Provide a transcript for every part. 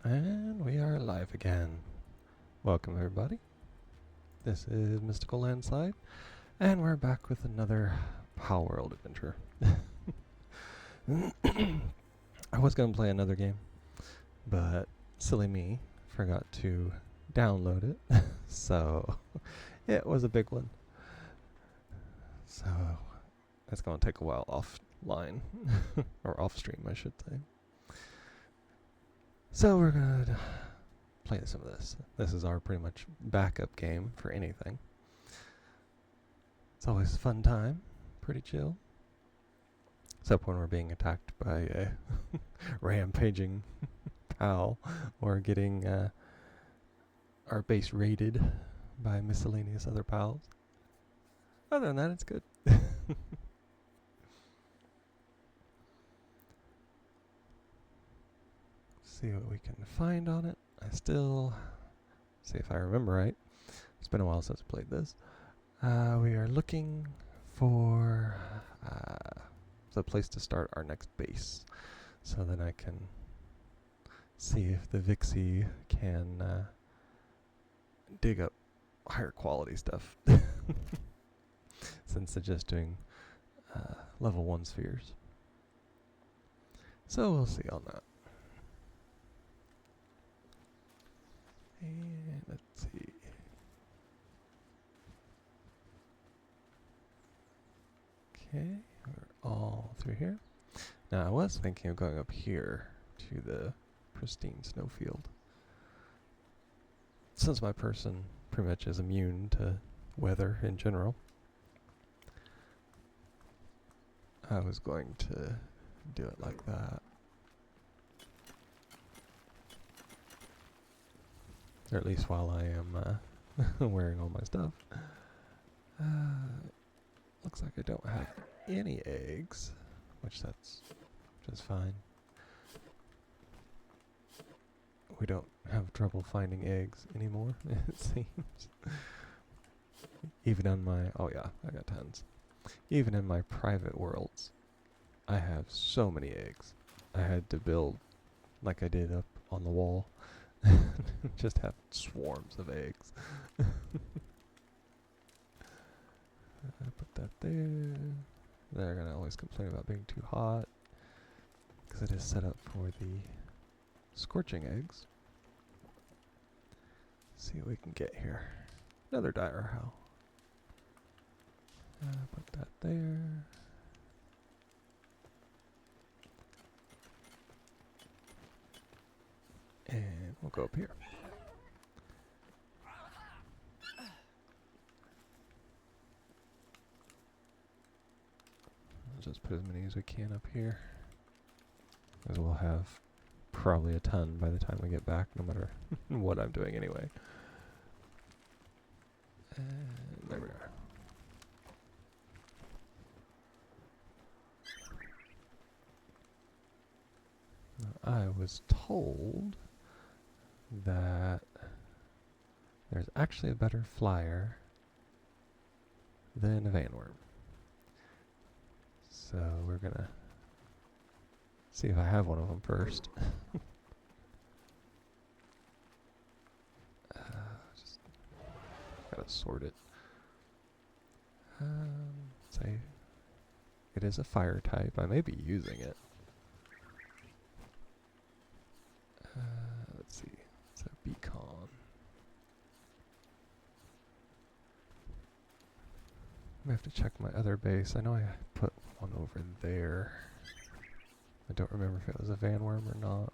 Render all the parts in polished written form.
And we are live again. Welcome everybody. This is MysticalLandSlide, and we're back with another Palworld adventure. I was going to play another game, but silly me forgot to download it, so it was a big one. So it's going to take a while offline, or off stream I should say. So we're going to play some of this. This is our pretty much backup game for anything. It's always a fun time, pretty chill. Except when we're being attacked by a rampaging pal or getting our base raided by miscellaneous other pals. Other than that, it's good. See what we can find on it. I still, see if I remember right, it's been a while since I played this. We are looking for a place to start our next base, so then I can see if the Vixie can dig up higher quality stuff, since they're just doing level 1 spheres. So we'll see on that. And let's see. Okay, we're all through here. Now I was thinking of going up here to the pristine snowfield, since my person pretty much is immune to weather in general. I was going to do it like that. Or at least while I am wearing all my stuff. Looks like I don't have any eggs, which that's just fine. We don't have trouble finding eggs anymore, it seems. Even on my, oh yeah, I got tons. Even in my private worlds, I have so many eggs. I had to build, like I did up on the wall, just have swarms of eggs. Put that there. They're gonna always complain about being too hot, because it is set up for the scorching eggs. See what we can get here. Another dire how. Put that there. And we'll go up here. I'll just put as many as we can up here, as we'll have probably a ton by the time we get back, no matter what I'm doing anyway. And there we are. Now, I was told that there's actually a better flyer than a Vanworm. So we're gonna see if I have one of them first. Just gotta sort it. Say it is a fire type. I may be using it. Let's see. It's a beacon. I have to check my other base. I know I put one over there. I don't remember if it was a Vanworm or not.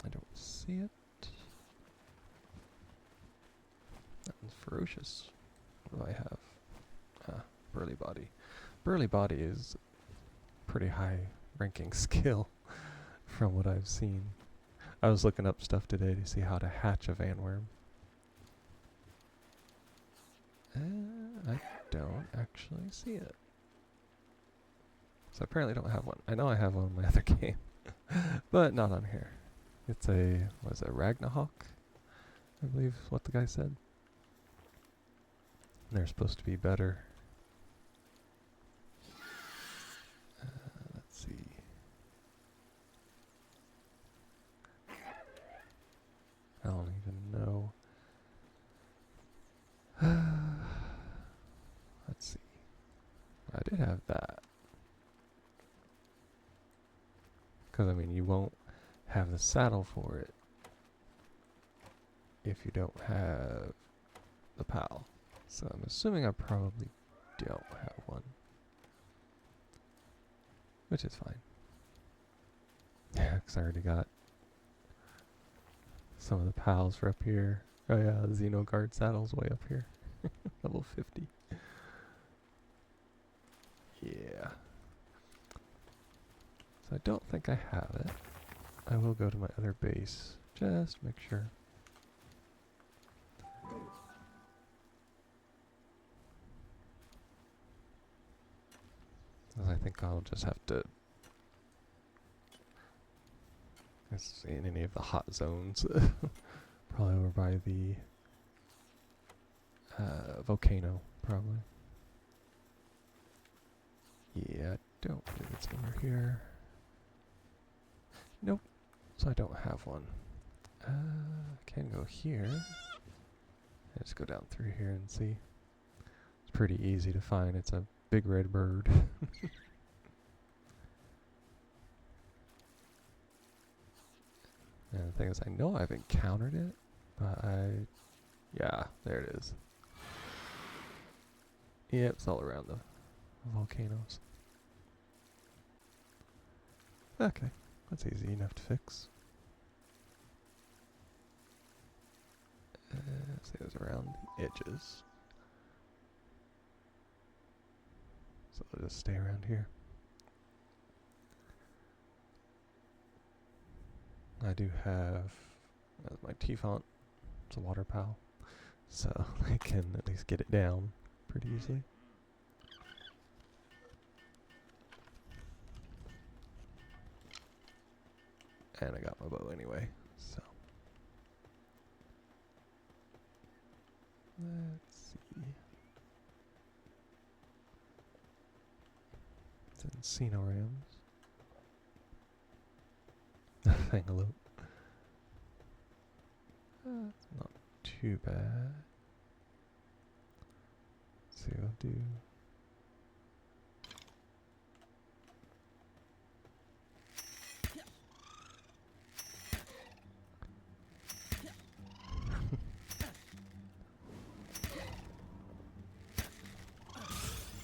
I don't see it. That one's ferocious. What do I have? Burly body. Burly body is pretty high ranking skill from what I've seen. I was looking up stuff today to see how to hatch a Vanworm. I don't actually see it. So I apparently don't have one. I know I have one in my other game, but not on here. It's a, what is it, Ragnahawk? I believe is what the guy said. They're supposed to be better. Let's see. I did have that. Because, I mean, you won't have the saddle for it if you don't have the PAL. So I'm assuming I probably don't have one. Which is fine. Yeah, because I already got some of the PALs for up here. Oh yeah, the Xenoguard saddle's way up here. Level 50. Yeah. So I don't think I have it. I will go to my other base. Just make sure. I think I'll just have to... in any of the hot zones. Probably over by the volcano, probably. Yeah, I don't believe it's over here. Nope. So I don't have one. I can go here. Just go down through here and see. It's pretty easy to find. It's a big red bird. And the thing is, I know I've encountered it, but yeah, there it is. Yep, it's all around the volcanoes. Okay, that's easy enough to fix. See, it was around the edges. So I'll just stay around here. I do have my T-font. It's a water PAL, so I can at least get it down pretty easily. And I got my bow anyway, so. Let's see. It's in Rams. Thangaloo. It's not too bad. Let's see, I'll do.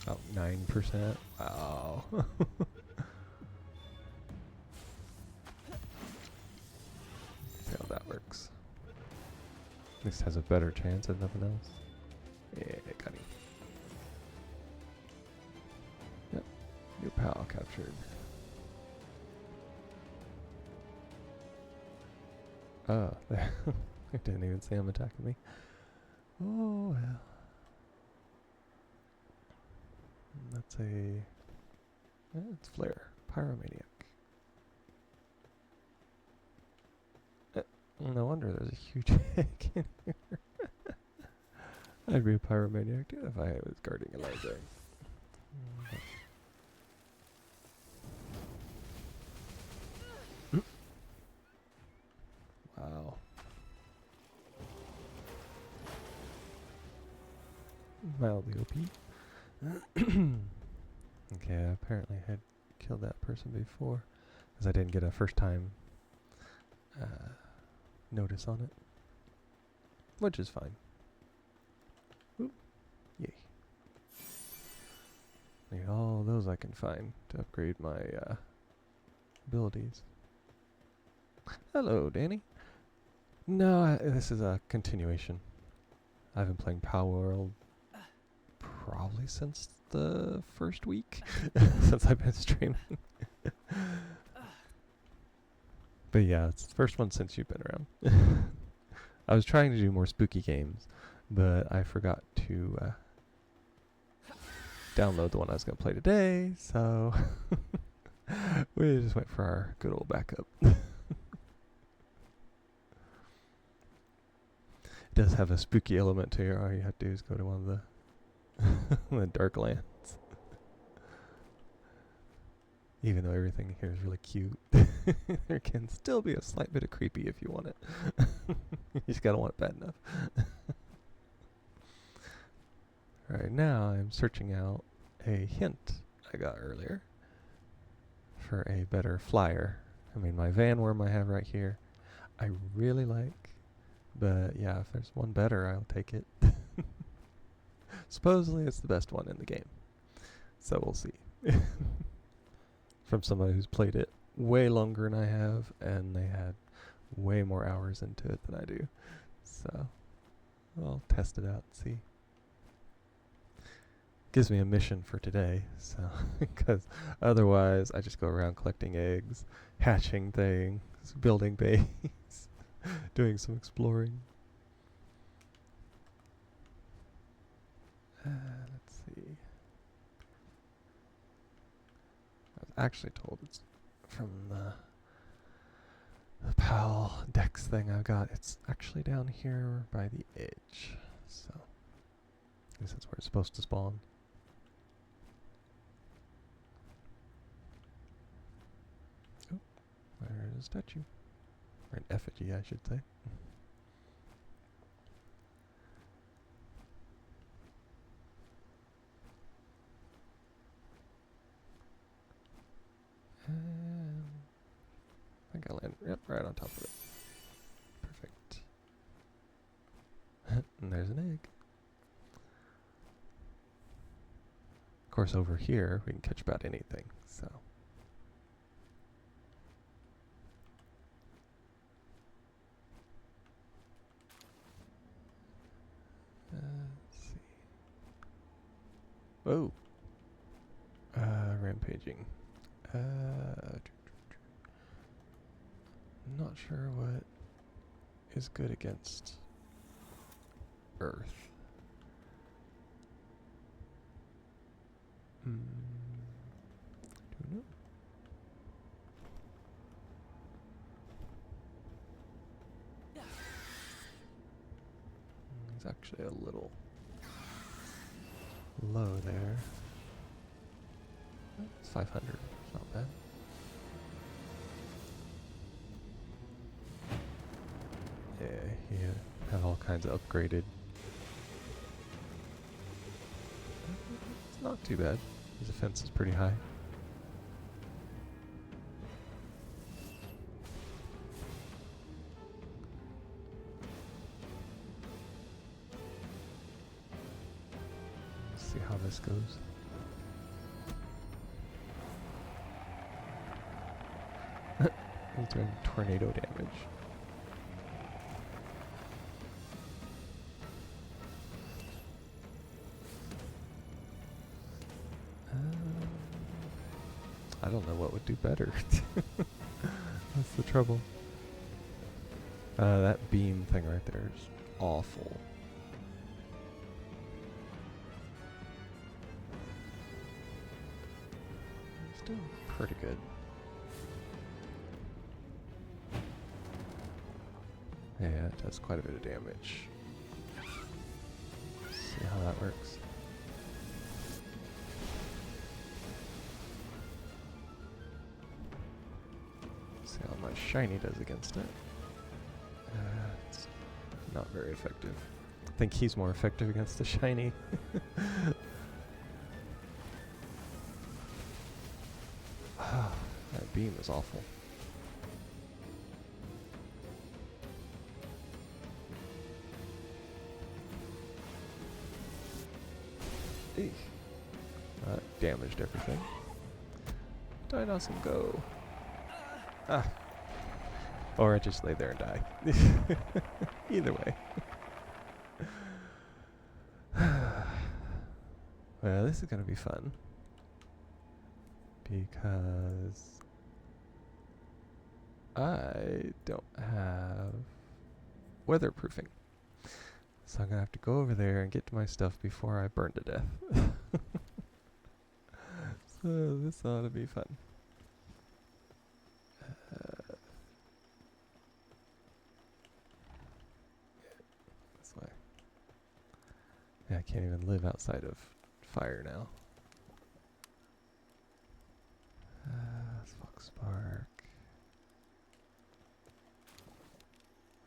Oh, 9%. Wow. See how that works. At least has a better chance if nothing else. Yeah, got him. Yep. New PAL captured. Oh, there. I didn't even see him attacking me. Oh well. That's a... it's Flare. Pyromaniac. No wonder there's a huge egg in here. I'd be a Pyromaniac too if I was guarding a library. Wow. Mildly OP. Okay, apparently I had killed that person before, because I didn't get a first time notice on it, which is fine. Ooh, yay. Need all those I can find to upgrade my abilities. Hello, Danny. No, this is a continuation. I've been playing Palworld probably since the first week, since I've been streaming. But yeah, it's the first one since you've been around. I was trying to do more spooky games, but I forgot to download the one I was going to play today, so we just went for our good old backup. It does have a spooky element to it. All you have to do is go to one of the dark lands. Even though everything here is really cute, there can still be a slight bit of creepy if you want it. You just gotta want it bad enough. Alright, now I'm searching out a hint I got earlier for a better flyer. I mean, my Vanworm I have right here, I really like, but yeah, if there's one better, I'll take it. Supposedly it's the best one in the game, so we'll see. From somebody who's played it way longer than I have, and they had way more hours into it than I do. So I'll test it out and see. Gives me a mission for today, so because otherwise I just go around collecting eggs, hatching things, building base, doing some exploring. Let's see. I was actually told it's from the PAL Dex thing I got. It's actually down here by the edge, so I guess that's where it's supposed to spawn. Oh, there's a statue. Or an effigy, I should say. I think I landed, yep, right on top of it. Perfect. And there's an egg. Of course, over here, we can catch about anything, so. Let's see. Whoa. Rampaging. Not sure what is good against Earth. Don't know. It's actually a little low there. It's 500. It's not bad. Yeah, you have all kinds of upgraded. It's not too bad. His defense is pretty high. Let's see how this goes. He's doing tornado damage. I don't know what would do better. That's the trouble. That beam thing right there is awful. It's doing pretty good. Yeah, it does quite a bit of damage. Let's see how that works. See how my shiny does against it. It's not very effective. I think he's more effective against the shiny. That beam is awful. Eek. That damaged everything. Dinosaur go. Ah. Or I just lay there and die. Either way. Well, this is going to be fun. Because I don't have weatherproofing. So I'm going to have to go over there and get to my stuff before I burn to death. So this ought to be fun. This way. Yeah, I can't even live outside of fire now. Fox Park.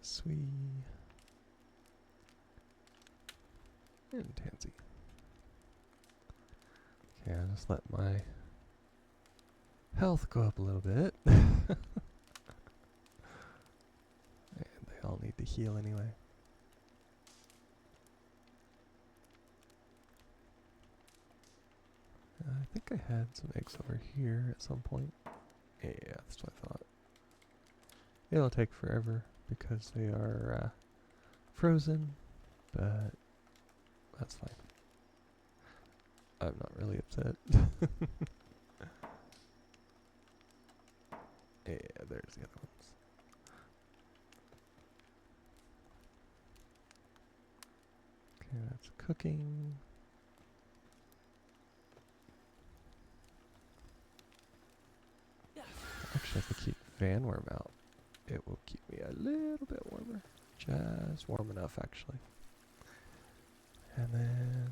Sweet. And Tansy. Yeah, just let my health go up a little bit. And they all need to heal anyway. I think I had some eggs over here at some point. Yeah, that's what I thought. It'll take forever because they are frozen, but that's fine. I'm not really upset. Yeah, there's the other ones. Okay, that's cooking. Actually, if I keep Vanworm out, it will keep me a little bit warmer. Just warm enough, actually. And then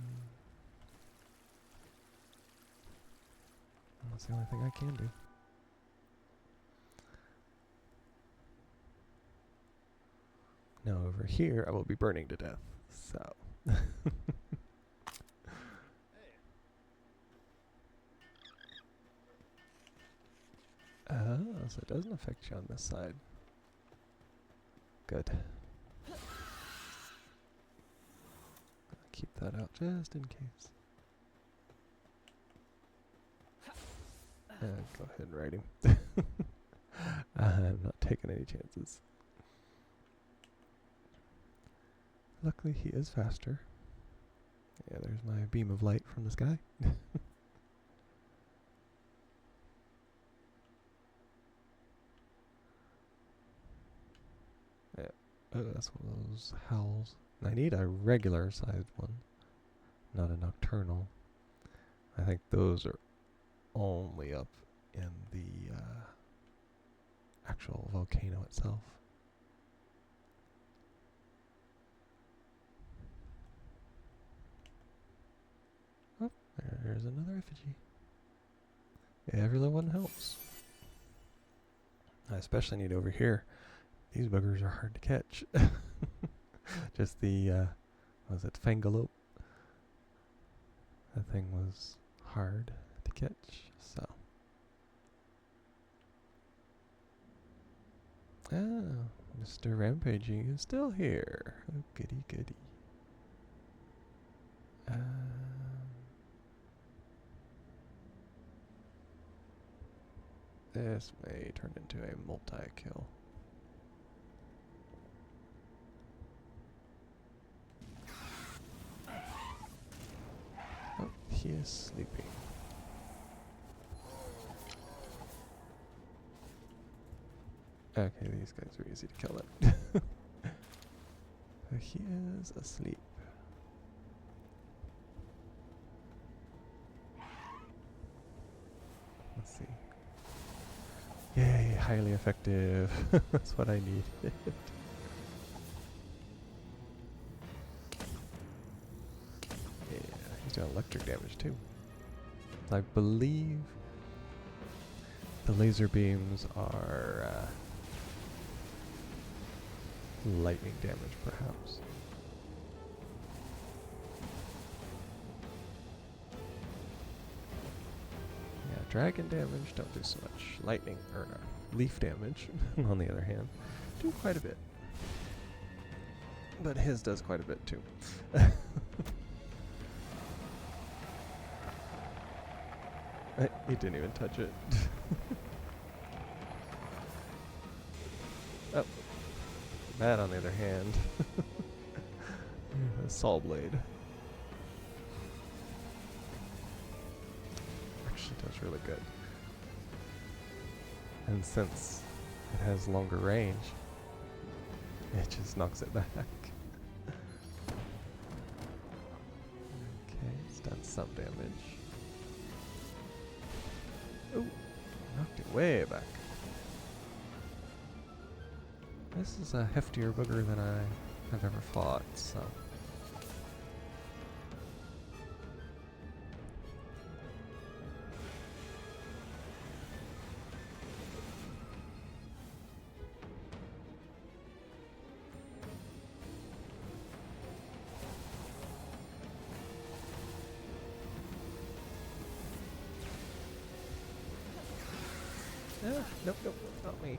that's the only thing I can do. Now over here, I will be burning to death. So. Oh, so it doesn't affect you on this side. Good. I'll keep that out just in case. Go ahead and ride him. I'm not taking any chances. Luckily, he is faster. Yeah, there's my beam of light from the sky. Yeah. Oh, that's one of those howls. I need a regular sized one, not a nocturnal. I think those are only up in the actual volcano itself. Oh, there's another effigy. Every little one helps. I especially need over here. These buggers are hard to catch. Just the, was it Fangalope? That thing was hard to catch, so. Oh, Mr. Rampaging is still here. Oh, goody goody. This may turn into a multi-kill. Oh, he is sleeping. Okay, these guys are easy to kill it. So he is asleep. Let's see. Yay, highly effective. That's what I need. Yeah, he's doing electric damage too. I believe the laser beams are lightning damage, perhaps. Yeah, dragon damage don't do so much. Lightning, or no, leaf damage, on the other hand, do quite a bit. But his does quite a bit too. He didn't even touch it. Oh. That, on the other hand, a saw blade. Actually does really good. And since it has longer range, it just knocks it back. Okay, it's done some damage. Oh, knocked it way back. This is a heftier booger than I have ever fought, so. Nope, nope, not me.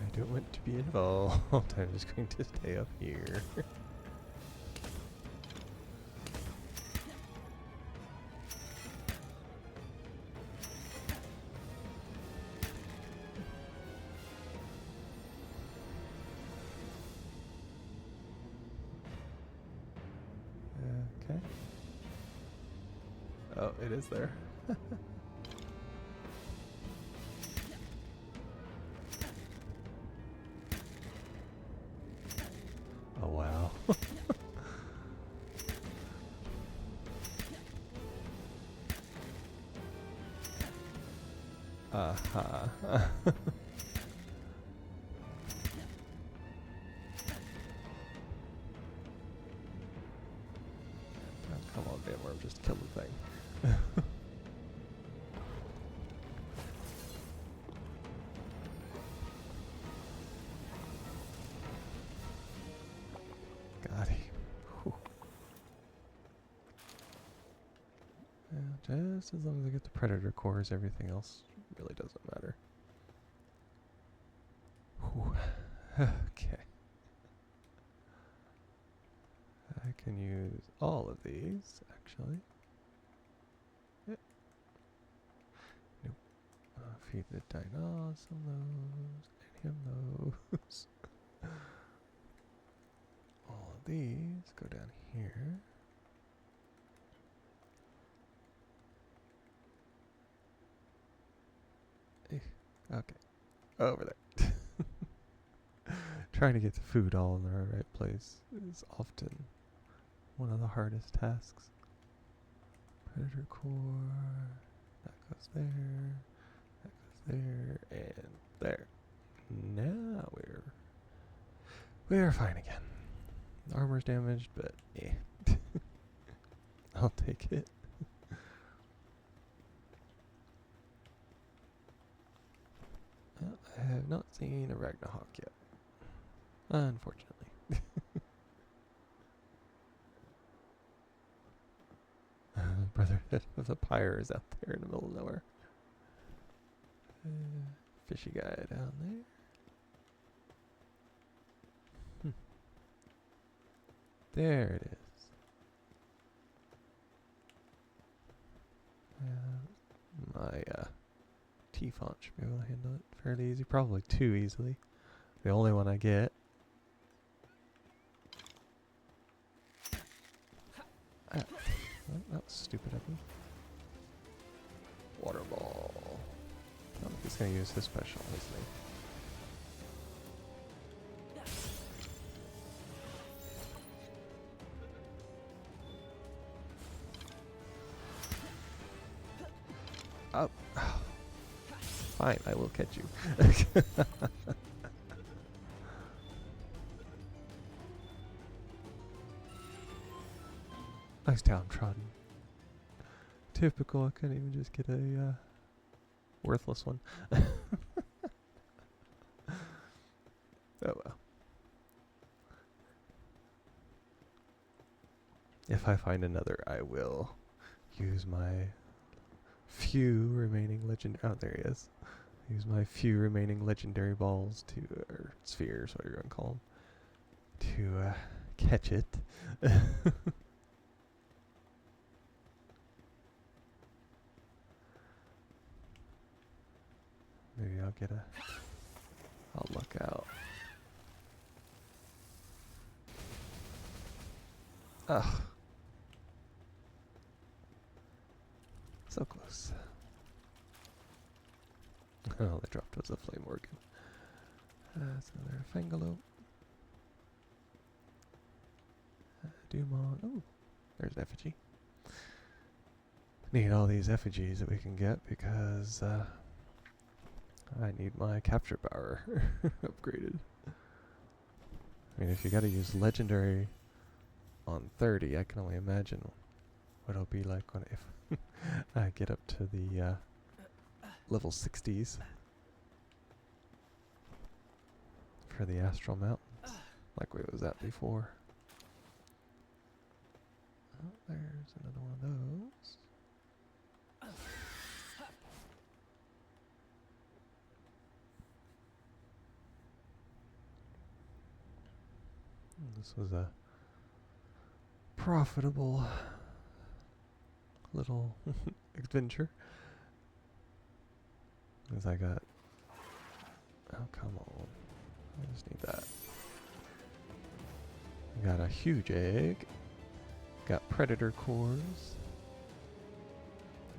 I don't want to be involved. I'm just going to stay up here. Okay. Oh, it is there. Oh, wow. Aha. Come on, Vanworm, just kill the thing. Got him. Whew. Yeah, just as long as I get the predator cores, everything else really doesn't matter. Whew. Okay. I can use all of these, actually. Yep. Nope. Feed the dinos some those, and him those. All of these go down here. Okay. Over there. Trying to get the food all in the right place is often one of the hardest tasks. Predator core. That goes there. That goes there. And there. Now we're fine again. The armor's damaged, but eh. I'll take it. Well, I have not seen a Ragnarok yet. Unfortunately. Brotherhood of the Pyre is out there in the middle of nowhere. Fishy guy down there. There it is. My T-font should be able to handle it fairly easy. Probably too easily. The only one I get. Well, that was stupid of me. Water ball. Oh, he's going to use his special, isn't he? Oh. Fine, I will catch you. Nice downtrodden. Typical, I couldn't even just get a worthless one. Oh well. If I find another, I will use my few remaining oh, there he is. Use my few remaining legendary balls to, or spheres, what you're gonna call them, to catch it. Maybe I'll look out. Ugh. So close. Oh, they dropped was a flame organ. That's another Fangalope. Dumont. Oh, there's effigy. Need all these effigies that we can get because I need my capture power upgraded. I mean, if you gotta use legendary on 30, I can only imagine what it'll be like when if I get up to the level 60s for the astral mountains, like we was at before. Oh, there's another one of those. this was a profitable little adventure. Because I got... Oh, come on. I just need that. Got a huge egg. Got predator cores.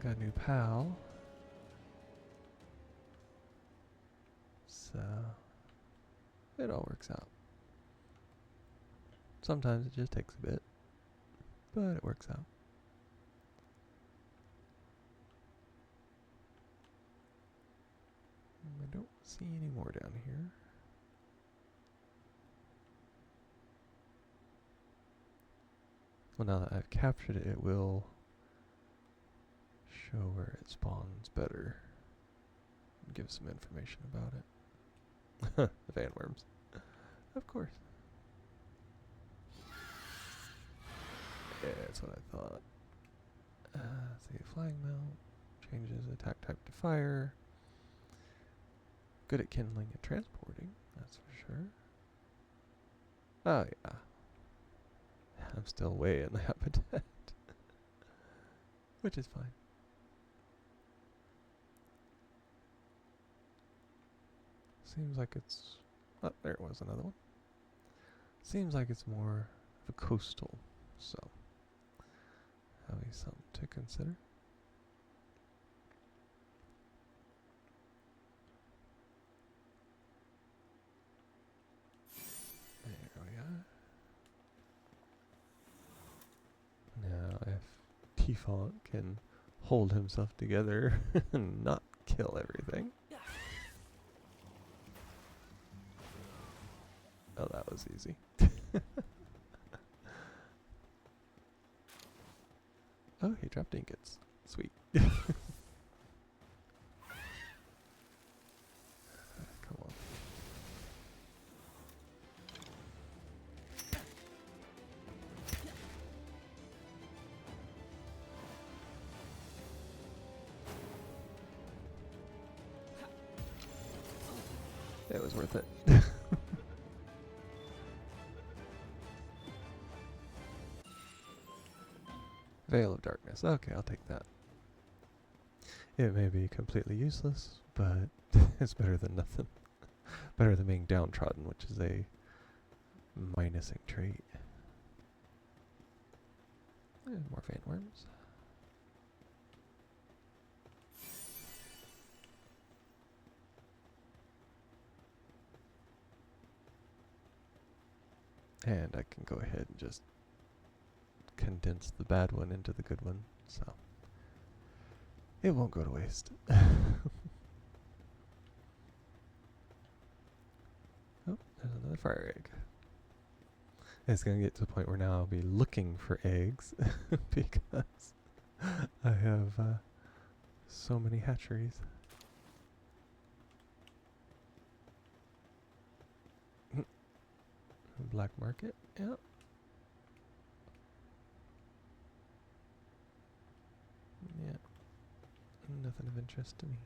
Got a new pal. So it all works out. Sometimes it just takes a bit, but it works out. I don't see any more down here. Well, now that I've captured it, it will show where it spawns better and give some information about it. The Vanworms. Of course. Yeah, that's what I thought. Let's see, flying mount changes attack type to fire. Good at kindling and transporting, that's for sure. Oh yeah. I'm still way in the habitat. Which is fine. Seems like it's... Oh, there was another one. Seems like it's more of a coastal, so that'll be something to consider. There we are. Now, if T-Font can hold himself together and not kill everything. Oh, that was easy. Oh, he dropped ingots. Sweet. Come on. It was worth it. Veil of Darkness. Okay, I'll take that. It may be completely useless, but it's better than nothing. Better than being downtrodden, which is a minusing trait. And more Vanworms. And I can go ahead and just condense the bad one into the good one, so it won't go to waste. Oh, there's another fire egg. It's going to get to the point where now I'll be looking for eggs because I have so many hatcheries. Black market, yep. Yeah, nothing of interest to me.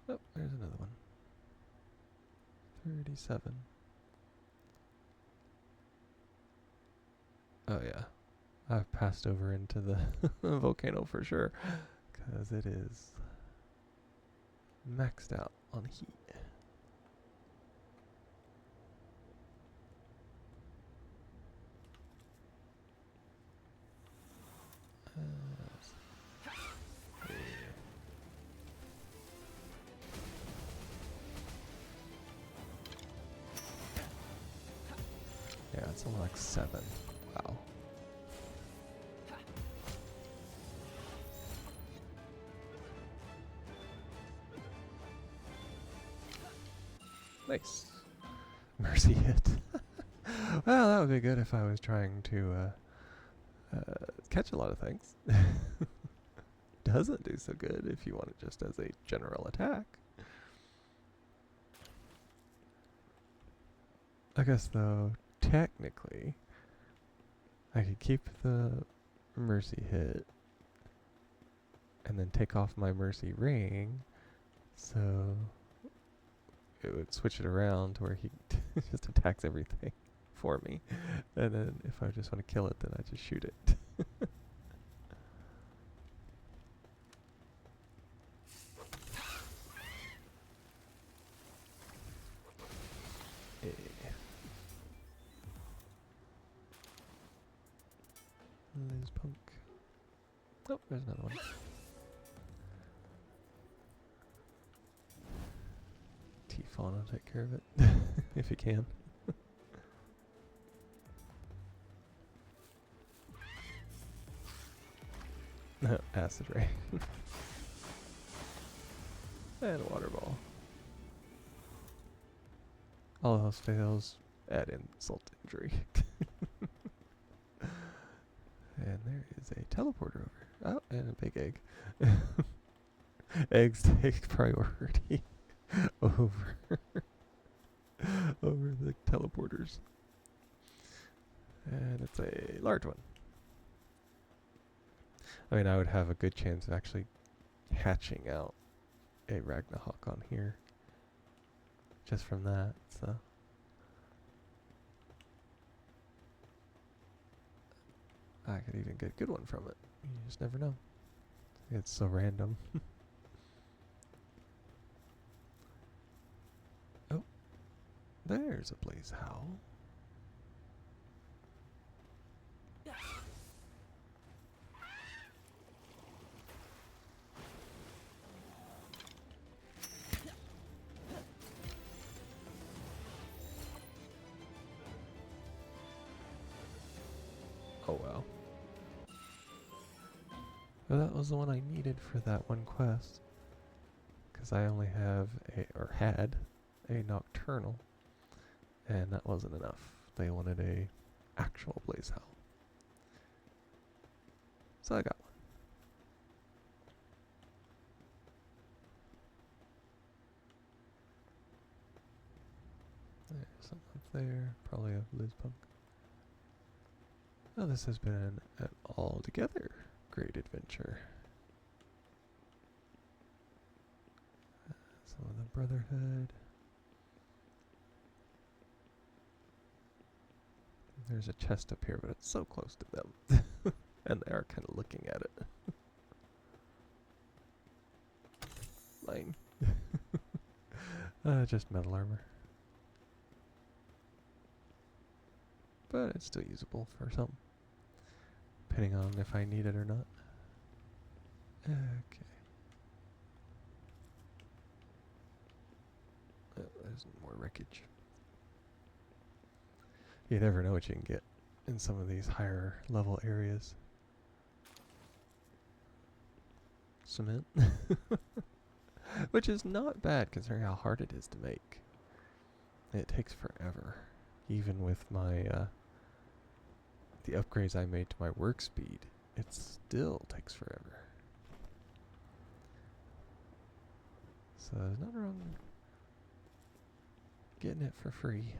Oh, there's another one. 37. Oh yeah, I've passed over into the volcano for sure, because it is maxed out on heat. Yeah, it's only like 7. Wow. Nice. Mercy hit. Well, that would be good if I was trying to catch a lot of things. Doesn't do so good if you want it just as a general attack. I guess though, technically, I could keep the mercy hit and then take off my mercy ring, so it would switch it around to where he just attacks everything for me. And then if I just want to kill it, then I just shoot it. Liz Punk. Oh, there's another one. T-Fawn will take care of it, if he can. Acid ray. And a water ball. All else fails, add insult to injury. And there is a teleporter over. Oh, and a big egg. Eggs take priority over over the teleporters. And it's a large one. I mean, I would have a good chance of actually hatching out a Ragnahawk on here. Just from that, so. I could even get a good one from it. You just never know. It's so random. Oh, there's a Blaze Howl. Oh wow. Well, that was the one I needed for that one quest. Because I only have or had a Nocturnal. And that wasn't enough. They wanted a actual Blaze Howl. So I got one. There's something up there. Probably a Liz Punk. Oh, this has been an altogether great adventure. Some of the Brotherhood. There's a chest up here, but it's so close to them. And they are kind of looking at it. Mine. Just metal armor. But it's still usable for some. Depending on if I need it or not. Okay. Oh, there's more wreckage. You never know what you can get in some of these higher level areas. Cement. Which is not bad considering how hard it is to make. It takes forever. Even with my the upgrades I made to my work speed, it still takes forever. So there's nothing wrong getting it for free.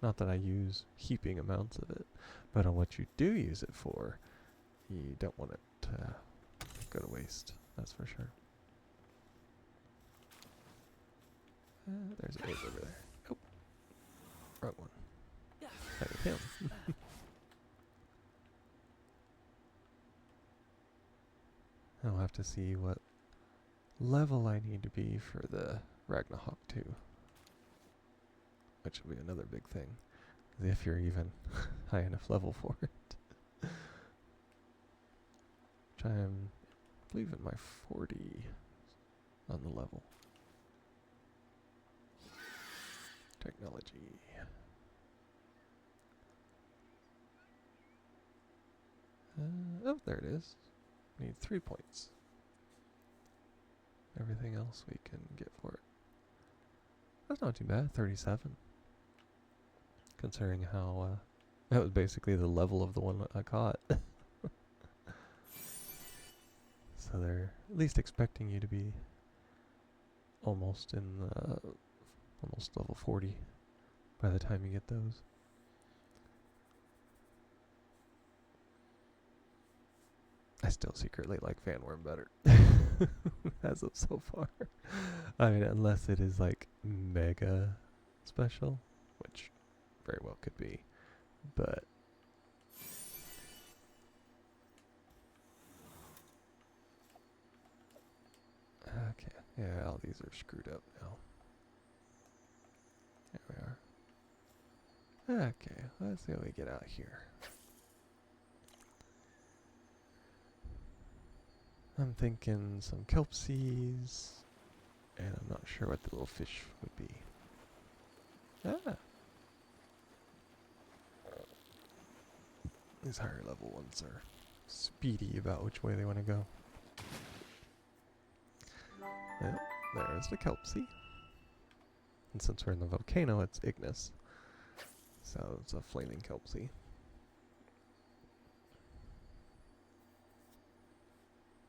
Not that I use heaping amounts of it, but on what you do use it for, you don't want it to go to waste, that's for sure. There's an egg over there. Oh, wrong one. That was him. I'll have to see what level I need to be for the Ragnahawk 2. Which will be another big thing. If you're even high enough level for it. Which I am, I believe, at my 40 on the level. Technology. Oh, there it is. Need 3 points. Everything else we can get for it. That's not too bad, 37. Considering how, that was basically the level of the one that I caught. So they're at least expecting you to be almost in almost level 40 by the time you get those. I still secretly like Vanworm better. As of so far. I mean, unless it is like mega special, which very well could be. But okay, yeah, all these are screwed up now. There we are. Okay, let's see what we get out here. I'm thinking some kelp seas, and I'm not sure what the little fish would be. Ah! These higher level ones are speedy about which way they want to go. Well, there's the kelp sea. And since we're in the volcano, it's igneous. So it's a flaming kelp sea.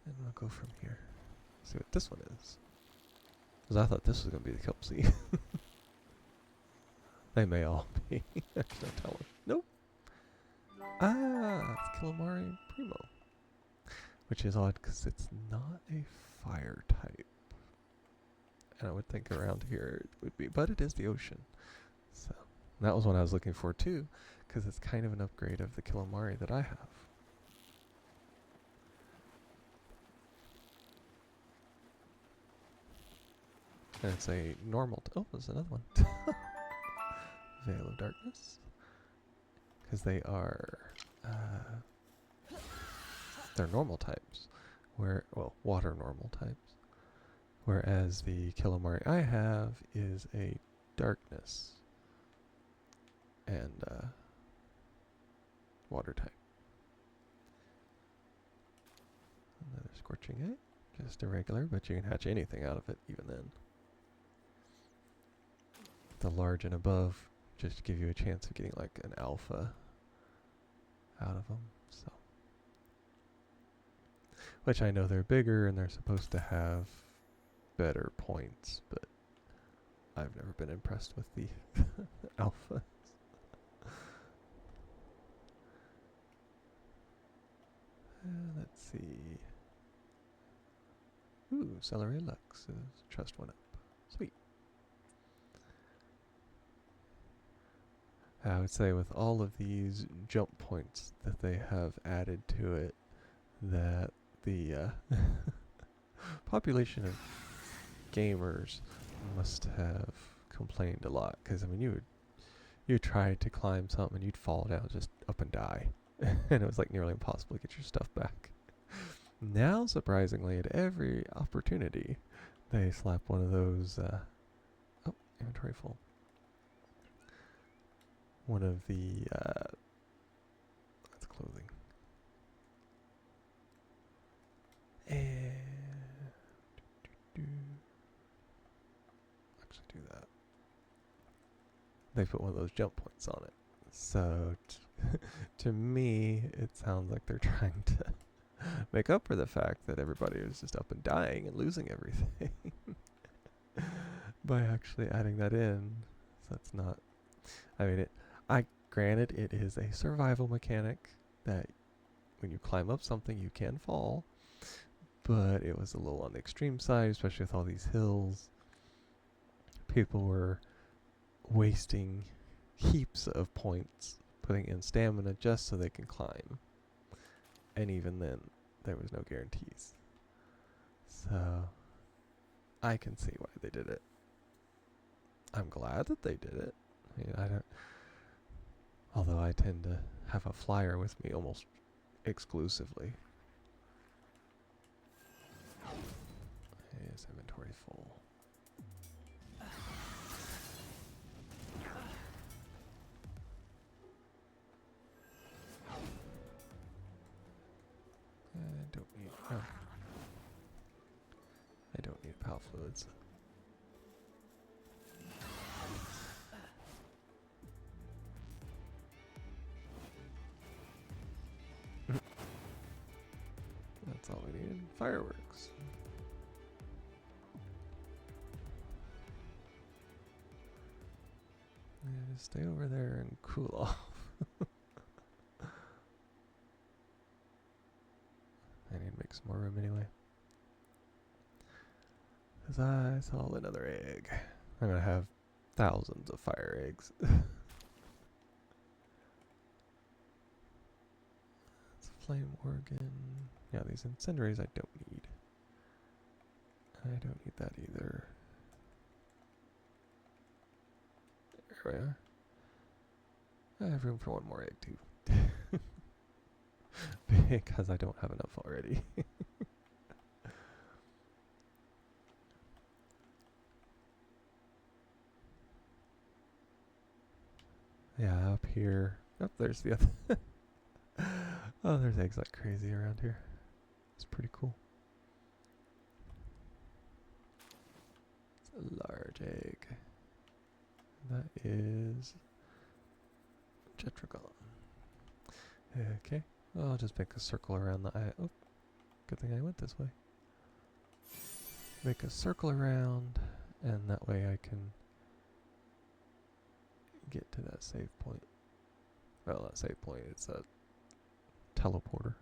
And we'll go from here. See what this one is. Because I thought this was going to be the kelp sea. They may all be. I can't tell them. Nope. Ah, it's Calamari Primo. Which is odd because it's not a fire type. And I would think around here it would be. But it is the ocean. So that was what I was looking for too. Because it's kind of an upgrade of the Calamari that I have. And it's a normal. Oh, there's another one. Veil of Darkness. Because they are. They're normal types. Well, water normal types. Whereas the Calamari I have is a darkness. And water type. Another Scorching Egg. Just a regular, but you can hatch anything out of it even then. The large and above just give you a chance of getting like an alpha out of them. So, which I know they're bigger and they're supposed to have better points, but I've never been impressed with the alphas. Let's see. Ooh, Celery Lux is trust one up. Sweet. I would say with all of these jump points that they have added to it, that the population of gamers must have complained a lot. Because I mean, you would try to climb something and you'd fall down, just up and die, and it was like nearly impossible to get your stuff back. Now, surprisingly, at every opportunity, they slap one of those. Oh, inventory full. One of the that's clothing. And actually do that. They put one of those jump points on it. So to me, it sounds like they're trying to make up for the fact that everybody was just up and dying and losing everything by actually adding that in. So that's not. I mean, granted, it is a survival mechanic that when you climb up something, you can fall. But it was a little on the extreme side, especially with all these hills. People were wasting heaps of points, putting in stamina just so they can climb. And even then, there was no guarantees. So, I can see why they did it. I'm glad that they did it. I mean, although I tend to have a flyer with me almost exclusively. Is inventory full? I don't need pal fluids. That's all we needed. Fireworks. Yeah, just stay over there and cool off. room anyway. Because I saw another egg. I'm going to have thousands of fire eggs. It's a flame organ. Yeah, these incendiaries I don't need. I don't need that either. There we are. I have room for one more egg too. Because I don't have enough already. Yeah, up here. Oh, there's the other. Oh, there's eggs like crazy around here. It's pretty cool. It's a large egg. That is Jetragon. Okay. Well, I'll just make a circle around the eye. Oh, good thing I went this way. Make a circle around, and that way I can get to that save point. Well, not save point, it's a teleporter.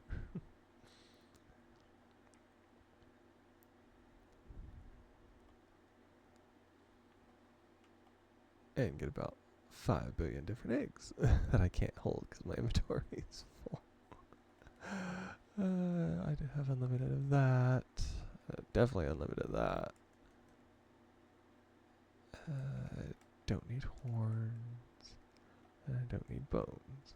And get about 5 billion different eggs that I can't hold because my inventory is full. I do have unlimited of that. Definitely unlimited of that. I don't need horns. And I don't need bones.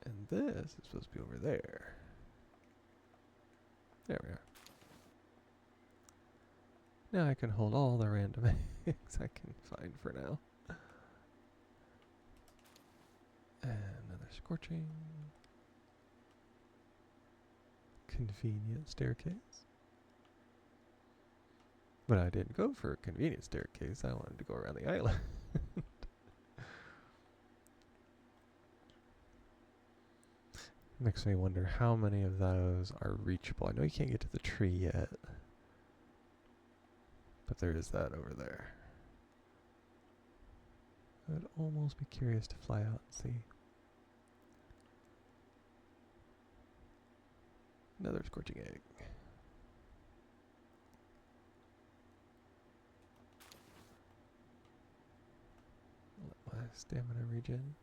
And this is supposed to be over there. There we are. Now I can hold all the random eggs I can find for now. And another scorching. Convenient staircase. But I didn't go for a convenient staircase. I wanted to go around the island. Makes me wonder how many of those are reachable. I know you can't get to the tree yet. But there is that over there. I would almost be curious to fly out and see. Another scorching egg. Let my stamina regen.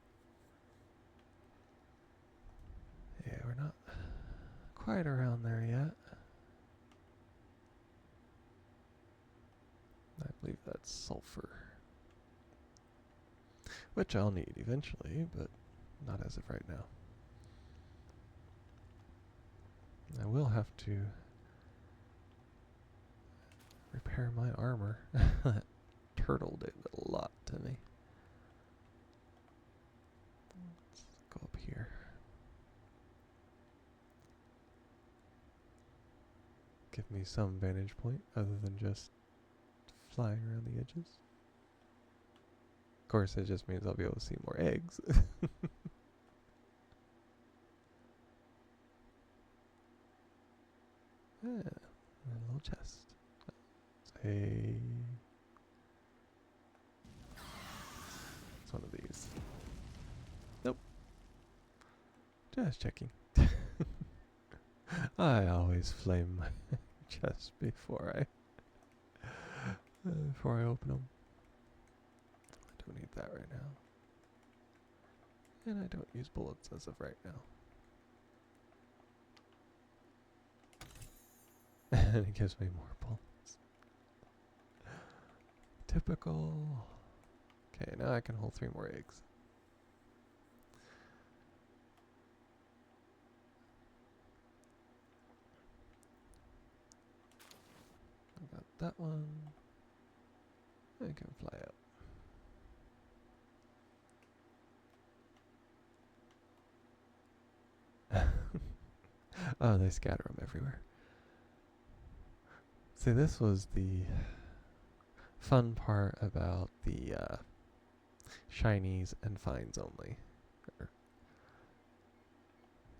Yeah, we're not quite around there yet. I believe that's sulfur. Which I'll need eventually, but not as of right now. I will have to repair my armor. That turtle did a lot to me. Let's go up here. Give me some vantage point other than just flying around the edges. Of course, it just means I'll be able to see more eggs. Yeah, a little chest. It's one of these. Nope. Just checking. I always flame my chest before I open them. I don't need that right now. And I don't use bullets as of right now. And it gives me more bullets. Typical. Okay, now I can hold 3 more eggs. I got that one. I can fly up. Oh, they scatter them everywhere. See, this was the fun part about the shinies and finds only.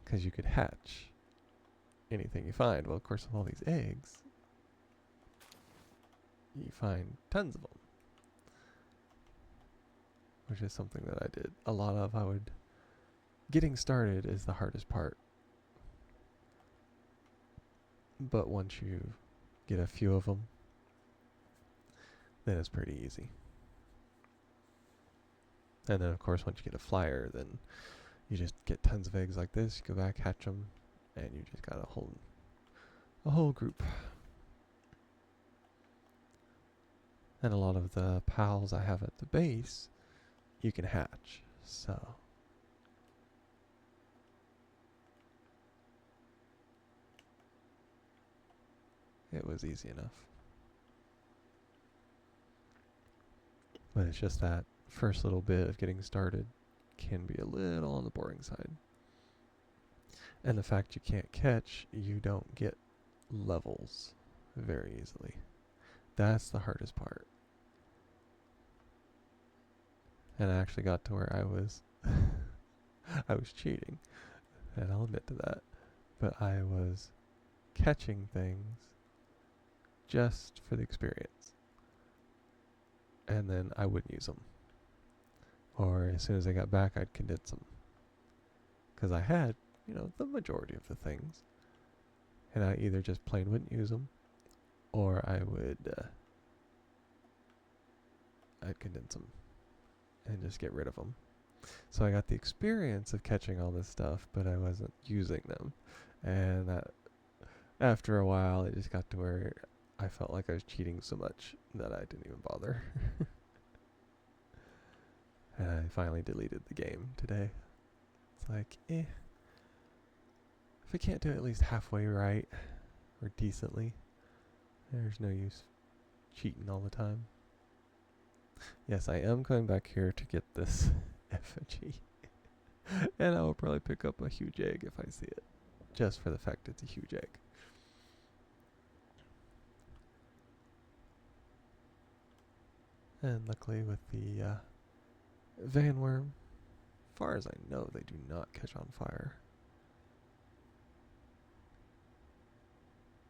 Because you could hatch anything you find. Well, of course, with all these eggs, you find tons of them. Which is something that I did a lot of. Getting started is the hardest part. But once you get a few of them, then it's pretty easy. And then, of course, once you get a flyer, then you just get tons of eggs like this. You go back, hatch them, and you just got a whole group. And a lot of the pals I have at the base, you can hatch. So it was easy enough. But it's just that first little bit of getting started can be a little on the boring side. And the fact you can't catch, you don't get levels very easily. That's the hardest part. And I actually got to where I was I was cheating, and I'll admit to that. But I was catching things just for the experience. And then I wouldn't use them. Or as soon as I got back, I'd condense them. Because I had, the majority of the things. And I either just plain wouldn't use them, or I would, I'd condense them and just get rid of them. So I got the experience of catching all this stuff, but I wasn't using them. And that, after a while, it just got to where I felt like I was cheating so much that I didn't even bother. And I finally deleted the game today. It's like, if I can't do it at least halfway right, or decently, there's no use cheating all the time. Yes, I am coming back here to get this effigy. And I will probably pick up a huge egg if I see it. Just for the fact it's a huge egg. And luckily with the Vanworm, as far as I know, they do not catch on fire.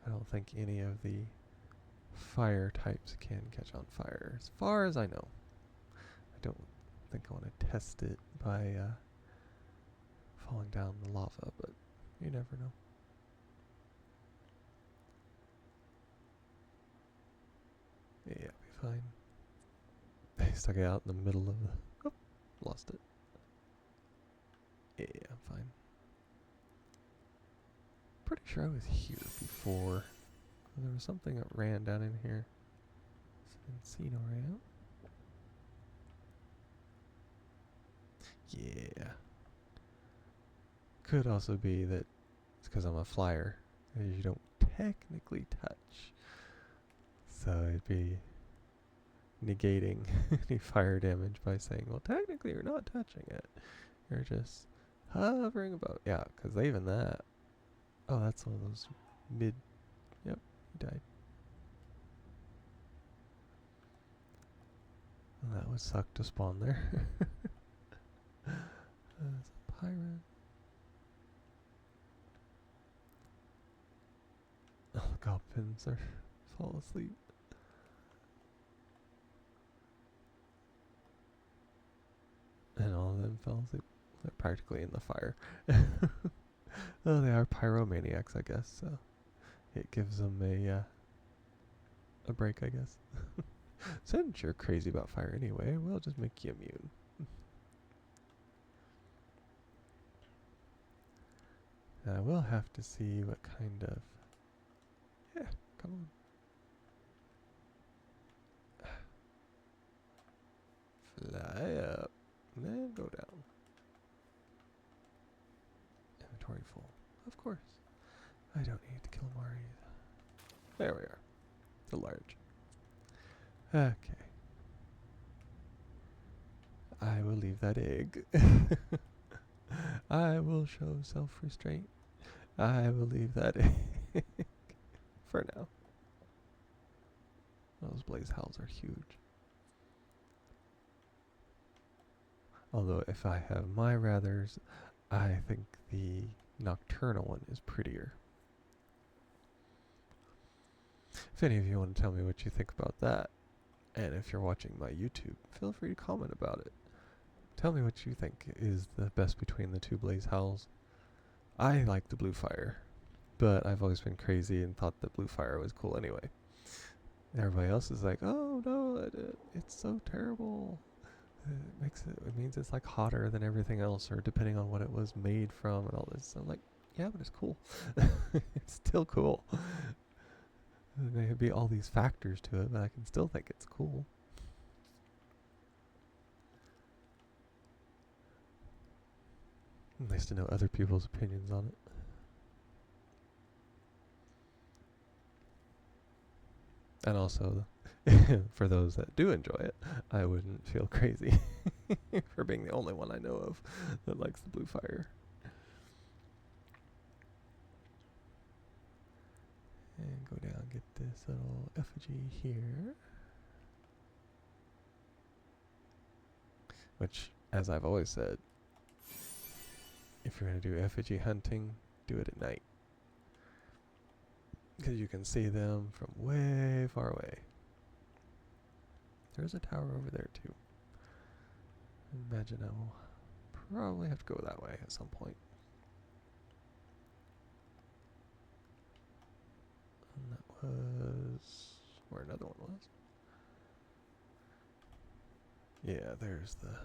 I don't think any of the fire types can catch on fire, as far as I know. I don't think I want to test it by falling down the lava, but you never know. Yeah, be fine. I stuck it out in the middle of the... Oh, lost it. Yeah, I'm fine. Pretty sure I was here before. There was something that ran down in here. Encino ramp. Yeah. Could also be that it's because I'm a flyer. You don't technically touch. So it'd be negating any fire damage by saying, well, technically you're not touching it. You're just hovering about. Yeah, because even that. Oh, that's one of those mid. Yep, he died. Well, that would suck to spawn there. There's a pirate. Oh, the goblins are fall asleep. And all of them fell asleep. They're practically in the fire. Oh, they are pyromaniacs, I guess. So it gives them a break, I guess. Since you're crazy about fire anyway, we'll just make you immune. I will have to see what kind of... Yeah, come on. Fly up, and then go down. Inventory full. Of course. I don't need to kill more either. There we are. The large. Okay. I will leave that egg. I will show self-restraint. I will leave that egg for now. Those blaze howls are huge. Although if I have my rathers, I think the nocturnal one is prettier. If any of you want to tell me what you think about that, and if you're watching my YouTube, feel free to comment about it. Tell me what you think is the best between the two blaze howls. I like the blue fire. But I've always been crazy and thought that blue fire was cool anyway. Everybody else is like, oh no, it's so terrible. It means it's like hotter than everything else, or depending on what it was made from and all this. So I'm like, yeah, but it's cool. It's still cool. There may be all these factors to it, but I can still think it's cool. Nice to know other people's opinions on it. And also, for those that do enjoy it, I wouldn't feel crazy for being the only one I know of that likes the blue fire. And go down and get this little effigy here. Which, as I've always said, if you're going to do effigy hunting, do it at night. Because you can see them from way far away. There's a tower over there too. Imagine I'll probably have to go that way at some point. And that was where another one was. Yeah, there's the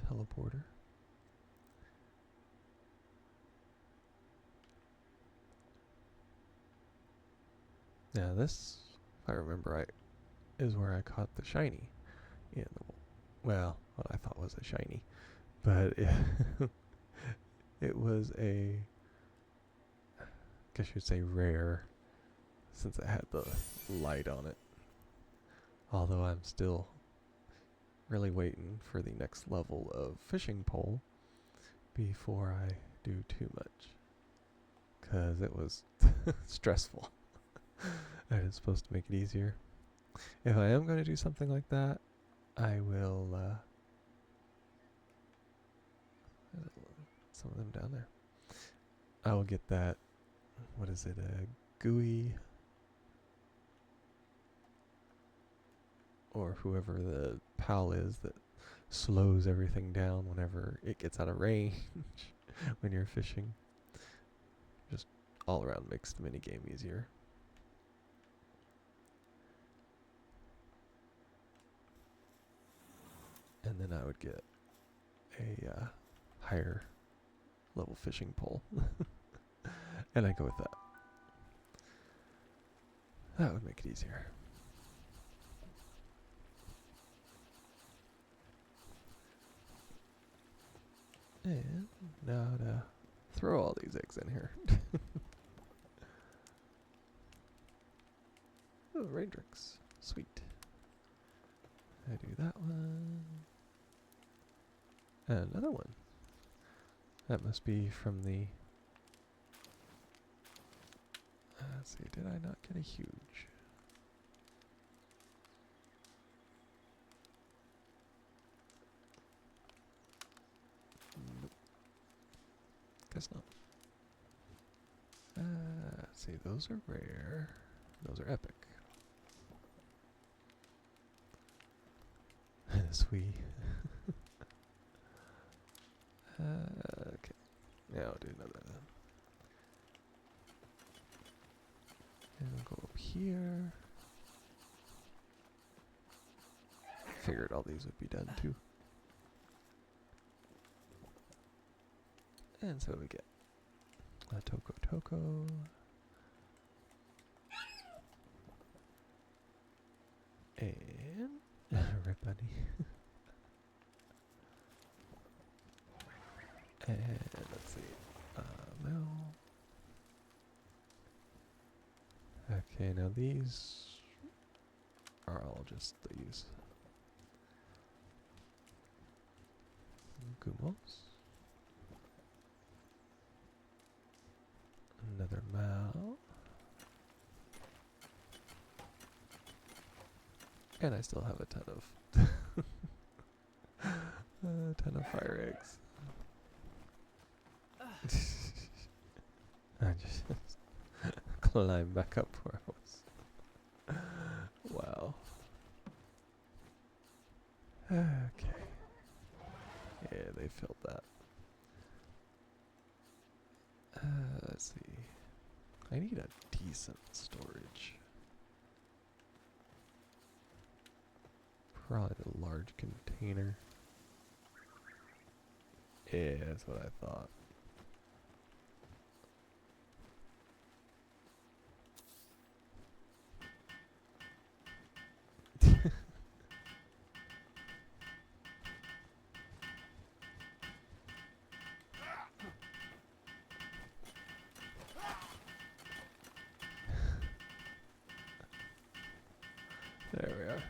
teleporter. Now this, if I remember right, is where I caught the shiny in the, well, what I thought was a shiny, but it was a, I guess you'd say rare, since it had the light on it. Although I'm still really waiting for the next level of fishing pole before I do too much, because it was stressful. And it's supposed to make it easier. If I am going to do something like that, I will, some of them down there. I will get that, what is it, a gooey, or whoever the pal is that slows everything down whenever it gets out of range when you're fishing. Just all around makes the minigame easier. And then I would get a higher level fishing pole. And I go with that. That would make it easier. And now to throw all these eggs in here. Oh, rain drinks. Sweet. I do that one. And another one. That must be from the... let's see, did I not get a huge? Nope. Guess not. Let's see, those are rare. Those are epic. Sweet. Okay. Now I'll do another then. And I'll go up here. Figured all these would be done too. And so we get a Toko. And Red Bunny. And let's see, Mel. Okay, now these are all just these. Gumos. Another Mal. And I still have a ton of fire eggs. I just climb back up where I was. Wow. Okay. Yeah, they filled that. Let's see. I need a decent storage. Probably a large container. Yeah, that's what I thought. There we are.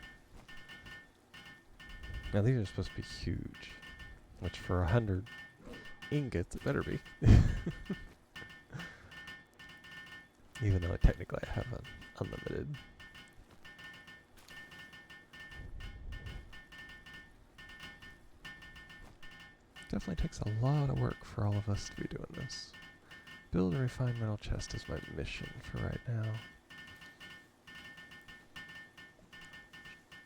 Now these are supposed to be huge, which for 100 ingots it better be. Even though technically I have an unlimited. Definitely takes a lot of work for all of us to be doing this. Build a refined metal chest is my mission for right now.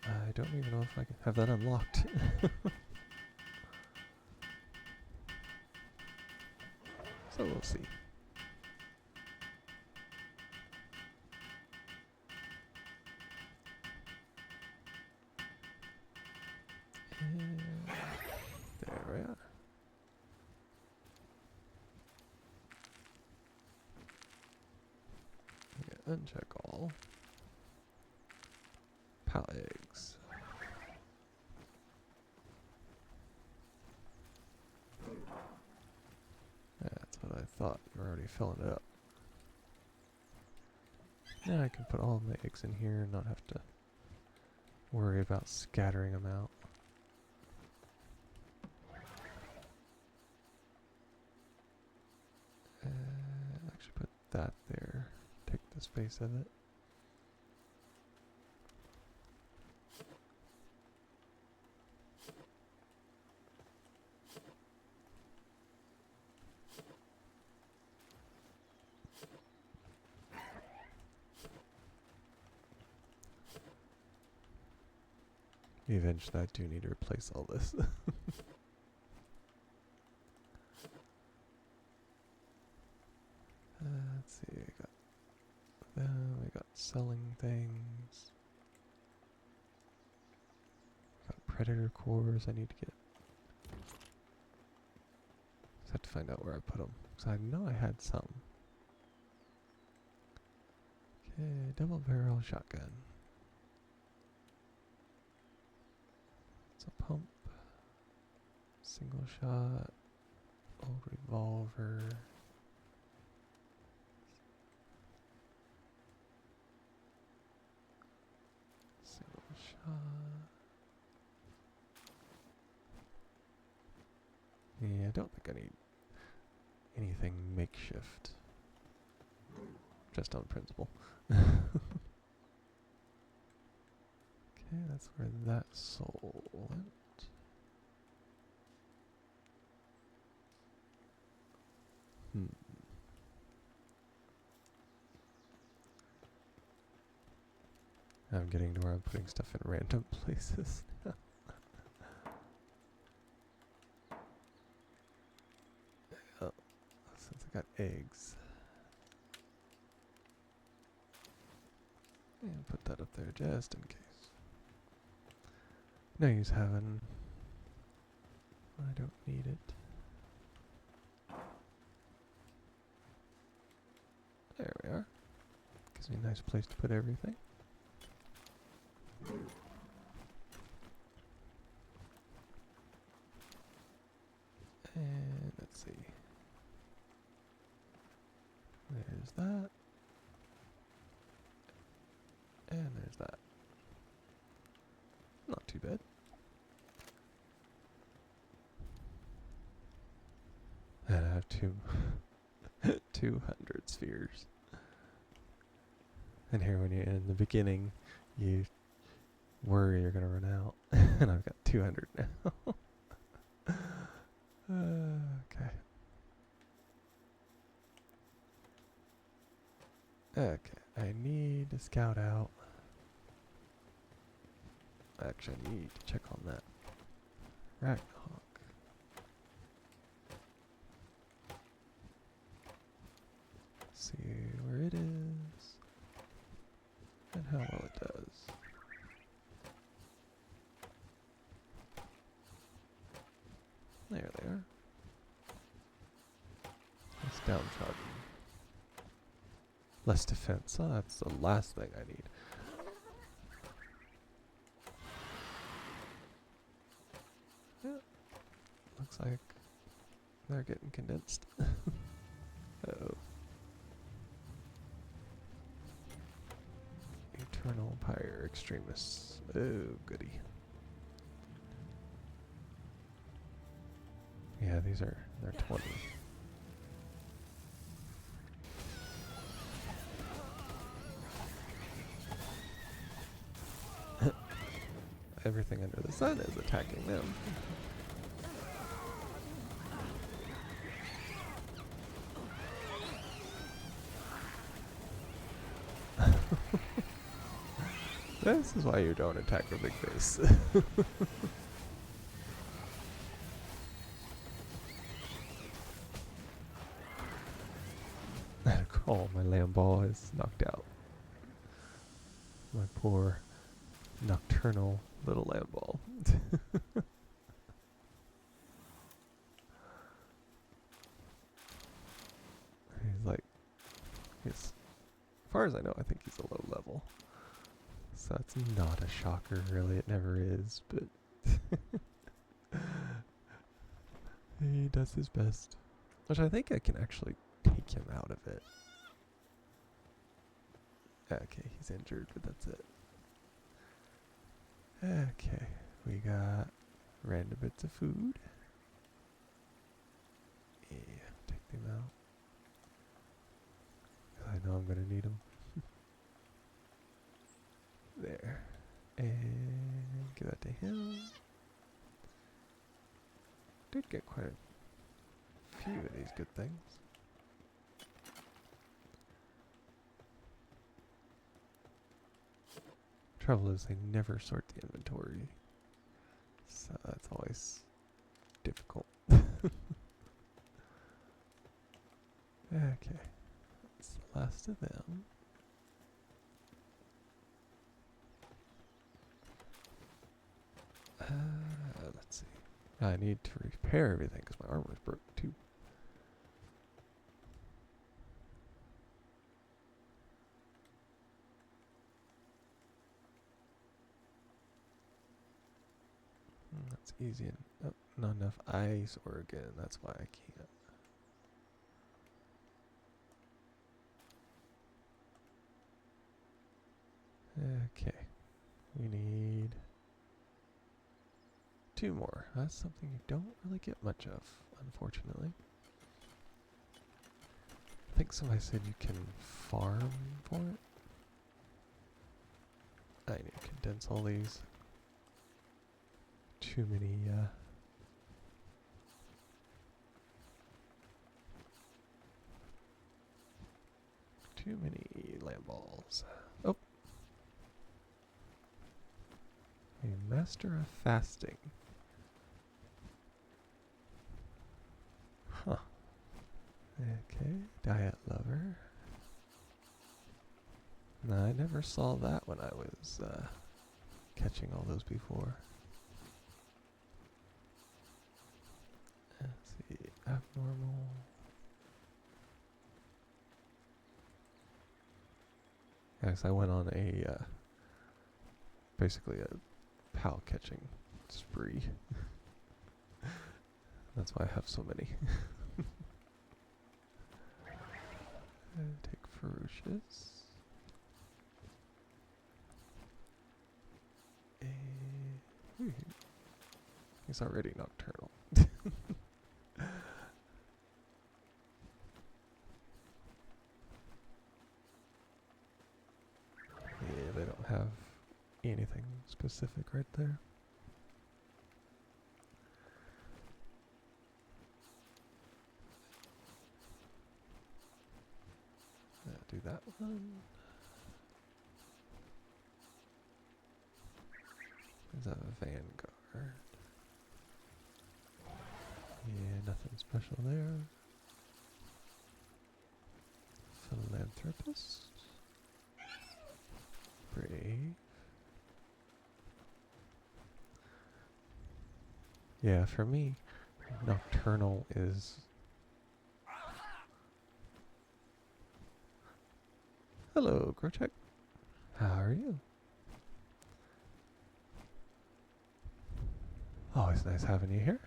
I don't even know if I can have that unlocked. So we'll see. And there we are. Yeah, uncheck all. Pallet eggs. That's what I thought. You're already filling it up. Now I can put all my eggs in here and not have to worry about scattering them out. Actually put that there. Take the space of it. Eventually I do need to replace all this. Let's see, we got selling things. Got predator cores I need to get. Just have to find out where I put them. Because I know I had some. Okay, double barrel shotgun. It's a pump. Single shot. Old revolver. Single shot. Yeah, I don't think I need anything makeshift. Just on principle. Okay, that's where that soul went. I'm getting to where I'm putting stuff in random places now. Oh, since I got eggs. And put that up there just in case. No use having. I don't need it. There we are. Gives me a nice place to put everything. And let's see. There's that. And there's that. Not too bad. And I have 200 spheres. And here when you're in the beginning, you worry you're going to run out. And I've got 200 now. Okay. Okay, I need to scout out. Actually, I need to check on that Ragnarok. See where it There they are. It's downtrodden. Less defense. Oh, that's the last thing I need. Yeah. Looks like they're getting condensed. Uh-oh. Eternal Pyre Extremists. Oh, goody. Yeah, they're 20. Everything under the sun is attacking them. This is why you don't attack the big face. Oh, my lamb ball is knocked out. My poor nocturnal little lamb ball. He's like, as far as I know, I think he's a low level. So it's not a shocker, really. It never is, but he does his best. Which I think I can actually take him out of it. Okay, he's injured, but that's it. Okay, we got random bits of food. Yeah, take them out. I know I'm gonna need them. There. And give that to him. Did get quite a few of these good things. Trouble is they never sort the inventory. So that's always difficult. Okay. That's the last of them. Let's see. I need to repair everything because my armor's broke too. That's easy. And not enough ice again. That's why I can't. Okay. We need 2 more. That's something you don't really get much of, unfortunately. I think somebody said you can farm for it. I need to condense all these. Too many, too many lamb balls. Oh. A master of fasting. Huh. Okay, diet lover. No, I never saw that when I was catching all those before. Let's see, abnormal. Yes, I went on a basically a pal catching spree. That's why I have so many. Take ferocious. He's already nocturnal. Yeah, they don't have anything specific right there. Do that one. Is that a Vanguard? Yeah, nothing special there. Philanthropist. Brave. Yeah, for me, Nocturnal is... Hello, Grotech. How are you? Always nice having you here.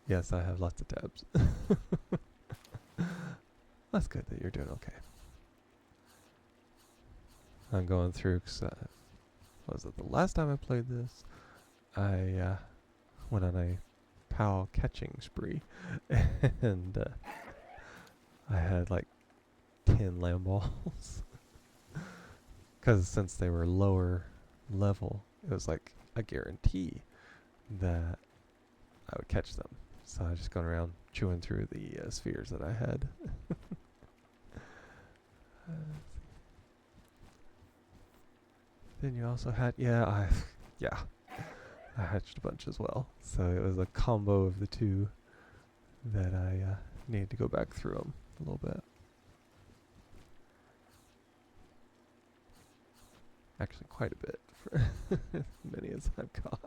Yes, I have lots of tabs. That's good that you're doing okay. I'm going through, cause, was it the last time I played this? I went on a PAL catching spree, and I had like 10 lamb balls. Because since they were lower level, it was like a guarantee that I would catch them. So I just going around chewing through the spheres that I had. Then you also had, I hatched a bunch as well. So it was a combo of the two that I needed to go back through them a little bit. Actually, quite a bit for as many as I've got.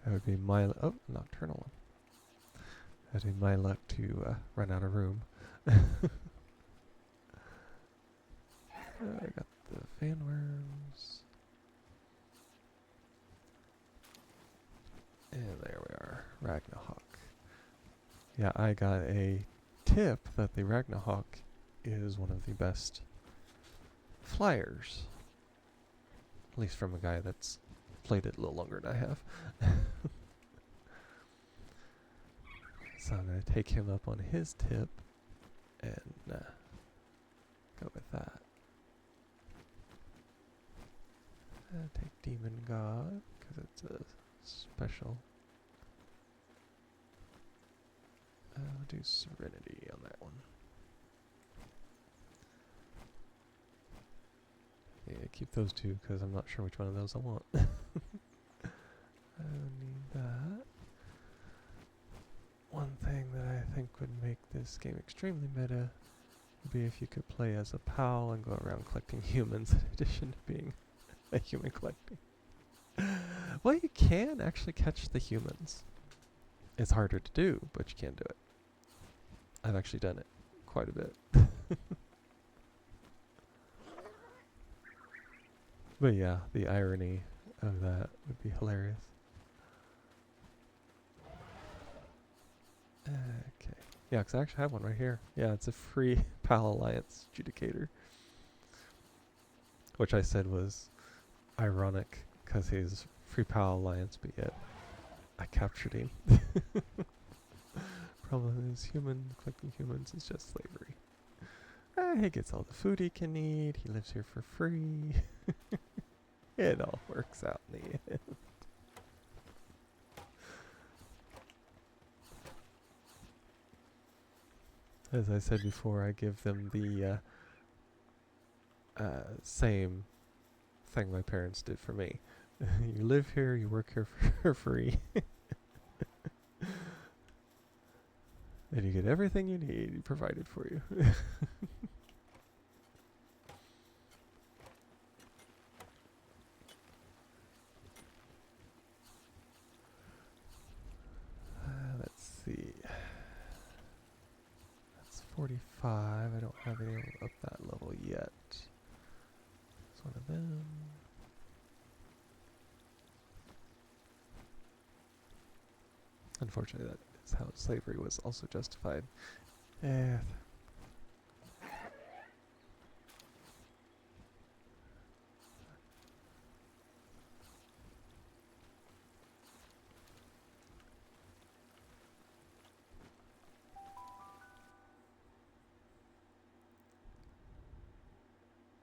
That would be my nocturnal one. That would be my luck to run out of room. I got the Vanworms. And there we are, Ragnahawk. Yeah, I got a tip that the Ragnahawk is one of the best flyers. At least from a guy that's played it a little longer than I have. So I'm going to take him up on his tip and go with that. Take Demon God, because it's a special. I'll do Serenity on that one. Yeah, keep those two, because I'm not sure which one of those I want. I don't need that. One thing that I think would make this game extremely meta would be if you could play as a PAL and go around collecting humans in addition to being a human collecting. Well, you can actually catch the humans. It's harder to do, but you can do it. I've actually done it quite a bit. But yeah, the irony of that would be hilarious. Okay. Yeah, because I actually have one right here. Yeah, it's a free PAL Alliance Judicator. Which I said was ironic because he's free PAL Alliance, but yet I captured him. Problem is, collecting humans is just slavery. He gets all the food he can eat, he lives here for free. It all works out in the end. As I said before, I give them the same thing my parents did for me. You live here, you work here for free. And you get everything you need provided for you. Let's see. That's 45. I don't have any up that level yet. It's one of them. Unfortunately, that is how slavery was also justified.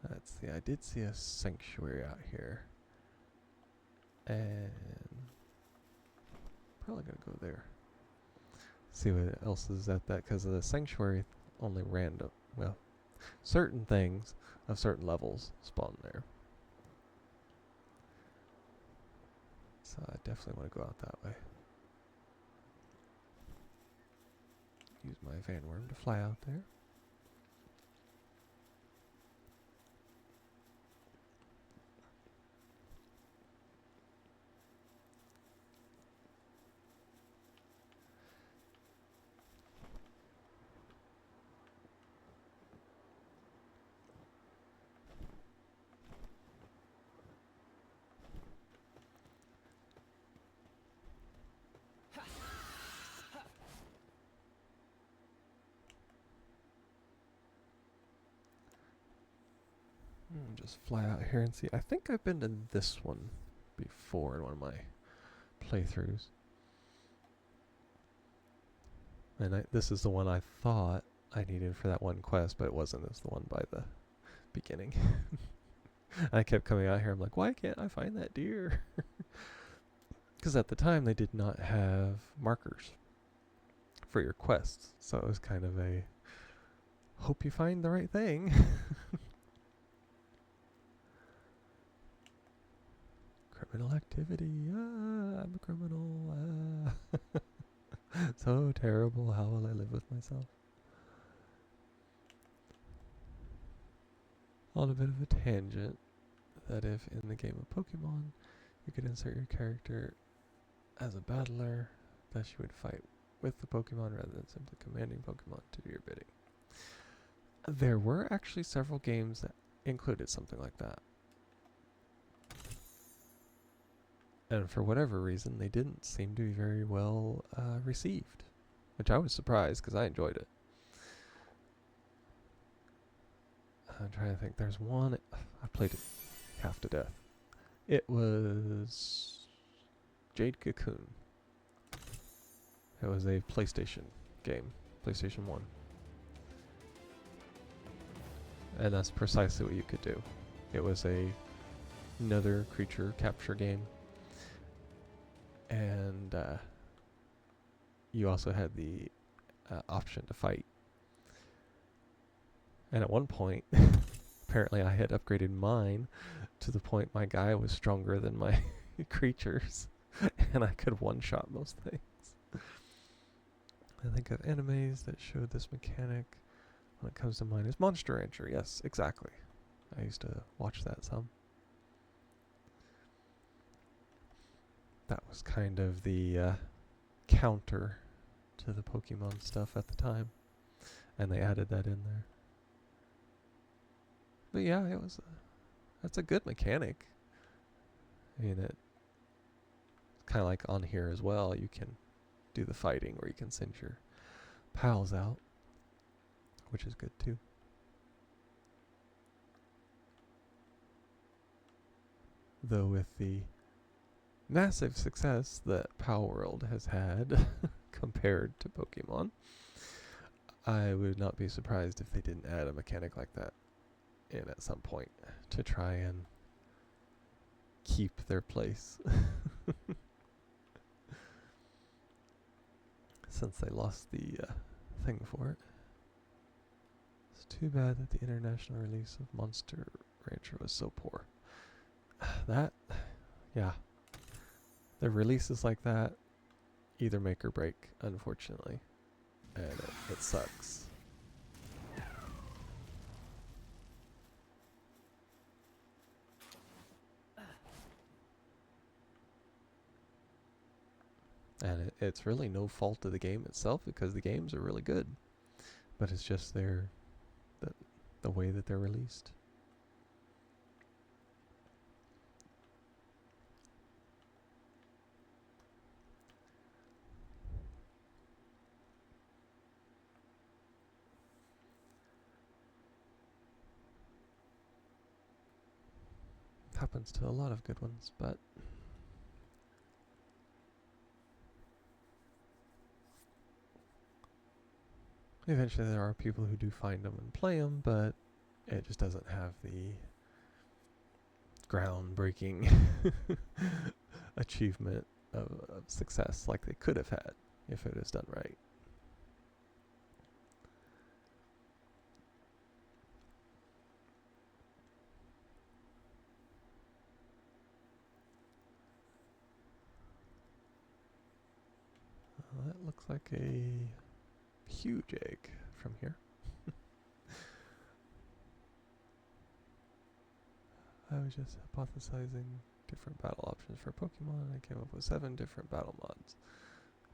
Let's see, I did see a sanctuary out here. And probably gonna go there. See what else is at that, because the sanctuary only random, well, certain things of certain levels spawn there. So I definitely want to go out that way. Use my Vanworm to fly out there. and just fly out here and see. I think I've been to this one before in one of my playthroughs. And this is the one I thought I needed for that one quest, but it wasn't. It was the one by the beginning. I kept coming out here. I'm like, why can't I find that deer? Because at the time they did not have markers for your quests, so it was kind of a hope you find the right thing. Criminal activity. I'm a criminal. So terrible. How will I live with myself? On a bit of a tangent, that if in the game of Pokemon you could insert your character as a battler, that you would fight with the Pokemon rather than simply commanding Pokemon to do your bidding. There were actually several games that included something like that. And for whatever reason, they didn't seem to be very well received, which I was surprised because I enjoyed it. I'm trying to think. There's one. I played it half to death. It was Jade Cocoon. It was a PlayStation game, PlayStation 1. And that's precisely what you could do. It was another creature capture game. And you also had the option to fight. And at one point, apparently I had upgraded mine to the point my guy was stronger than my creatures. And I could one-shot most things. I think of animes that showed this mechanic when it comes to mine is Monster Rancher. Yes, exactly. I used to watch that some. That was kind of the counter to the Pokemon stuff at the time. And they added that in there. But yeah, that's a good mechanic. I mean, it's kind of like on here as well. You can do the fighting or you can send your pals out, which is good too. Though with the massive success that Palworld has had compared to Pokemon, I would not be surprised if they didn't add a mechanic like that in at some point to try and keep their place. Since they lost the thing for it. It's too bad that the international release of Monster Rancher was so poor. Yeah. The releases like that either make or break, unfortunately. And it sucks. And it's really no fault of the game itself because the games are really good. But it's just the way that they're released. Happens to a lot of good ones, but eventually there are people who do find them and play them, but it just doesn't have the groundbreaking achievement of success like they could have had if it was done right. Well, that looks like a huge egg from here. I was just hypothesizing different battle options for Pokemon, and I came up with 7 different battle mods.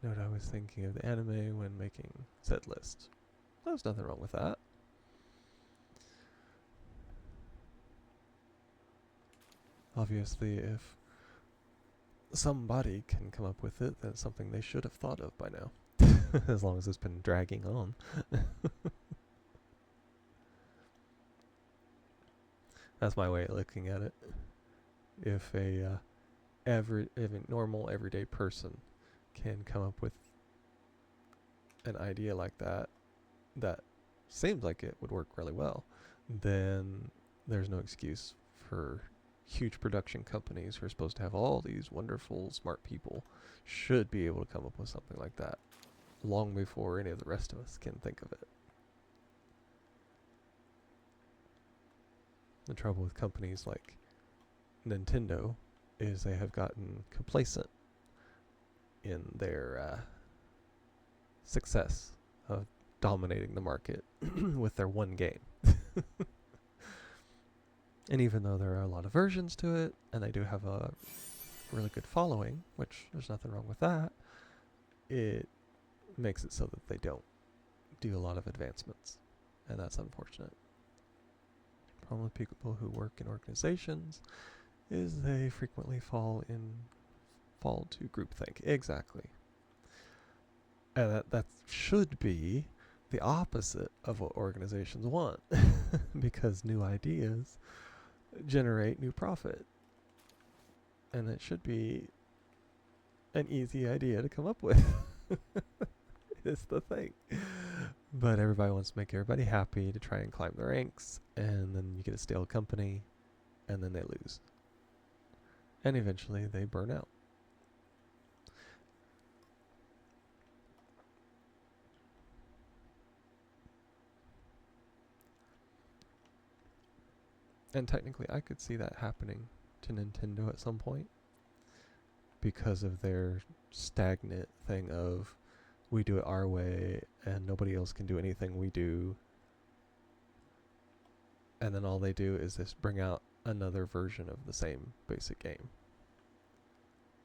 Note I was thinking of the anime when making said list. There's nothing wrong with that. Obviously, if somebody can come up with it, then it's something they should have thought of by now. As long as it's been dragging on. That's my way of looking at it. If a normal everyday person can come up with an idea like that seems like it would work really well, then there's no excuse for huge production companies who are supposed to have all these wonderful, smart people should be able to come up with something like that long before any of the rest of us can think of it. The trouble with companies like Nintendo is they have gotten complacent in their success of dominating the market with their one game. And even though there are a lot of versions to it, and they do have a really good following, which there's nothing wrong with that, it makes it so that they don't do a lot of advancements, and that's unfortunate. The problem with people who work in organizations is they frequently fall to groupthink. Exactly. And that should be the opposite of what organizations want, because new ideas generate new profit. And it should be an easy idea to come up with. It's the thing. But everybody wants to make everybody happy to try and climb the ranks, and then you get a stale company, and then they lose. And eventually they burn out. And technically I could see that happening to Nintendo at some point because of their stagnant thing of we do it our way and nobody else can do anything we do. And then all they do is just bring out another version of the same basic game.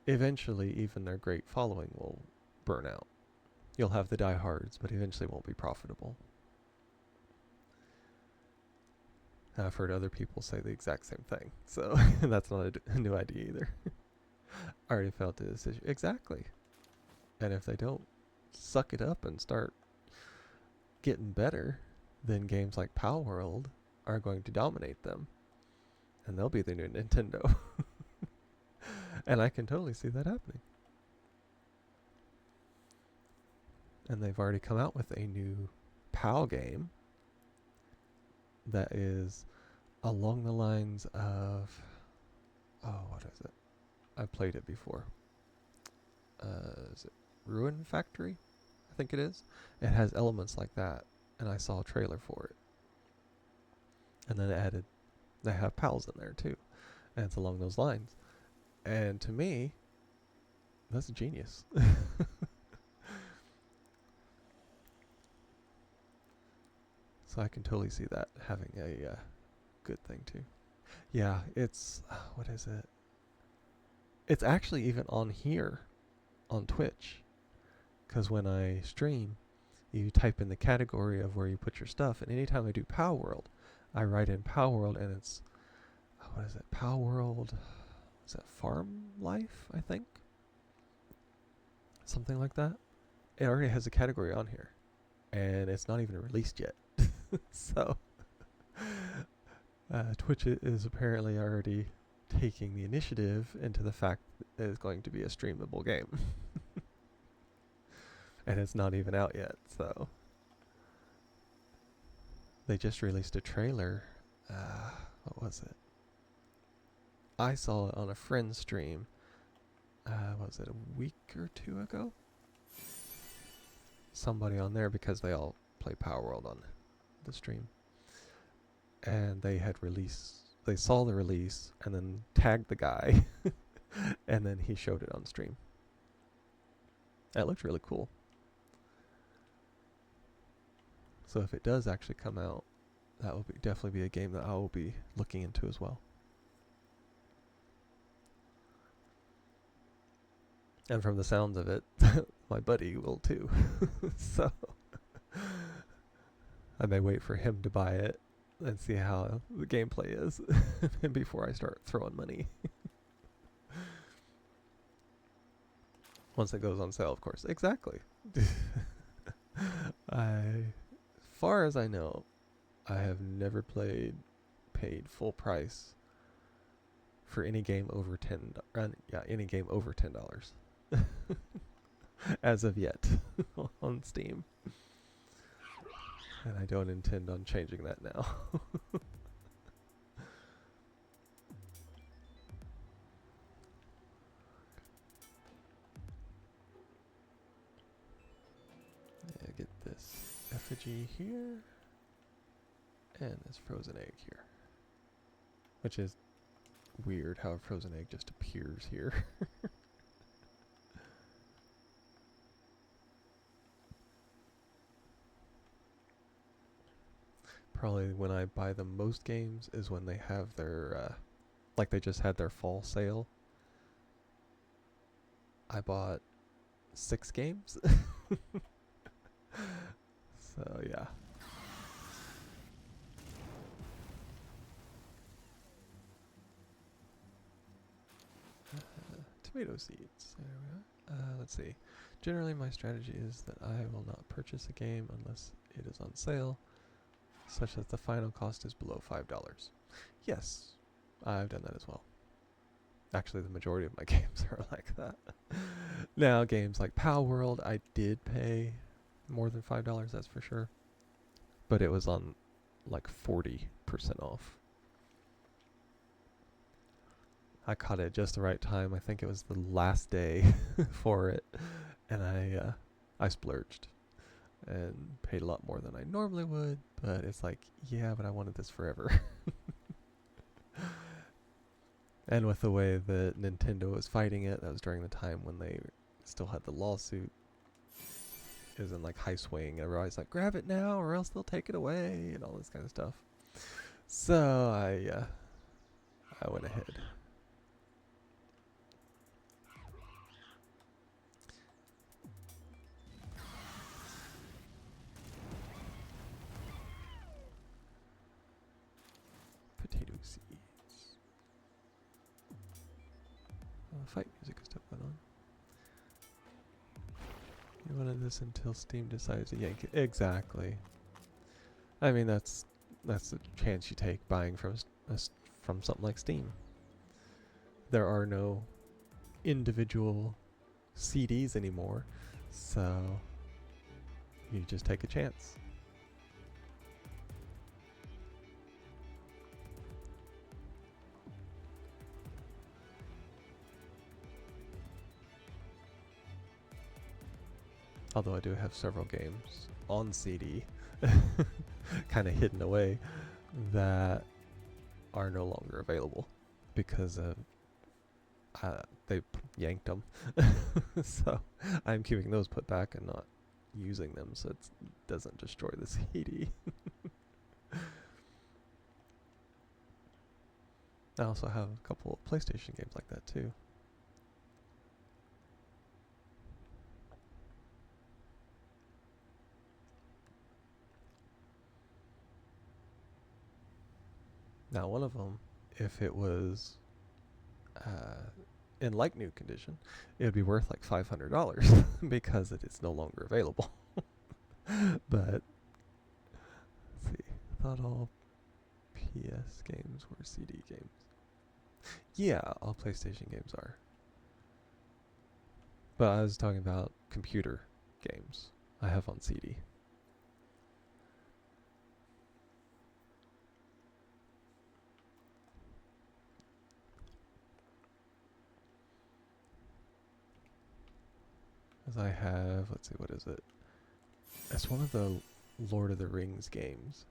Eventually, even their great following will burn out. You'll have the diehards, but eventually it won't be profitable. And I've heard other people say the exact same thing, so that's not a new idea either. I already felt the decision. Exactly. And if they don't suck it up and start getting better, then games like Palworld are going to dominate them. And they'll be the new Nintendo. And I can totally see that happening. And they've already come out with a new PAL game that is along the lines of, what is it? I've played it before. Is it Ruin Factory? I think it is. It has elements like that, and I saw a trailer for it. And then they have pals in there too, and it's along those lines. And to me, that's genius. So I can totally see that having a good thing too. Yeah, it's, what is it? It's actually even on here, on Twitch. Because when I stream, you type in the category of where you put your stuff. And anytime I do Palworld, I write in Palworld and it's, what is it? Palworld, is that Farm Life, I think? Something like that. It already has a category on here. And it's not even released yet. So, Twitch is apparently already taking the initiative into the fact that it's going to be a streamable game. And it's not even out yet, so. They just released a trailer. What was it? I saw it on a friend's stream. Was it a week or two ago? Somebody on there, because they all play Palworld on the stream. And they saw the release and then tagged the guy and then he showed it on stream. That looked really cool. So if it does actually come out, that will definitely be a game that I will be looking into as well. And from the sounds of it, my buddy will too. So I may wait for him to buy it and see how the gameplay is before I start throwing money. Once it goes on sale, of course. Exactly. As far as I know, I have never played paid full price for any game over any game over $10 as of yet on Steam, and I don't intend on changing that now. Yeah, get this effigy here and this frozen egg here, which is weird how a frozen egg just appears here. Probably when I buy the most games is when they have their, like they just had their fall sale. I bought 6 games. So yeah. Tomato seeds. There we are. Let's see. Generally, my strategy is that I will not purchase a game unless it is on sale, such that the final cost is below $5. Yes, I've done that as well. Actually, the majority of my games are like that. Now, games like Palworld, I did pay more than $5, that's for sure. But it was on like 40% off. I caught it at just the right time. I think it was the last day for it, and I splurged and paid a lot more than I normally would. But it's like, yeah, but I wanted this forever. And with the way that Nintendo was fighting it, that was during the time when they still had the lawsuit. It was in like high swing, and everybody's like, grab it now or else they'll take it away, and all this kind of stuff. So I went ahead. Potato seeds. Fight music is still going on. You wanted this until Steam decides to yank it. Exactly. I mean, that's the chance you take buying from something like Steam. There are no individual CDs anymore, so you just take a chance. Although I do have several games on CD, kind of hidden away, that are no longer available because they yanked them. So I'm keeping those put back and not using them so it doesn't destroy the CD. I also have a couple of PlayStation games like that too. Now, one of them, if it was in like new condition, it would be worth like $500 because it is no longer available. But let's see, I thought all PS games were CD games. Yeah, all PlayStation games are. But I was talking about computer games I have on CD. As I have, let's see, what is it? It's one of the Lord of the Rings games.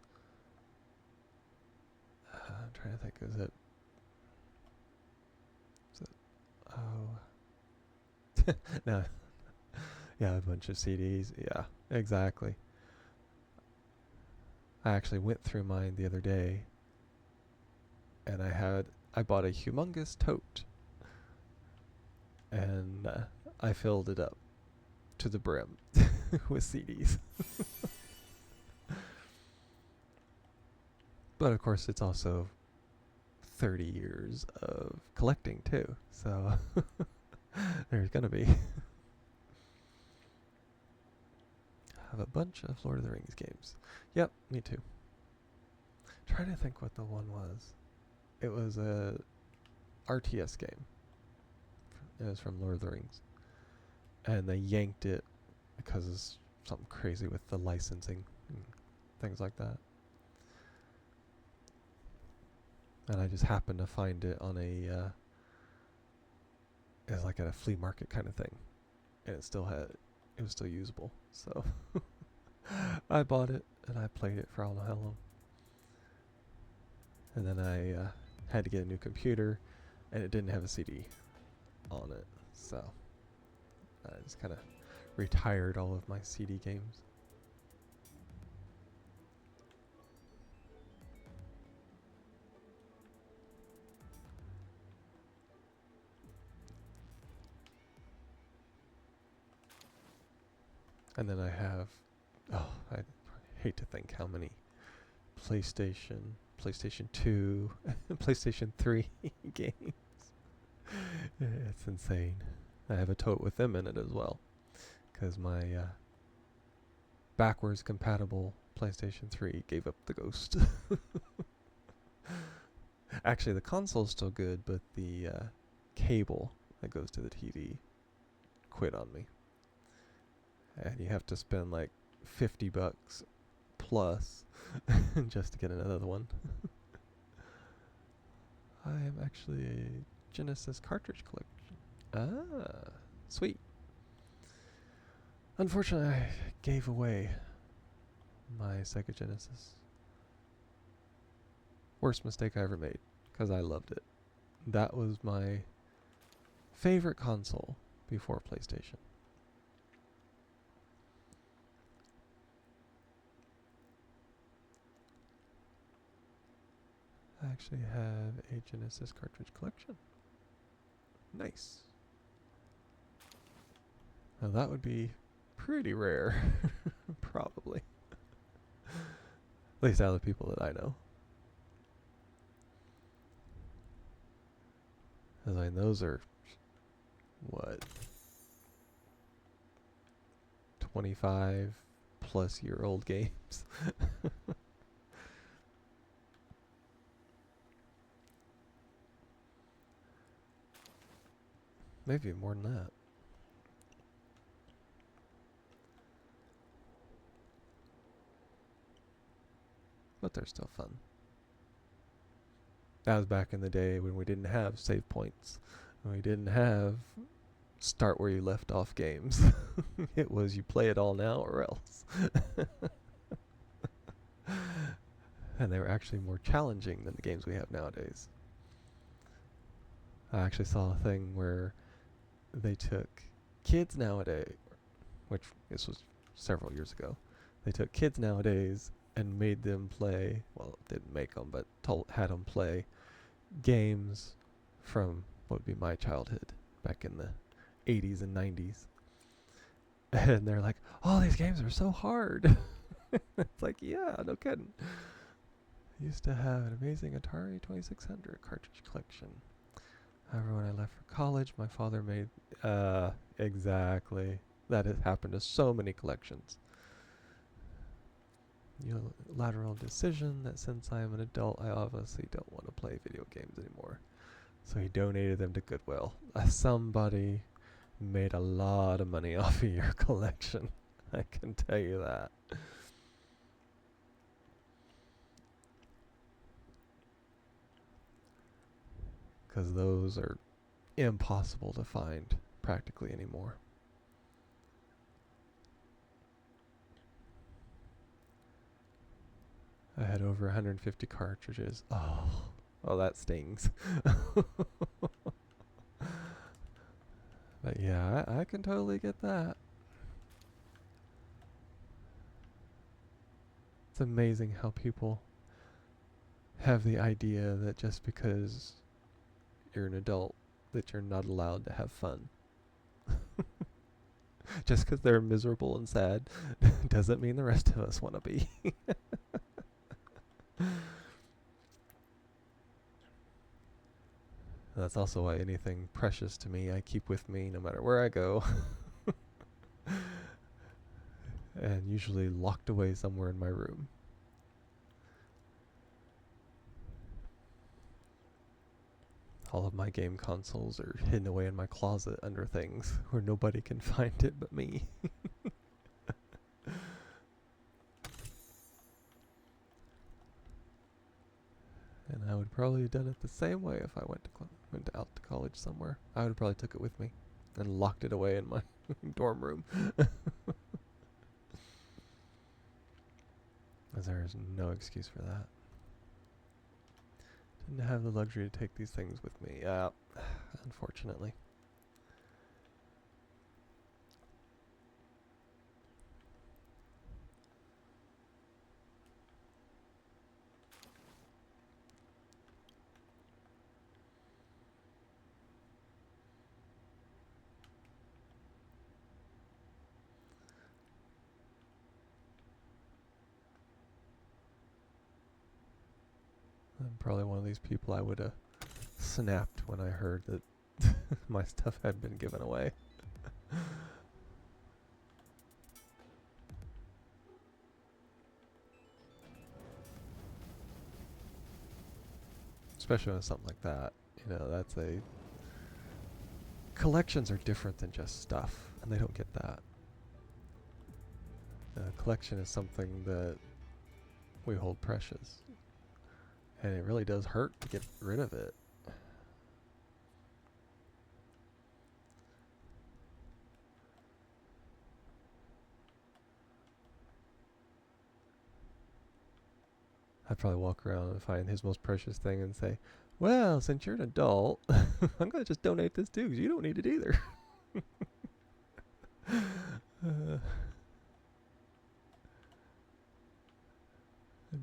I'm trying to think, is it? Oh. No. Yeah, a bunch of CDs. Yeah, exactly. I actually went through mine the other day, and I bought a humongous tote, and I filled it up to the brim with CDs. But of course, it's also 30 years of collecting too, so there's gonna be. Have a bunch of Lord of the Rings games. Yep, me too. trying to think what the one was. It was a RTS game. It was from Lord of the Rings. And they yanked it because of something crazy with the licensing and things like that. And I just happened to find it on it was like at a flea market kind of thing. And it was still usable. So I bought it and I played it for I don't know how long. And then I had to get a new computer and it didn't have a CD on it. So I just kind of retired all of my CD games. And then I have, I hate to think how many PlayStation 2, and PlayStation 3 games. It's insane. I have a tote with them in it as well. Because my backwards compatible PlayStation 3 gave up the ghost. Actually, the console's still good, but the cable that goes to the TV quit on me. And you have to spend like $50 plus just to get another one. I am actually a Genesis cartridge collection. Ah, sweet. Unfortunately, I gave away my Sega Genesis. Worst mistake I ever made, because I loved it. That was my favorite console before PlayStation. I actually have a Genesis cartridge collection. Nice. Now that would be pretty rare. Probably. At least out of the people that I know. As I mean, those are, what, 25 plus year old games. Maybe more than that. But they're still fun. That was back in the day when we didn't have save points. When we didn't have start where you left off games. It was you play it all now or else. And they were actually more challenging than the games we have nowadays. I actually saw a thing where they took kids nowadays, which this was several years ago. They took kids nowadays and made them play, well, didn't make them, but had them play games from what would be my childhood back in the 80s and 90s. And they're like, oh, these games are so hard. It's like, yeah, no kidding. I used to have an amazing Atari 2600 cartridge collection. However, when I left for college, my father made, exactly. That has happened to so many collections. Unilateral decision that since I am an adult, I obviously don't want to play video games anymore. So he donated them to Goodwill. Somebody made a lot of money off of your collection. I can tell you that. Because those are impossible to find practically anymore. I had over 150 cartridges. Oh, that stings. But yeah, I can totally get that. It's amazing how people have the idea that just because you're an adult that you're not allowed to have fun. Just because they're miserable and sad doesn't mean the rest of us want to be. That's also why anything precious to me I keep with me no matter where I go. And usually locked away somewhere in my room. All of my game consoles are hidden away in my closet under things where nobody can find it but me. And I would probably have done it the same way if I went out to college somewhere. I would have probably took it with me and locked it away in my dorm room. As there is no excuse for that. Didn't have the luxury to take these things with me. Unfortunately. I'm probably one of these people I would have snapped when I heard that my stuff had been given away. Especially with something like that. You know, that's a... Collections are different than just stuff, and they don't get that. A collection is something that we hold precious. And it really does hurt to get rid of it. I'd probably walk around and find his most precious thing and say, well, since you're an adult, I'm going to just donate this too, because you don't need it either. And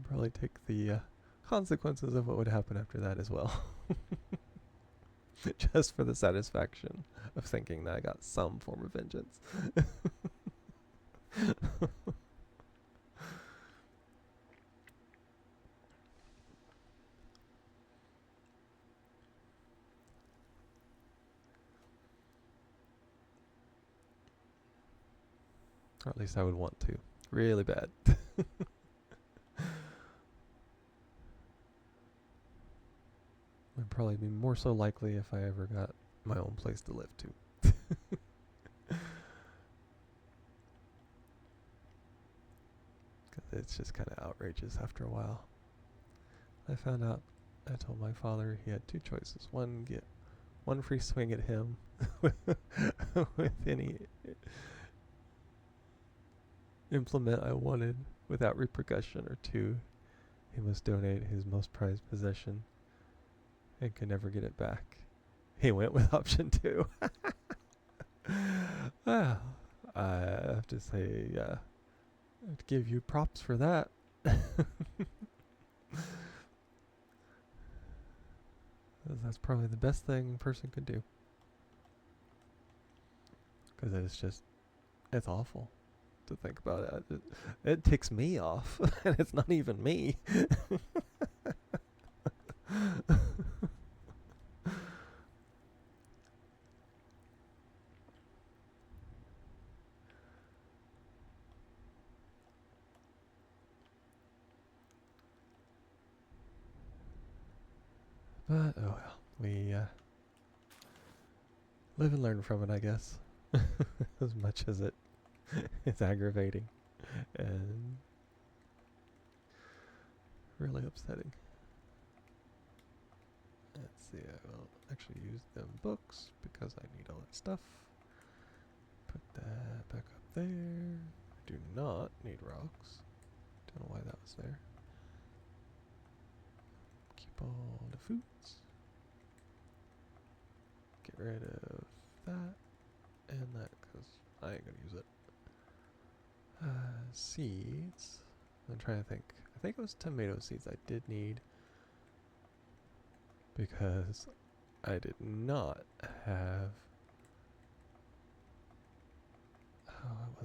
probably take the consequences of what would happen after that as well. Just for the satisfaction of thinking that I got some form of vengeance. Or at least I would want to. Really bad. I'd probably be more so likely if I ever got my own place to live to. Because it's just kind of outrageous after a while. I found out, I told my father he had two choices. One, get one free swing at him with any implement I wanted without repercussion, or two, he must donate his most prized possession and could never get it back. He went with option 2. I have to say, I'd give you props for that. That's probably the best thing a person could do. Because it's just, it's awful to think about it. It ticks me off, and it's not even me. But, oh well, we live and learn from it, I guess. As much as it's aggravating and really upsetting. Let's see, I will actually use them books because I need all that stuff. Put that back up there. Do not need rocks. Don't know why that was there. Keep all the foods. Get rid of that and that because I ain't gonna use it. Seeds. I'm trying to think. I think it was tomato seeds I did need because I did not have.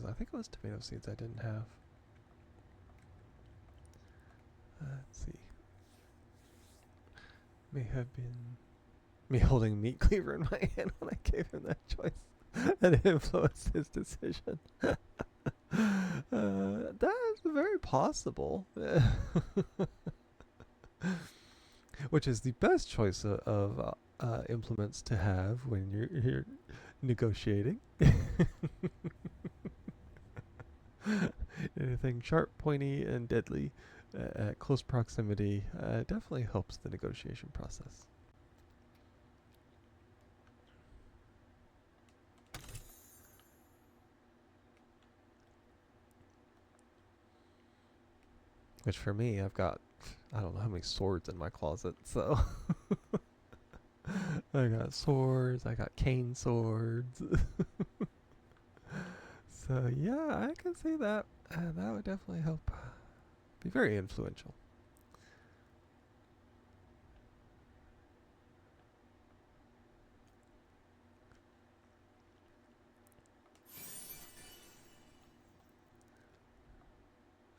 I think it was tomato seeds I didn't have. Let's see. May have been me holding meat cleaver in my hand when I gave him that choice that influenced his decision. That is very possible. Which is the best choice of implements to have when you're negotiating. Anything sharp, pointy, and deadly at close proximity definitely helps the negotiation process. Which for me, I've got, I don't know how many swords in my closet, so I got swords, I got cane swords. So yeah, I can see that. That would definitely help. Be very influential.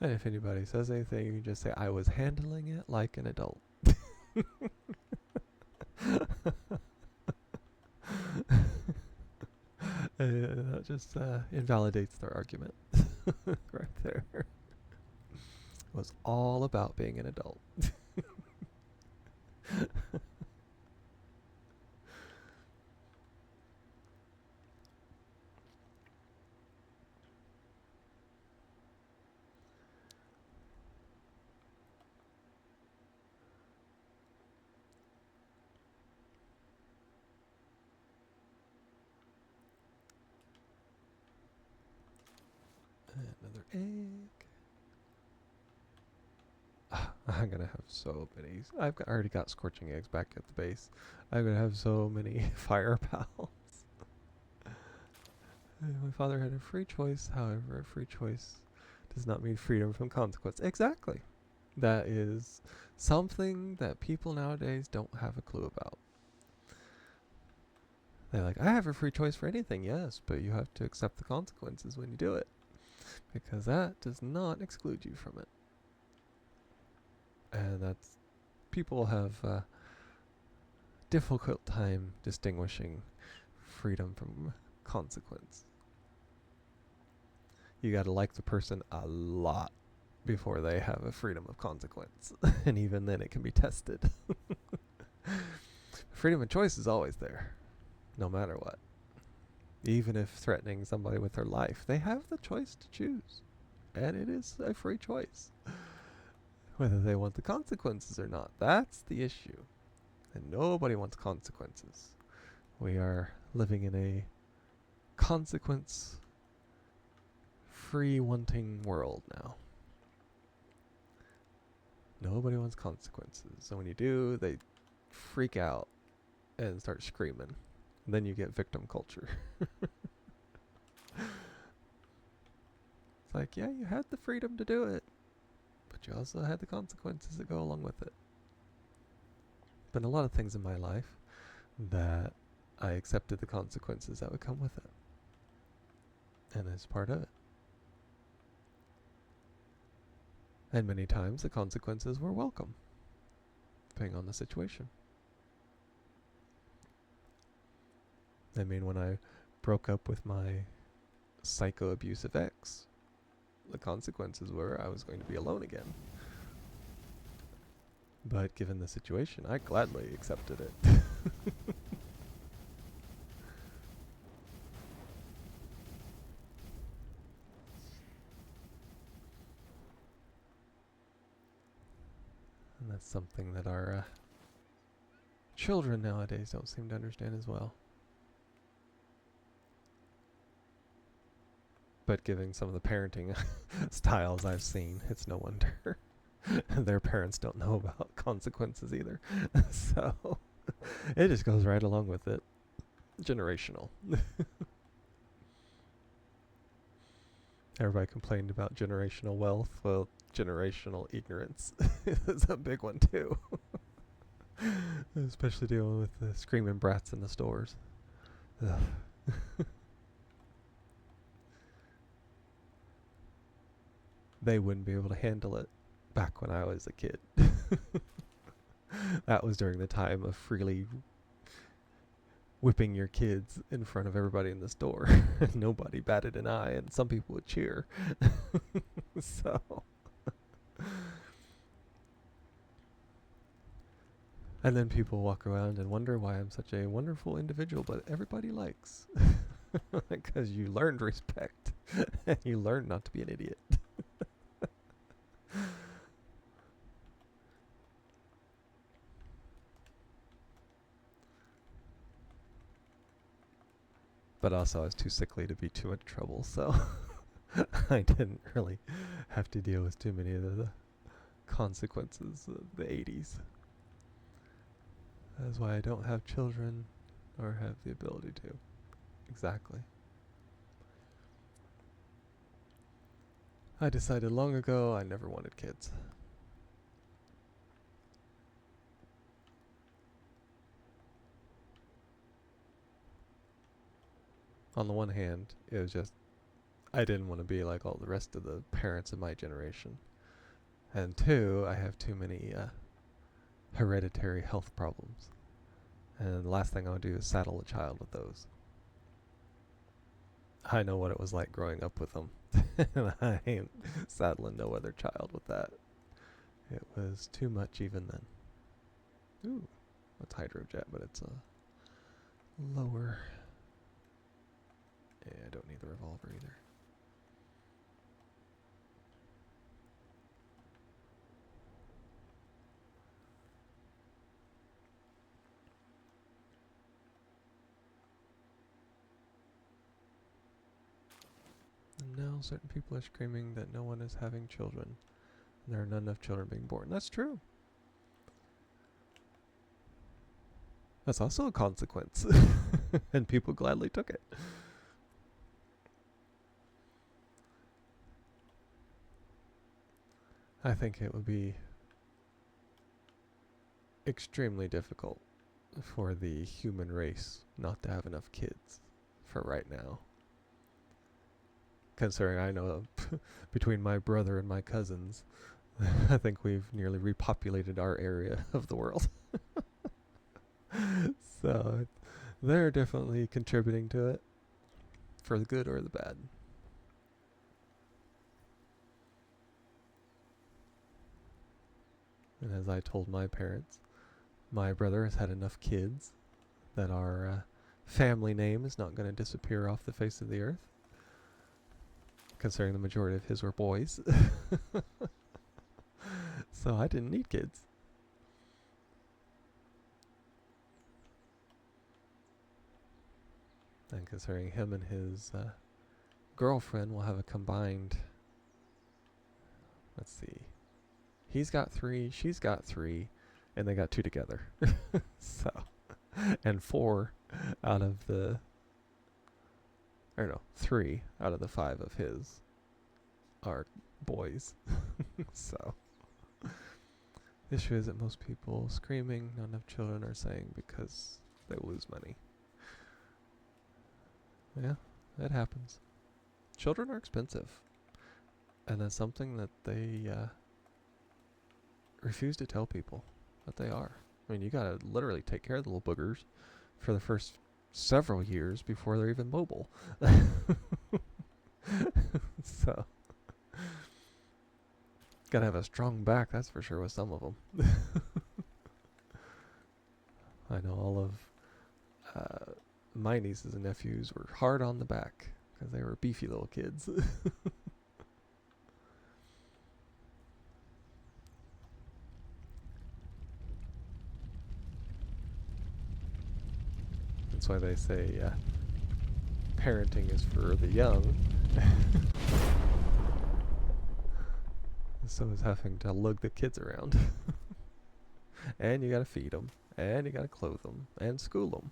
And if anybody says anything, you can just say, I was handling it like an adult. That just invalidates their argument right there. It was all about being an adult. Another egg. I'm gonna have so many. Already got scorching eggs back at the base. I'm gonna have so many fire pals. My father had a free choice. However, a free choice does not mean freedom from consequence. Exactly. That is something that people nowadays don't have a clue about. They're like, I have a free choice for anything. Yes, but you have to accept the consequences when you do it, because that does not exclude you from it. And that's, people have a difficult time distinguishing freedom from consequence. You gotta like the person a lot before they have a freedom of consequence. And even then it can be tested. Freedom of choice is always there, no matter what. Even if threatening somebody with their life, they have the choice to choose. And it is a free choice. Whether they want the consequences or not, that's the issue. And nobody wants consequences. We are living in a consequence-free wanting world now. Nobody wants consequences. So when you do, they freak out and start screaming. And then you get victim culture. It's like, yeah, you had the freedom to do it, but you also had the consequences that go along with it. Been a lot of things in my life that I accepted the consequences that would come with it. And it's part of it. And many times the consequences were welcome, depending on the situation. I mean, when I broke up with my psycho-abusive ex, the consequences were I was going to be alone again. But given the situation, I gladly accepted it. And that's something that our children nowadays don't seem to understand as well. But given some of the parenting styles I've seen, it's no wonder. Their parents don't know about consequences either. So it just goes right along with it. Generational. Everybody complained about generational wealth. Well, generational ignorance is a big one too. Especially dealing with the screaming brats in the stores. They wouldn't be able to handle it back when I was a kid. That was during the time of freely whipping your kids in front of everybody in the store. Nobody batted an eye, and some people would cheer. So And then people walk around and wonder why I'm such a wonderful individual, but everybody likes. Because you learned respect. And you learned not to be an idiot. But also I was too sickly to be too much trouble, so I didn't really have to deal with too many of the consequences of the 80s. That's why I don't have children or have the ability to. Exactly. I decided long ago I never wanted kids. On the one hand, it was just, I didn't want to be like all the rest of the parents of my generation. And two, I have too many hereditary health problems. And the last thing I would do is saddle a child with those. I know what it was like growing up with them. And I ain't saddling no other child with that. It was too much even then. Ooh, it's hydrojet, but it's a lower. Yeah, I don't need the revolver either. And now certain people are screaming that no one is having children. And there are not enough children being born. That's true. That's also a consequence. And people gladly took it. I think it would be extremely difficult for the human race not to have enough kids for right now. Considering I know between my brother and my cousins, I think we've nearly repopulated our area of the world. So they're definitely contributing to it, for the good or the bad. And as I told my parents, my brother has had enough kids that our family name is not going to disappear off the face of the earth, considering the majority of his were boys. So I didn't need kids. And considering him and his girlfriend will have a combined, let's see, he's got 3, she's got 3, and they got 2 together. So, and 4 out of the, or no, 3 out of the 5 of his are boys. So, the issue is that most people screaming not enough children are saying because they will lose money. Yeah, that happens. Children are expensive. And that's something that they refuse to tell people that they are. I mean, you gotta literally take care of the little boogers for the first several years before they're even mobile. So, gotta have a strong back, that's for sure, with some of them. I know all of my nieces and nephews were hard on the back because they were beefy little kids. That's why they say parenting is for the young. So is having to lug the kids around. And you gotta feed them, and you gotta clothe them, and school them.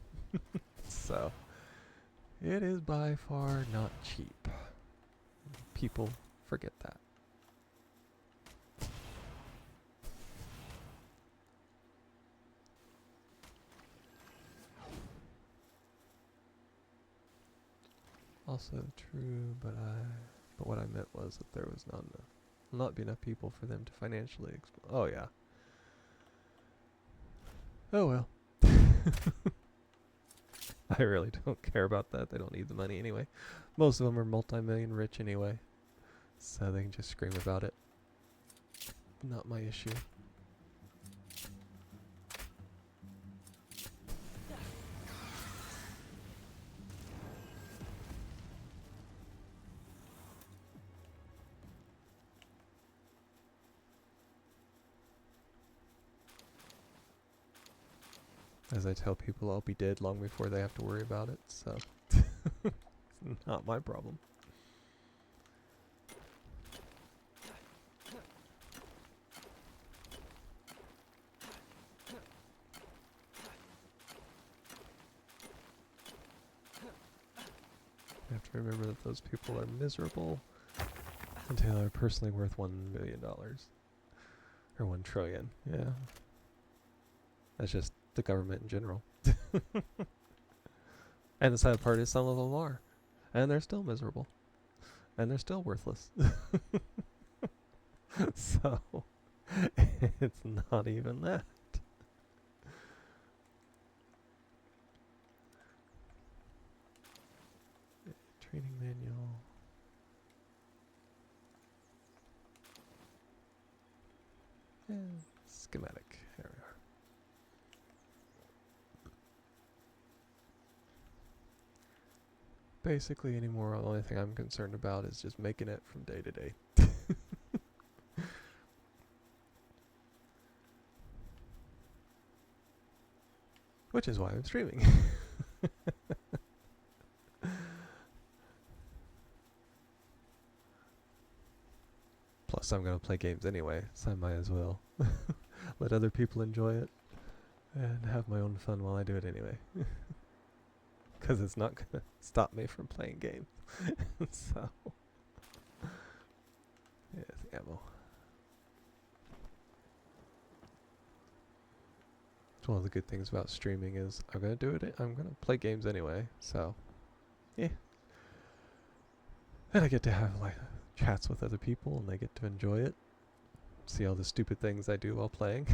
So, it is by far not cheap. People forget that. Also true, but what I meant was that there was not be enough people for them to financially oh yeah. Oh well. I really don't care about that. They don't need the money anyway. Most of them are multi-million rich anyway, so they can just scream about it. Not my issue. As I tell people, I'll be dead long before they have to worry about it, so it's not my problem. You have to remember that those people are miserable until they're personally worth $1 million. Or 1 trillion, yeah. That's just the government in general. And the sad part is some of them are. And they're still miserable. And they're still worthless. So, it's not even that. Training manual. Yeah, schematic. There we are. Basically anymore, the only thing I'm concerned about is just making it from day to day. Which is why I'm streaming. Plus I'm going to play games anyway, so I might as well let other people enjoy it and have my own fun while I do it anyway. Because it's not going to stop me from playing games. So, yeah, the ammo. It's one of the good things about streaming is I'm going to do it. I'm going to play games anyway, so yeah. And I get to have like chats with other people, and they get to enjoy it. See all the stupid things I do while playing.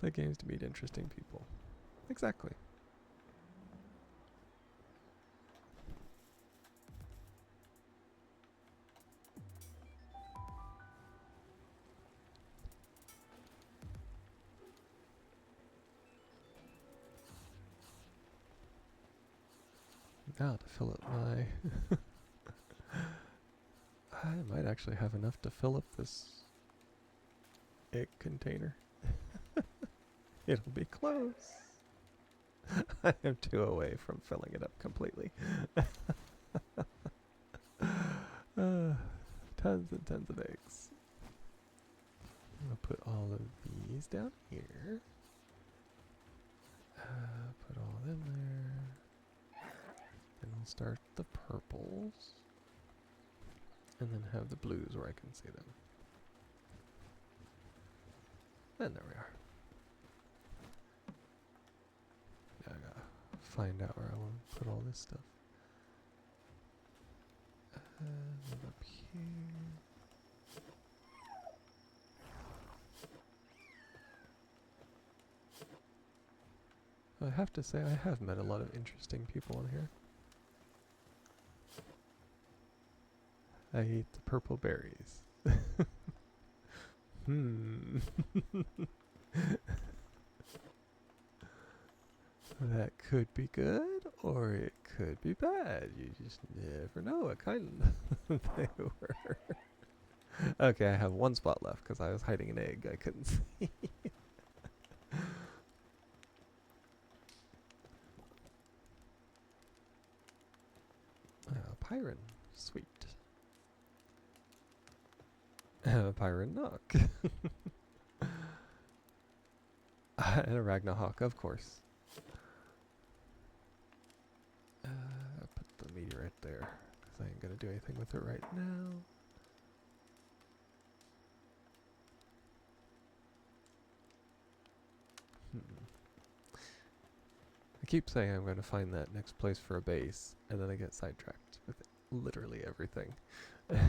Play games to meet interesting people. Exactly. Now to fill up my... I might actually have enough to fill up this egg container. It'll be close. I am 2 away from filling it up completely. Tons and tons of eggs. I'm going to put all of these down here. Put all them there. And we'll start the purples. And then have the blues where I can see them. And there we are. Now I gotta find out where I want to put all this stuff. Move up here. I have to say, I have met a lot of interesting people on here. I ate the purple berries. That could be good, or it could be bad. You just never know what kind they were. Okay, I have 1 spot left because I was hiding an egg I couldn't see. Pyron. Sweet. Pyron knock. And a Ragnarhawk, of course. Put the meteorite there, because I ain't gonna do anything with it right now. I keep saying I'm going to find that next place for a base, and then I get sidetracked with literally everything. Okay.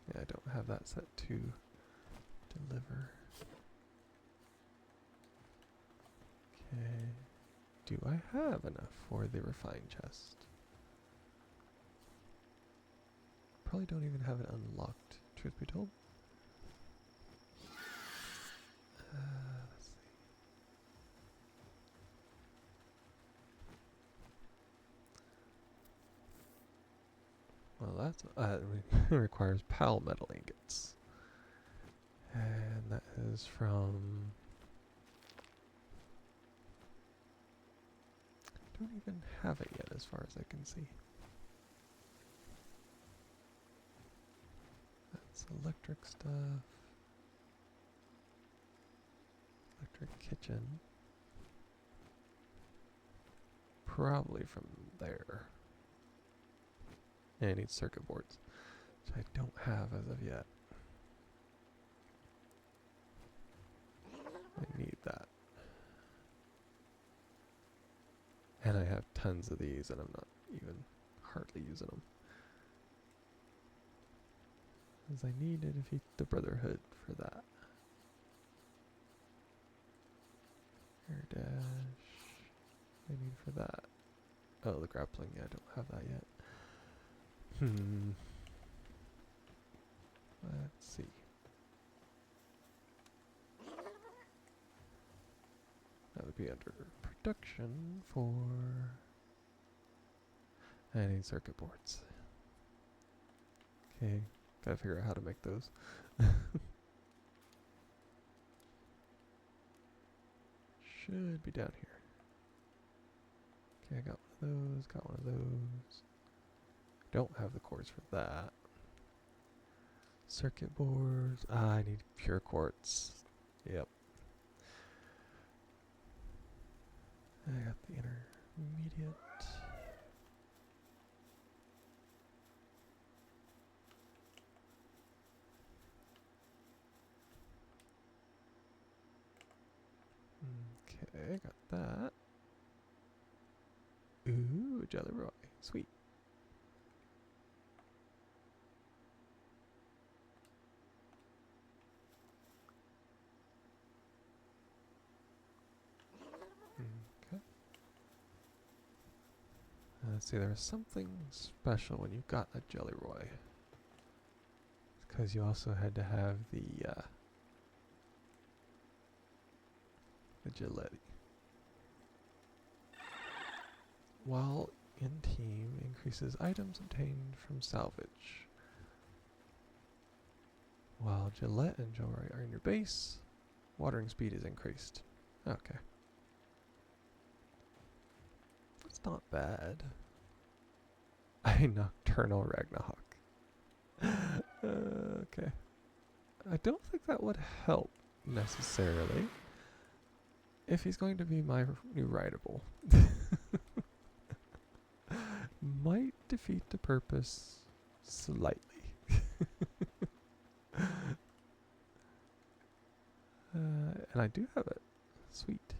Yeah, I don't have that set to deliver. Okay. Do I have enough for the refined chest? Probably don't even have it unlocked, truth be told. Let's see. Well, that's it requires pal metal ingots. And that is from... don't even have it yet as far as I can see. That's electric stuff. Electric kitchen. Probably from there. And I need circuit boards, which I don't have as of yet. I need that. And I have tons of these and I'm not even hardly using them. Because I need to defeat the Brotherhood for that. Air dash. I need for that. Oh, the grappling. Yeah, I don't have that yet. Let's see. That would be under production for... I need circuit boards. Okay, gotta figure out how to make those. Should be down here. Okay, I got one of those, got one of those. Don't have the cores for that. Circuit boards. Ah, I need pure quartz. Yep. I got the intermediate. Okay, got that. Ooh, Jelly Roy. Sweet. Okay. Let's see, there was something special when you got a Jelly Roy. Because you also had to have the Gillette. While in team, increases items obtained from salvage. While Gillette and Jewelry are in your base, watering speed is increased. Okay. That's not bad. A Nocturnal Ragnarok. Okay. I don't think that would help necessarily. If he's going to be my new rideable. Might defeat the purpose slightly. And I do have it. Sweet.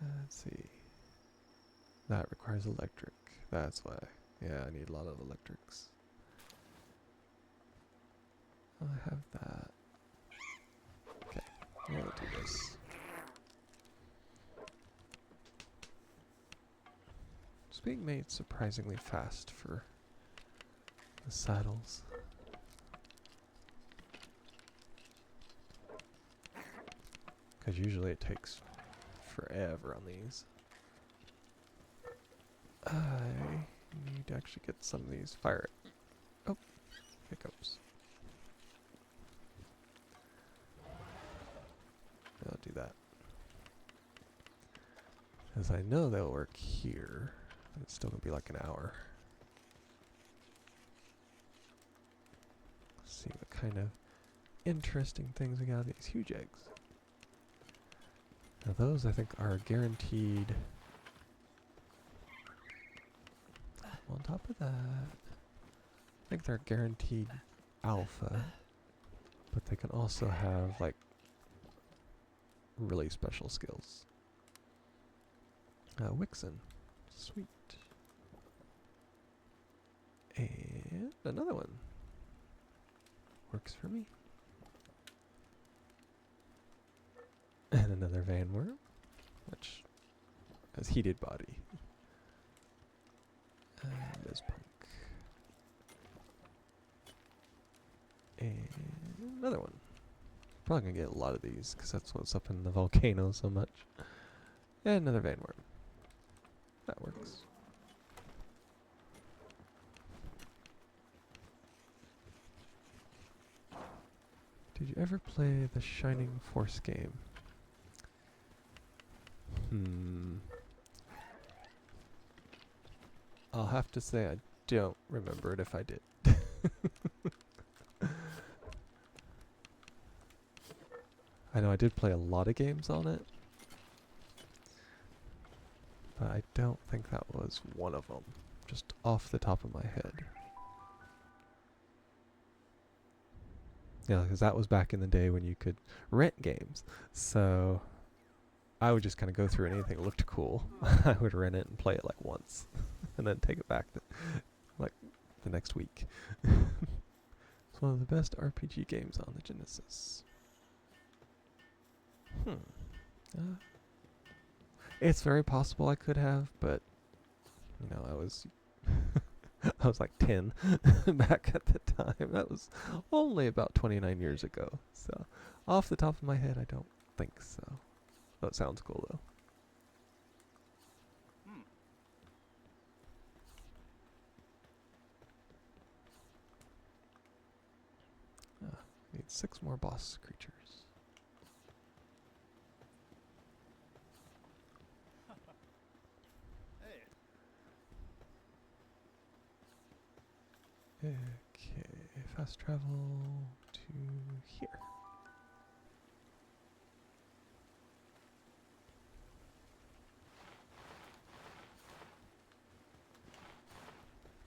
Let's see. That requires electric. That's why. Yeah, I need a lot of electrics. I have that. Okay, we'll do this. It's being made surprisingly fast for the saddles. Because usually it takes forever on these. I need to actually get some of these fire. Oh, hiccups. I'll do that. Because I know they'll work here. But it's still going to be like an hour. Let's see what kind of interesting things we got out of these huge eggs. Now those I think are guaranteed. On top of that, I think they're guaranteed alpha, but they can also have like really special skills. Wixen, sweet. And another one. Works for me. And another Vanworm, which has heated body. And this punk. And another one. Probably gonna get a lot of these because that's what's up in the volcano so much. And another Vanworm. That works. Did you ever play the Shining Force game? I'll have to say I don't remember it if I did. I know I did play a lot of games on it, but I don't think that was one of them, just off the top of my head. Yeah, because that was back in the day when you could rent games, so I would just kind of go through anything that looked cool. I would rent it and play it like once, and then take it back like the next week. It's one of the best RPG games on the Genesis. It's very possible I could have, but you know, I was I was like 10 back at the time. That was only about 29 years ago. So, off the top of my head, I don't think so. That sounds cool though. Need 6 more boss creatures. Okay, fast travel to here.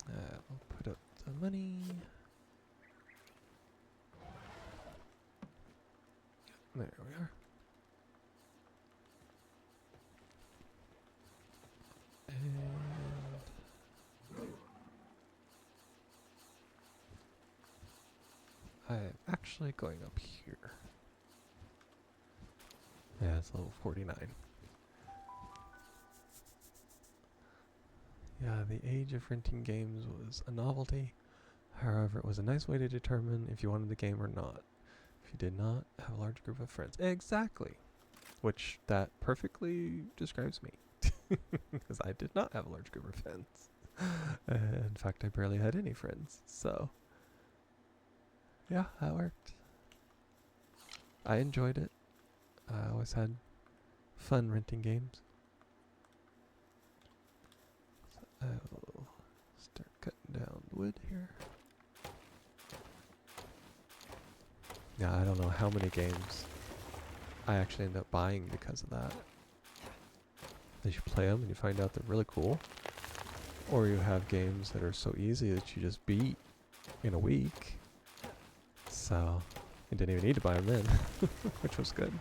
I'll put up the money. There we are. And I'm actually going up here. Yeah, it's level 49. Yeah, the age of renting games was a novelty. However, it was a nice way to determine if you wanted the game or not. If you did not have a large group of friends. Exactly. Which, that perfectly describes me. Because I did not have a large group of friends. In fact, I barely had any friends. So, yeah, that worked. I enjoyed it. I always had fun renting games. So I will start cutting down wood here. Yeah, I don't know how many games I actually end up buying because of that. As you play them and you find out they're really cool. Or you have games that are so easy that you just beat in a week. So, you didn't even need to buy them then, which was good.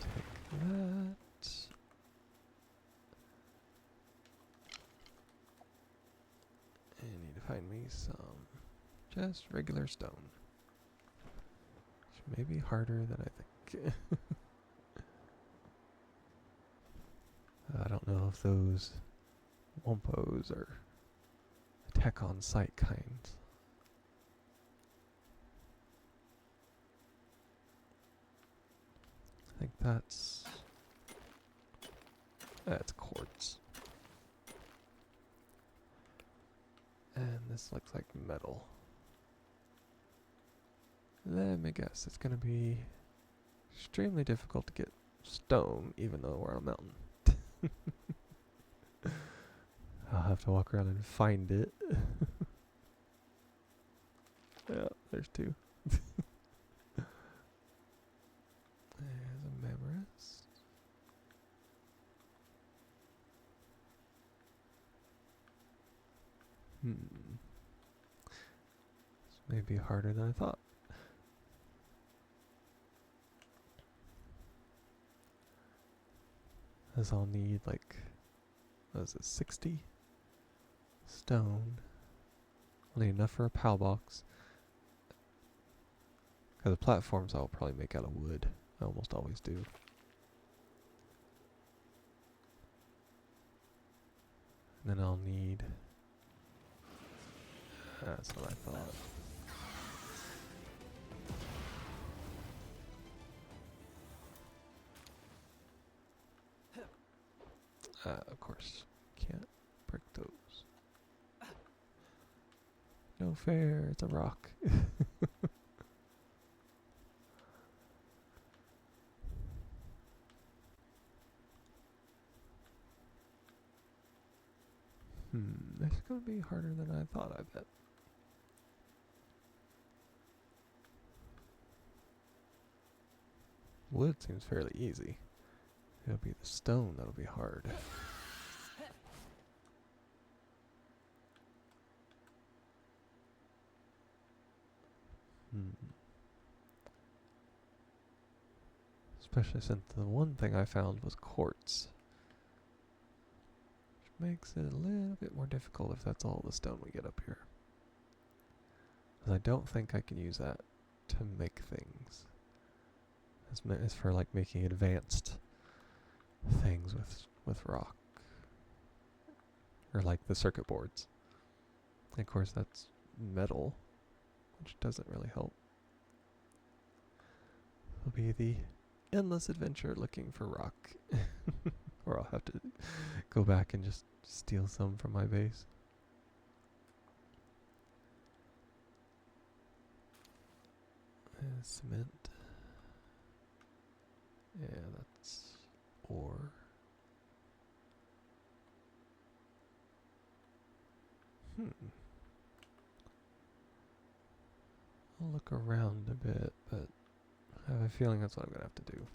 Take that. And I need to find me some just regular stone. Which may be harder than I think. I don't know if those Wompos are attack on sight kinds. I think that's quartz. And this looks like metal. Let me guess, it's gonna be extremely difficult to get stone, even though we're on a mountain. I'll have to walk around and find it. Yeah, there's 2. There's a Memorist. This may be harder than I thought. As I'll need like, what is it, 60 stone. I'll need enough for a PAL box. Because the platforms I'll probably make out of wood. I almost always do. And then I'll need... That's what I thought. Of course, can't break those. No fair, it's a rock. This is gonna be harder than I thought, I bet. Wood seems fairly easy. It'll be the stone that'll be hard. Especially since the one thing I found was quartz. Which makes it a little bit more difficult if that's all the stone we get up here. Because I don't think I can use that to make things. As for like making advanced things with rock. Or like the circuit boards. And of course that's metal, which doesn't really help. It'll be the endless adventure looking for rock. Or I'll have to go back and just steal some from my base. Cement. Yeah, that's ore. I'll look around a bit, but I have a feeling that's what I'm going to have to do.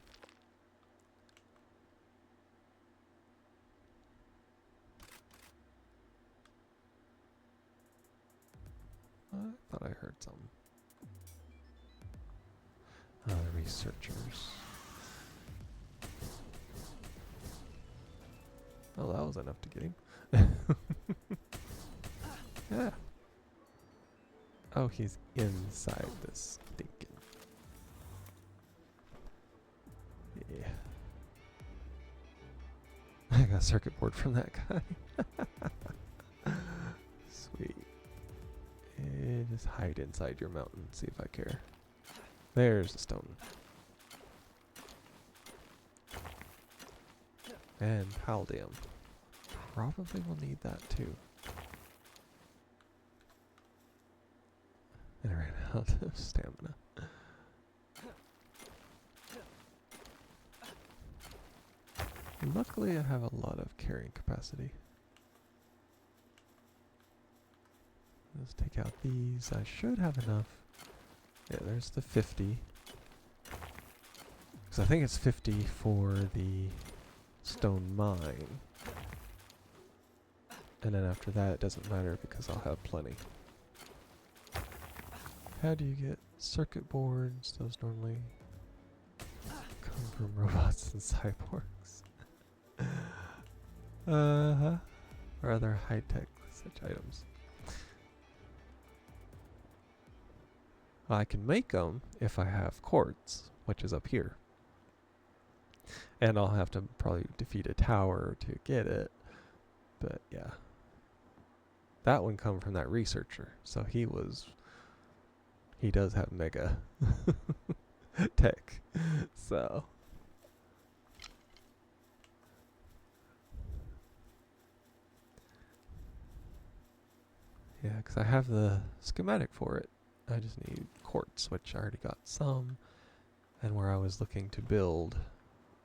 I thought I heard something. The researchers. Oh, that was enough to get him. Yeah. Oh, he's inside this stinking. Yeah. I got a circuit board from that guy. Sweet. Just hide inside your mountain, see if I care. There's the stone. And paldium. Probably will need that too. And I ran out of stamina. Luckily I have a lot of carrying capacity. Let's take out these. I should have enough. Yeah, there's the 50. Because I think it's 50 for the stone mine. And then after that it doesn't matter because I'll have plenty. How do you get circuit boards? Those normally come from robots and cyborgs. Rather high-tech such items. I can make them if I have quartz, which is up here. And I'll have to probably defeat a tower to get it. But yeah. That one come from that researcher. So he does have mega tech. So. Yeah, because I have the schematic for it. I just need quartz, which I already got some. And where I was looking to build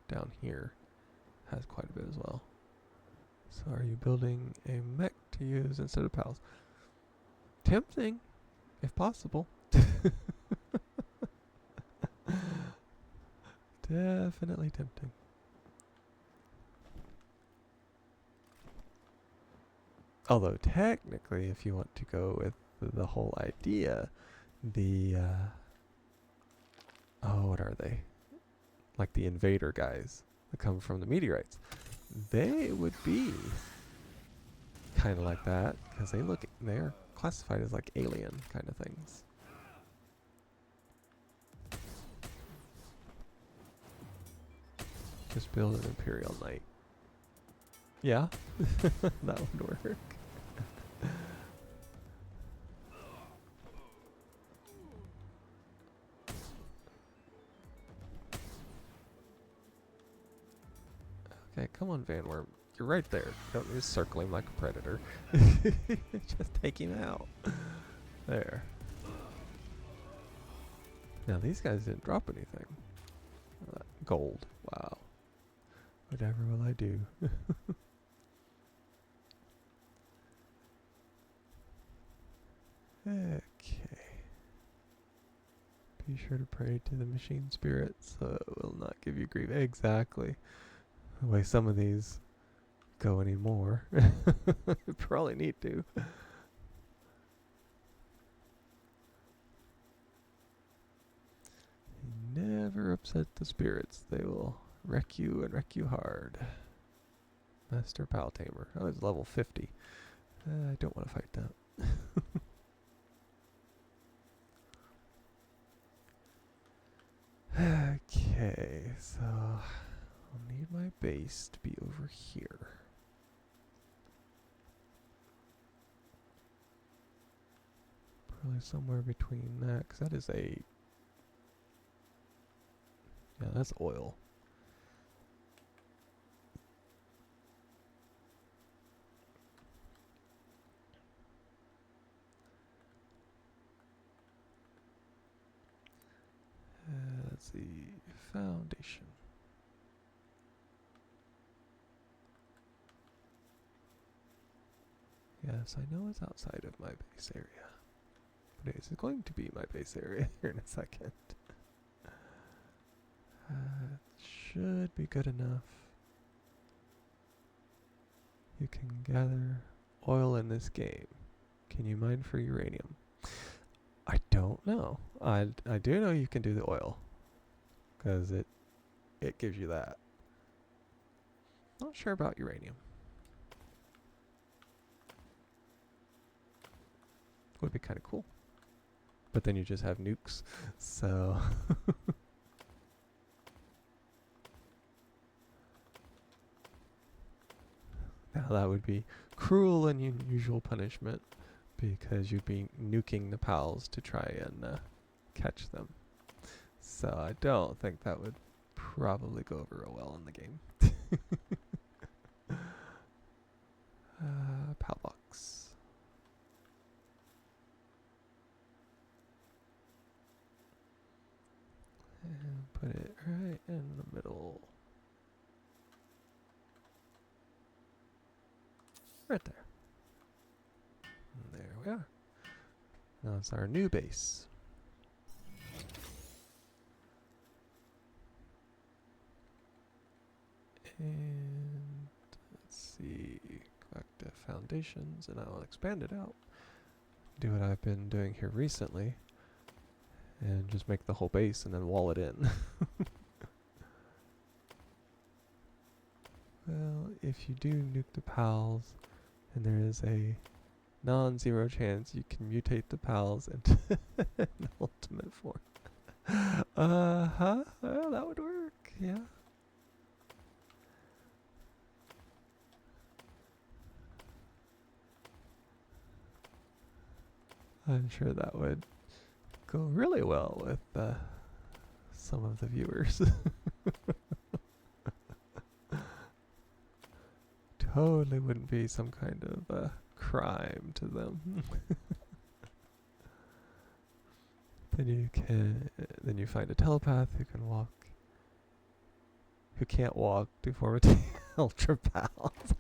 down here has quite a bit as well. So are you building a mech to use instead of pals? Tempting, if possible. Definitely tempting. Although technically, if you want to go with the whole idea, what are they? Like the invader guys that come from the meteorites. They would be kind of like that because they're classified as like alien kind of things. Just build an Imperial Knight. Yeah, that would work. Okay, come on, Vanworm. you're right there. You don't need to circle him like a predator. Just take him out. There. Now these guys didn't drop anything. Gold. Wow. Whatever will I do? Okay. Be sure to pray to the machine spirit so it will not give you grief. Exactly. The way some of these go anymore. Probably need to. Never upset the spirits. They will wreck you and wreck you hard. Master Pal Tamer. Oh, it's level 50. I don't want to fight that. Okay, so I'll need my base to be over here. Probably somewhere between that, because that is a... Yeah, that's oil. Let's see, foundation. Yes, I know it's outside of my base area, but it's going to be my base area here in a second. Should be good enough. You can gather oil in this game. Can you mine for uranium? I don't know. I do know you can do the oil, because it gives you that. Not sure about uranium. Would be kind of cool. But then you just have nukes, so... Now that would be cruel and unusual punishment, because you'd be nuking the pals to try and catch them. So I don't think that would probably go over real well in the game. Pal box. And put it right in the middle. Right there. And there we are. Now it's our new base. And let's see, collect the foundations, and I'll expand it out. Do what I've been doing here recently, and just make the whole base and then wall it in. Well, if you do nuke the pals, and there is a non-zero chance you can mutate the pals into an ultimate form. Well, that would work, yeah. I'm sure that would go really well with some of the viewers. Totally wouldn't be some kind of crime to them. Then you find a telepath who can walk, who can't walk to form a ultra pals.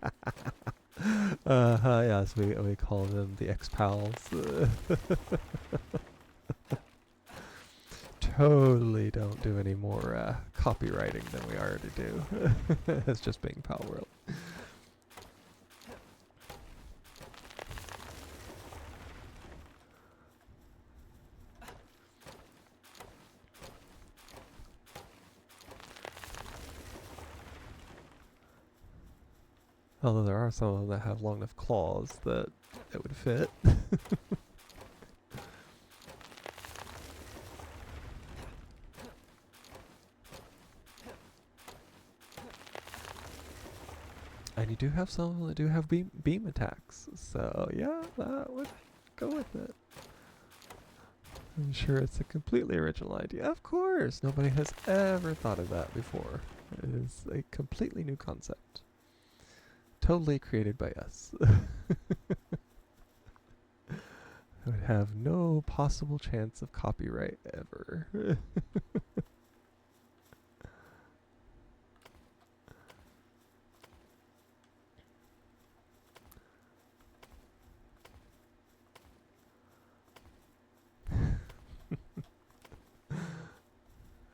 Yes, we call them the X-Pals. Totally don't do any more copywriting than we already do. It's just being Palworld. Although there are some of them that have long enough claws that it would fit. And you do have some of them that do have beam attacks. So yeah, that would go with it. I'm sure it's a completely original idea. Of course, nobody has ever thought of that before. It is a completely new concept. totally created by us. Would have no possible chance of copyright ever.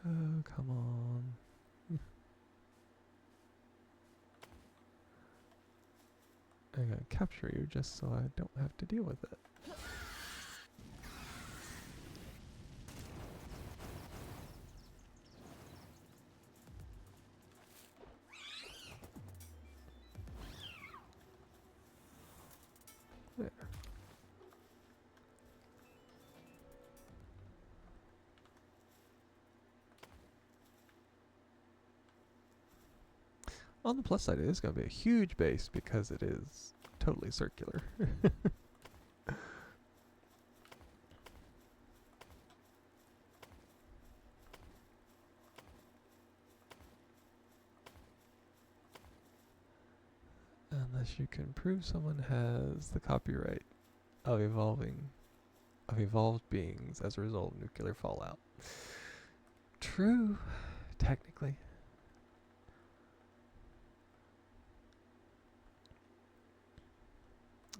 Oh, come on. I'm gonna capture you just so I don't have to deal with it. There. On the plus side, it is going to be a huge base because it is totally circular. Unless you can prove someone has the copyright of evolved beings as a result of nuclear fallout. True, technically.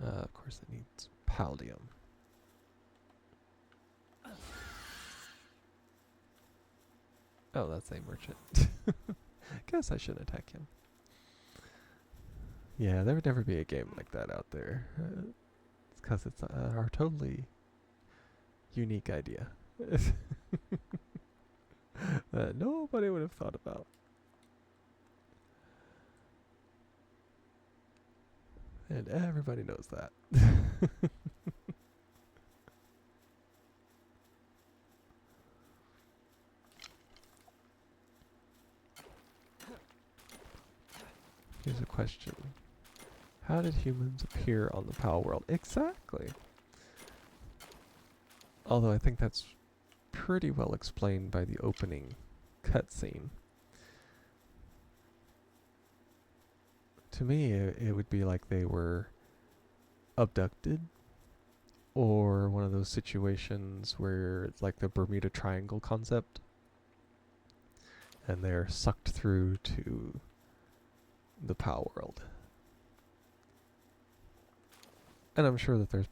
Of course it needs paldium. Oh, that's a merchant. Guess I shouldn't attack him. Yeah, there would never be a game like that out there. It's because it's our totally unique idea that nobody would have thought about. And everybody knows that. Here's a question. How did humans appear on the Palworld? Exactly. Although I think that's pretty well explained by the opening cutscene. To me, it would be like they were abducted, or one of those situations where it's like the Bermuda Triangle concept, and they're sucked through to the Palworld. And I'm sure that there's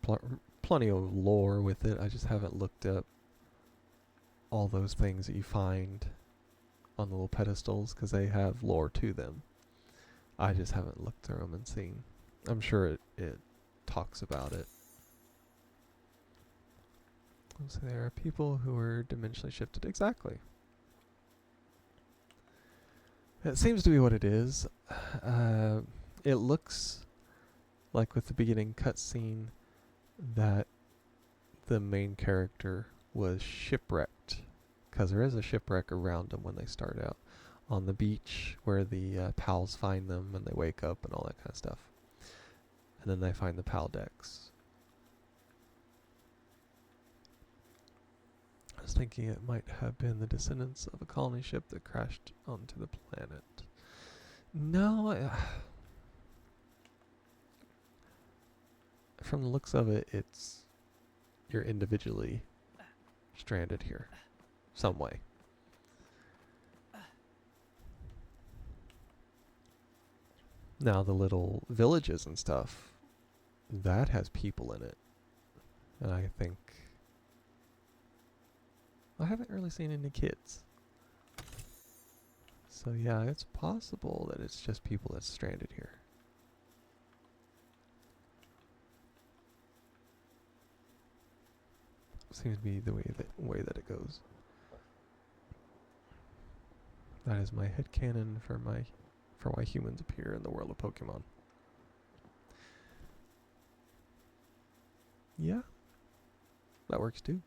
plenty of lore with it. I just haven't looked up all those things that you find on the little pedestals, because they have lore to them. I just haven't looked through them and seen. I'm sure it talks about it. So there are people who are dimensionally shifted. Exactly. It seems to be what it is. It looks like with the beginning cutscene that the main character was shipwrecked, because there is a shipwreck around them when they start out on the beach where the pals find them and they wake up and all that kind of stuff. And then they find the pal decks. I was thinking it might have been the descendants of a colony ship that crashed onto the planet. No, from the looks of it, you're individually stranded here, some way. Now the little villages and stuff, that has people in it, and I think I haven't really seen any kids. So yeah, it's possible that it's just people that's stranded here. Seems to be the way that it goes. That is my headcanon for why humans appear in the world of Pokemon. Yeah, that works too.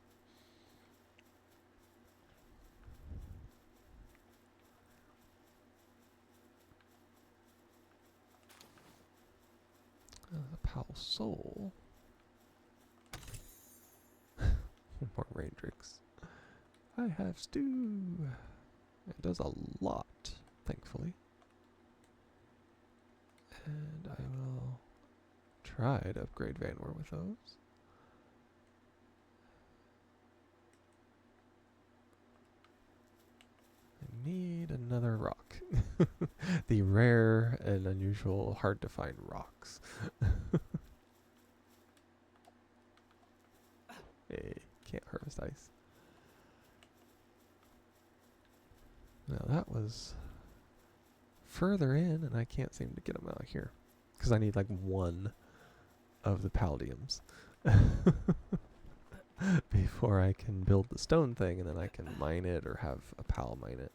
Pal Soul. More Raindrix. I have stew. It does a lot, thankfully. And I will try to upgrade Vanworm with those. I need another rock. The rare and unusual, hard to find rocks. Hey, can't harvest ice. Now that was further in, and I can't seem to get them out here. Because I need like one of the palladiums before I can build the stone thing, and then I can mine it or have a pal mine it.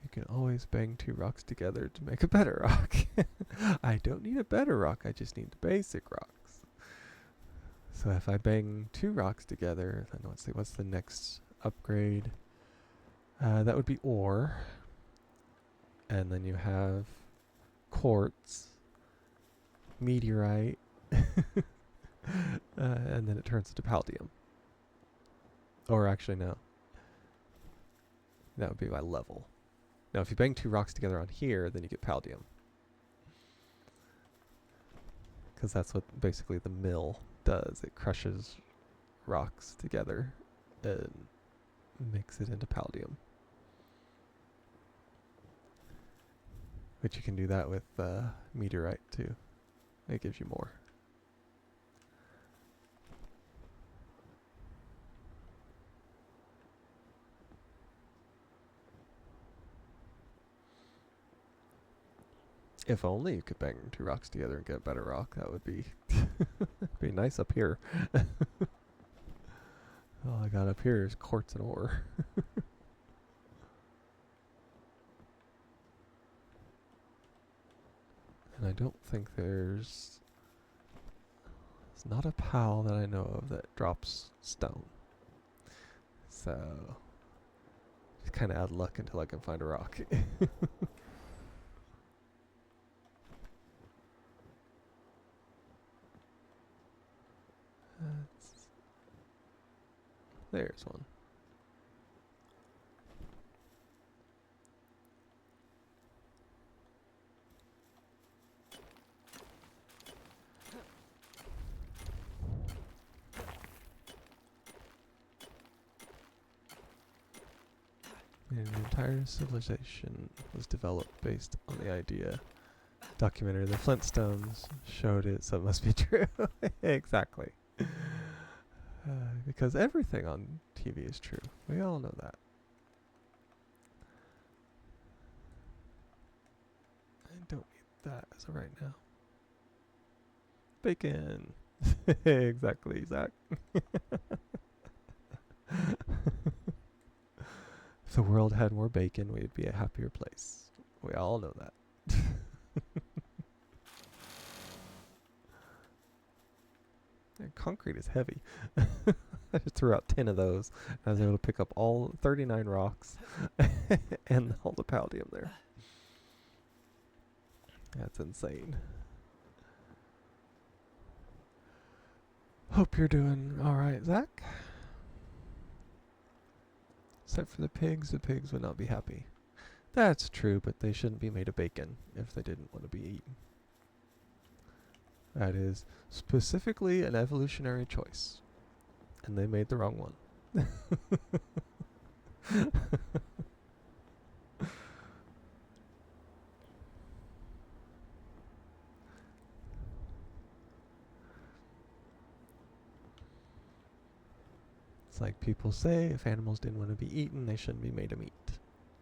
You can always bang two rocks together to make a better rock. I don't need a better rock, I just need the basic rocks. So if I bang two rocks together, then let's see, what's the next upgrade? That would be ore. And then you have quartz, meteorite, and then it turns into palladium. Or actually, no. That would be by level. Now, if you bang two rocks together on here, then you get palladium. Because that's what basically the mill does. It crushes rocks together and makes it into palladium. But you can do that with meteorite too. It gives you more. If only you could bang two rocks together and get a better rock. That would be be nice up here. All I got up here is quartz and ore. And I don't think there's not a pal that I know of that drops stone. So just kind of add luck until I can find a rock. There's one. An entire civilization was developed based on the idea. Documentary The Flintstones showed it, so it must be true. Exactly. Because everything on TV is true. We all know that. I don't need that as of right now. Bacon. Exactly, Zach. If the world had more bacon, we'd be a happier place. We all know that. Concrete is heavy. I just threw out 10 of those. I was able to pick up all 39 rocks and all the palladium there. That's insane. Hope you're doing alright, Zach. Except for the pigs would not be happy. That's true, but they shouldn't be made of bacon if they didn't want to be eaten. That is specifically an evolutionary choice. And they made the wrong one. It's like people say, if animals didn't want to be eaten, they shouldn't be made of meat.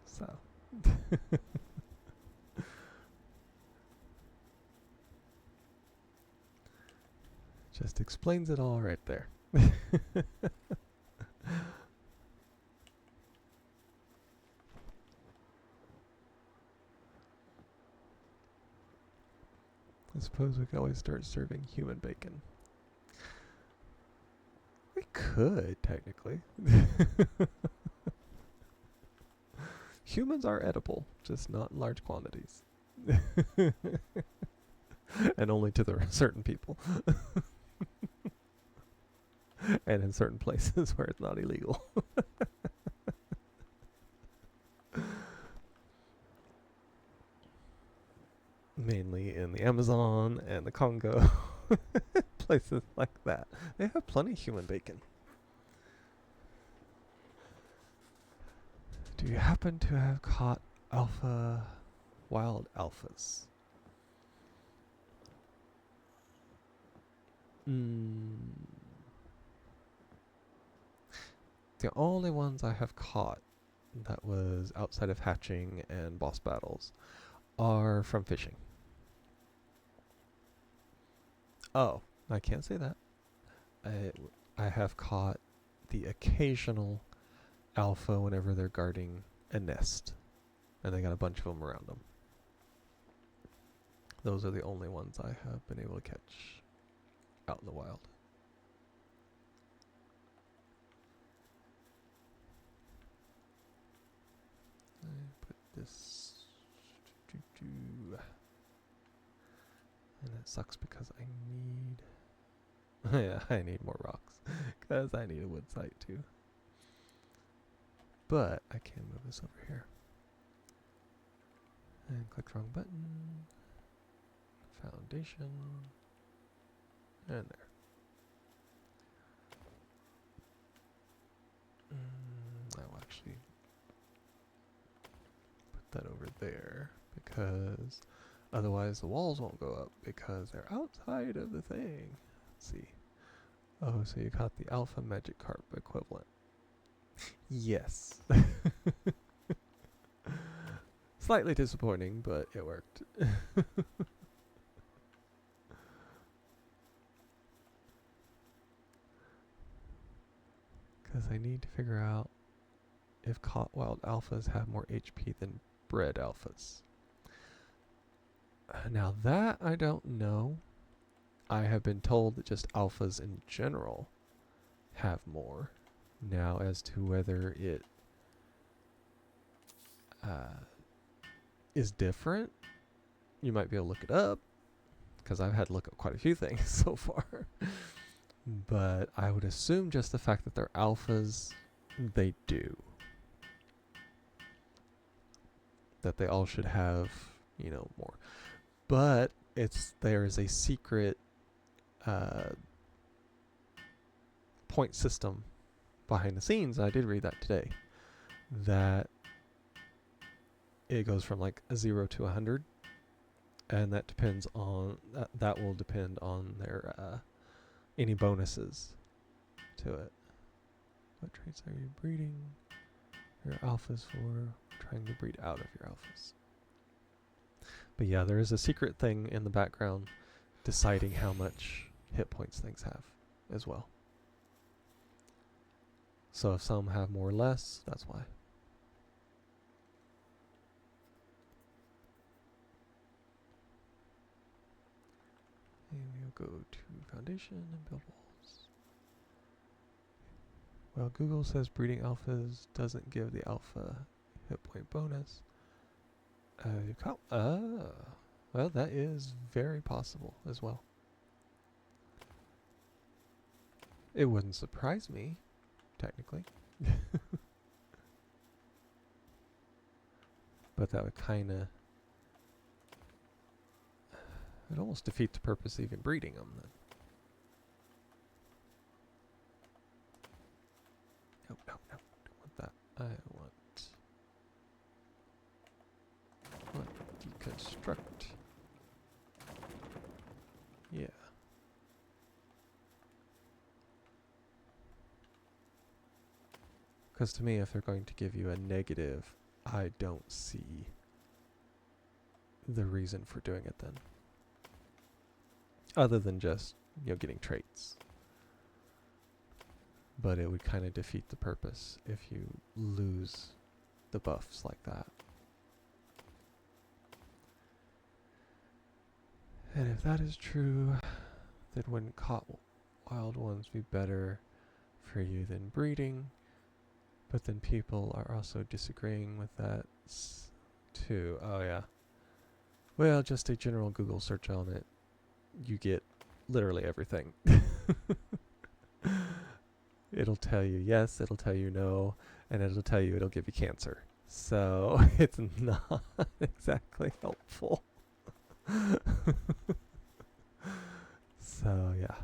So. Just explains it all right there. I suppose we could always start serving human bacon. We could, technically. Humans are edible, just not in large quantities. And only to the certain people. And in certain places where it's not illegal. Amazon and the Congo, places like that. They have plenty of human bacon. Do you happen to have caught wild alphas? The only ones I have caught that was outside of hatching and boss battles are from fishing. Oh, I can't say that. I have caught the occasional alpha whenever they're guarding a nest, and they got a bunch of them around them. Those are the only ones I have been able to catch out in the wild. I put this, and it sucks because I need, yeah, I need more rocks because I need a wood site too. But I can move this over here and click the wrong button. Foundation, and there. I will actually put that over there because otherwise the walls won't go up because they're outside of the thing. Let's see. Oh, so you caught the alpha magic carp equivalent. Yes. Slightly disappointing, but it worked. Because I need to figure out if caught wild alphas have more HP than bred alphas. Now that I don't know. I have been told that just alphas in general have more. Now as to whether it is different, you might be able to look it up, because I've had to look up quite a few things so far. But I would assume just the fact that they're alphas, they do. That they all should have, you know, more. But there is a secret point system behind the scenes. I did read that today. That it goes from like a 0 to 100, and that depends on that will depend on their any bonuses to it. What traits are you breeding your alphas for? Trying to breed out of your alphas. But yeah, there is a secret thing in the background deciding how much hit points things have as well. So if some have more or less, that's why. And we'll go to foundation and build walls. Well, Google says breeding alphas doesn't give the alpha hit point bonus. Well, that is very possible as well. It wouldn't surprise me, technically. But that would kind of... It'd almost defeat the purpose of even breeding them then. No, don't want that. I want deconstruct. Yeah. Because to me, if they're going to give you a negative, I don't see the reason for doing it then. Other than just, you know, getting traits. But it would kind of defeat the purpose if you lose the buffs like that. And if that is true, then wouldn't caught wild ones be better for you than breeding? But then people are also disagreeing with that too. Oh yeah. Well, just a general Google search on it. You get literally everything. It'll tell you yes, it'll tell you no, and it'll tell you it'll give you cancer. So it's not exactly helpful. So yeah.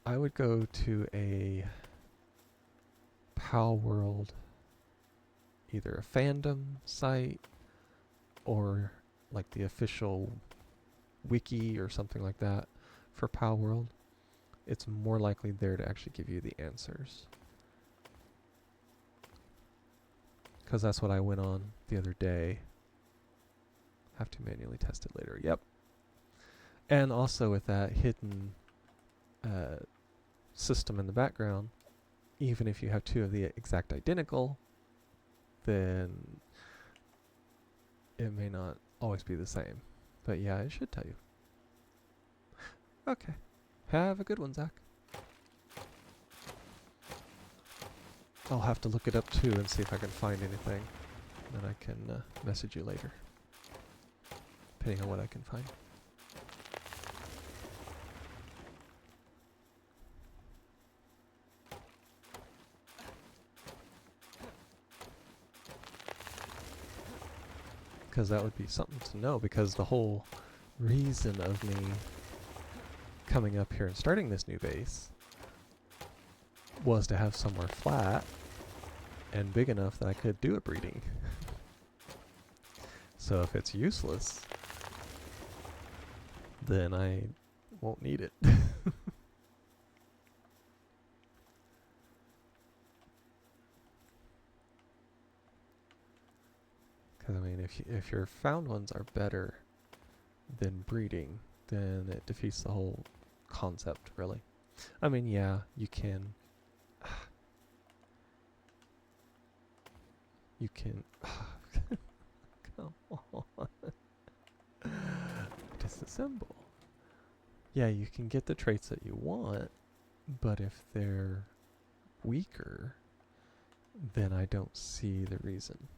I would go to a Palworld, either a fandom site or like the official wiki or something like that for Palworld. It's more likely there to actually give you the answers. Because that's what I went on the other day. Have to manually test it later. Yep. And also with that hidden system in the background, even if you have two of the exact identical, then it may not always be the same. But yeah, it should tell you. Okay. Have a good one, Zach. I'll have to look it up too and see if I can find anything. Then I can message you later, depending on what I can find. Because that would be something to know, because the whole reason of me coming up here and starting this new base was to have somewhere flat and big enough that I could do a breeding. So if it's useless, then I won't need it. Because I mean, if your found ones are better than breeding, then it defeats the whole concept, really. I mean, yeah, you can. You can. Come on. Disassemble. Yeah, you can get the traits that you want, but if they're weaker, then I don't see the reason.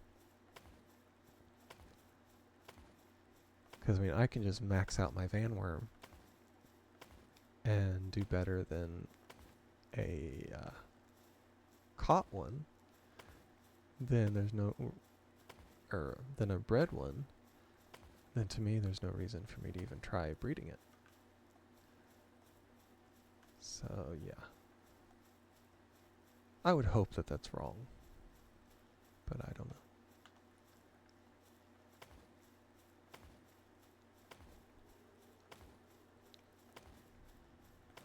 Because, I mean, I can just max out my Vanworm and do better than a caught one. Then there's no... or than a bred one. Then to me, there's no reason for me to even try breeding it. So, yeah. I would hope that that's wrong. But I don't know.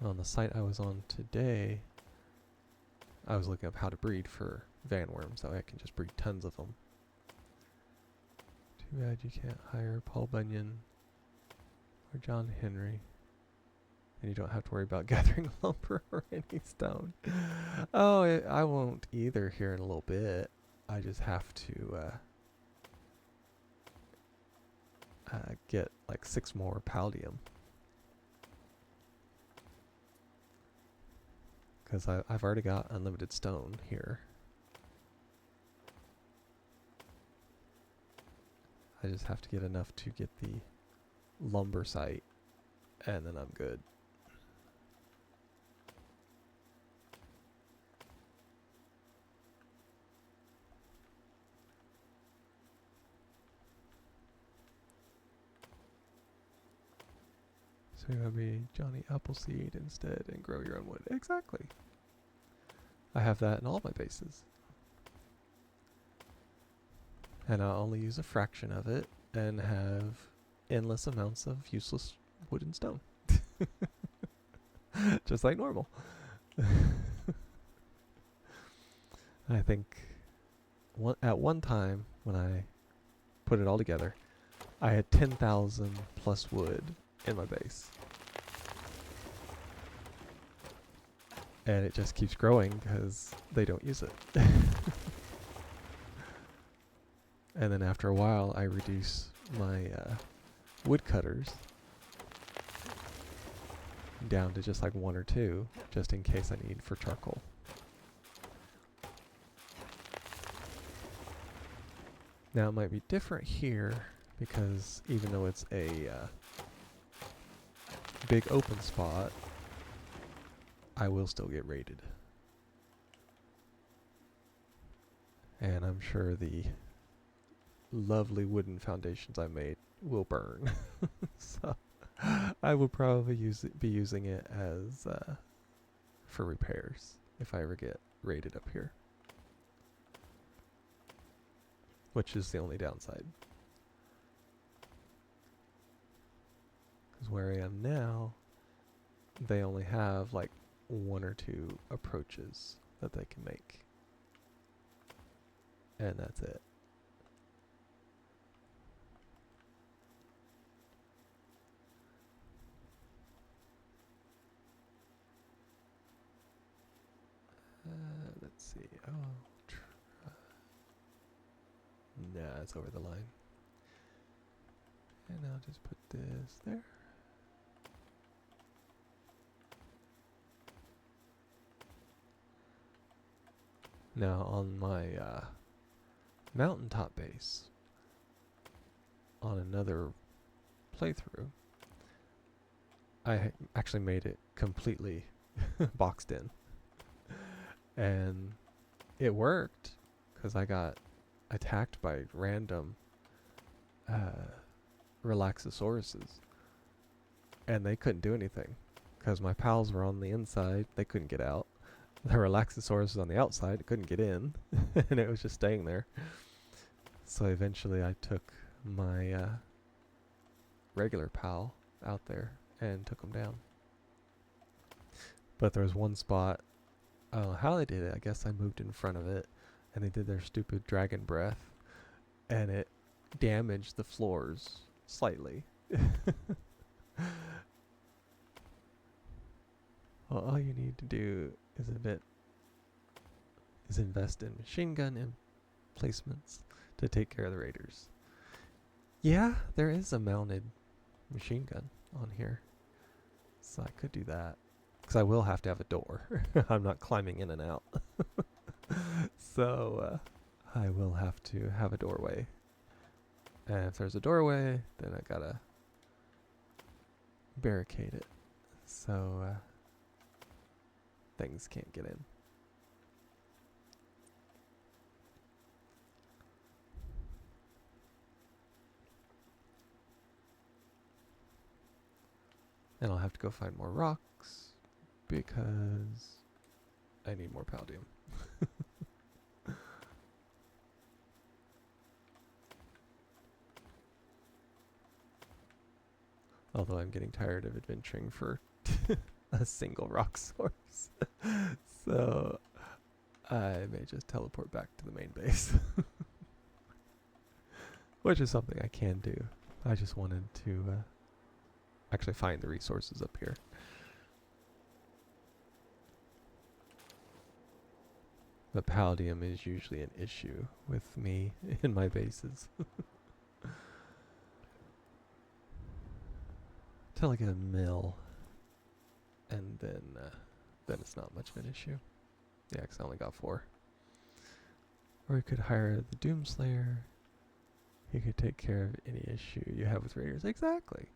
On the site I was on today, I was looking up how to breed for Vanworm, so I can just breed tons of them. Too bad you can't hire Paul Bunyan or John Henry. And you don't have to worry about gathering lumber or any stone. Oh, I won't either here in a little bit. I just have to get like 6 more paldium. Because I've already got unlimited stone here. I just have to get enough to get the lumber site, and then I'm good. So you're going to be Johnny Appleseed instead and grow your own wood. Exactly. I have that in all my bases. And I'll only use a fraction of it and have endless amounts of useless wood and stone. Just like normal. I think at one time when I put it all together, I had 10,000 plus wood in my base. And it just keeps growing because they don't use it. And then after a while, I reduce my woodcutters down to just like 1 or 2, just in case I need for charcoal. Now it might be different here because even though it's a big open spot, I will still get raided. And I'm sure the lovely wooden foundations I made will burn. So I will probably be using it as for repairs if I ever get raided up here, which is the only downside. Because where I am now, they only have like 1 or 2 approaches that they can make, and that's it. Let's see. Oh, nah, it's over the line. And I'll just put this there. Now on my mountaintop base, on another playthrough, I actually made it completely boxed in. And it worked, because I got attacked by random Relaxosauruses. And they couldn't do anything, because my pals were on the inside, they couldn't get out. The Relaxosaurus was on the outside, it couldn't get in, and it was just staying there. So eventually I took my regular pal out there and took him down. But there was one spot, I don't know how they did it, I guess I moved in front of it, and they did their stupid dragon breath, and it damaged the floors slightly. Well, all you need to do is invest in machine gun emplacements to take care of the raiders. Yeah, there is a mounted machine gun on here, so I could do that, because I will have to have a door. I'm not climbing in and out. So I will have to have a doorway, and if there's a doorway, then I gotta barricade it so things can't get in. And I'll have to go find more rocks, because I need more palladium. Although I'm getting tired of adventuring for a single rock source. So I may just teleport back to the main base. Which is something I can do. I just wanted to actually find the resources up here. But palladium is usually an issue with me in my bases. Till I get a mill, and then it's not much of an issue. Yeah, because I only got 4. Or you could hire the Doomslayer. He could take care of any issue you have with raiders. Exactly.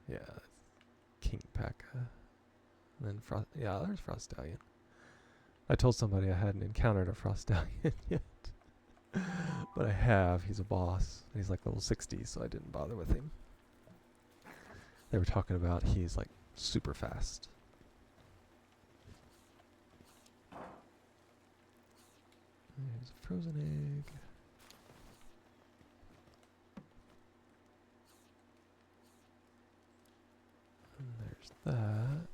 Yeah, King Pekka. And then yeah, there's Frost Stallion. I told somebody I hadn't encountered a Frost Stallion yet. But I have. He's a boss. He's like level 60, so I didn't bother with him. They were talking about he's like super fast. There's a frozen egg. And there's that.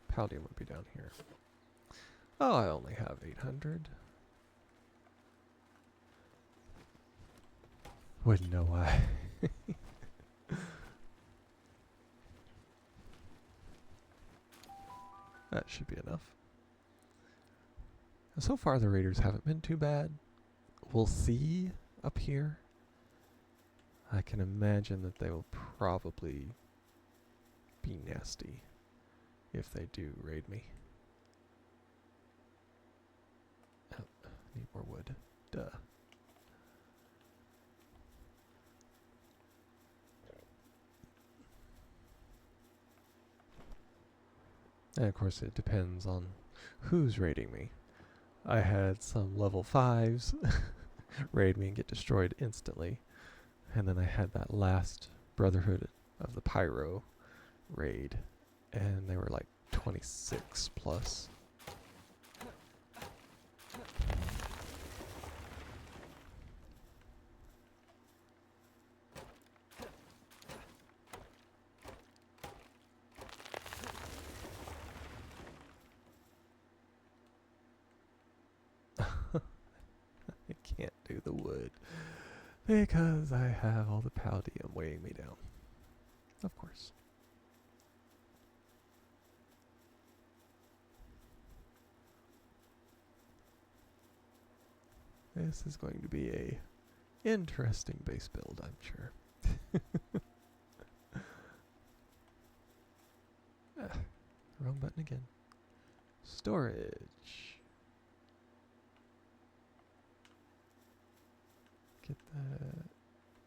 Palladium would be down here. Oh, I only have 800. Wouldn't know why. That should be enough. So far the raiders haven't been too bad. We'll see up here. I can imagine that they will probably be nasty if they do raid me. Oh, need more wood. Duh. And of course it depends on who's raiding me. I had some level 5s raid me and get destroyed instantly. And then I had that last Brotherhood of the Pyro raid, and they were like 26 plus. I can't do the wood because I have all the palladium weighing me down. Of course. This is going to be a interesting base build, I'm sure. Wrong button again. Storage. Get that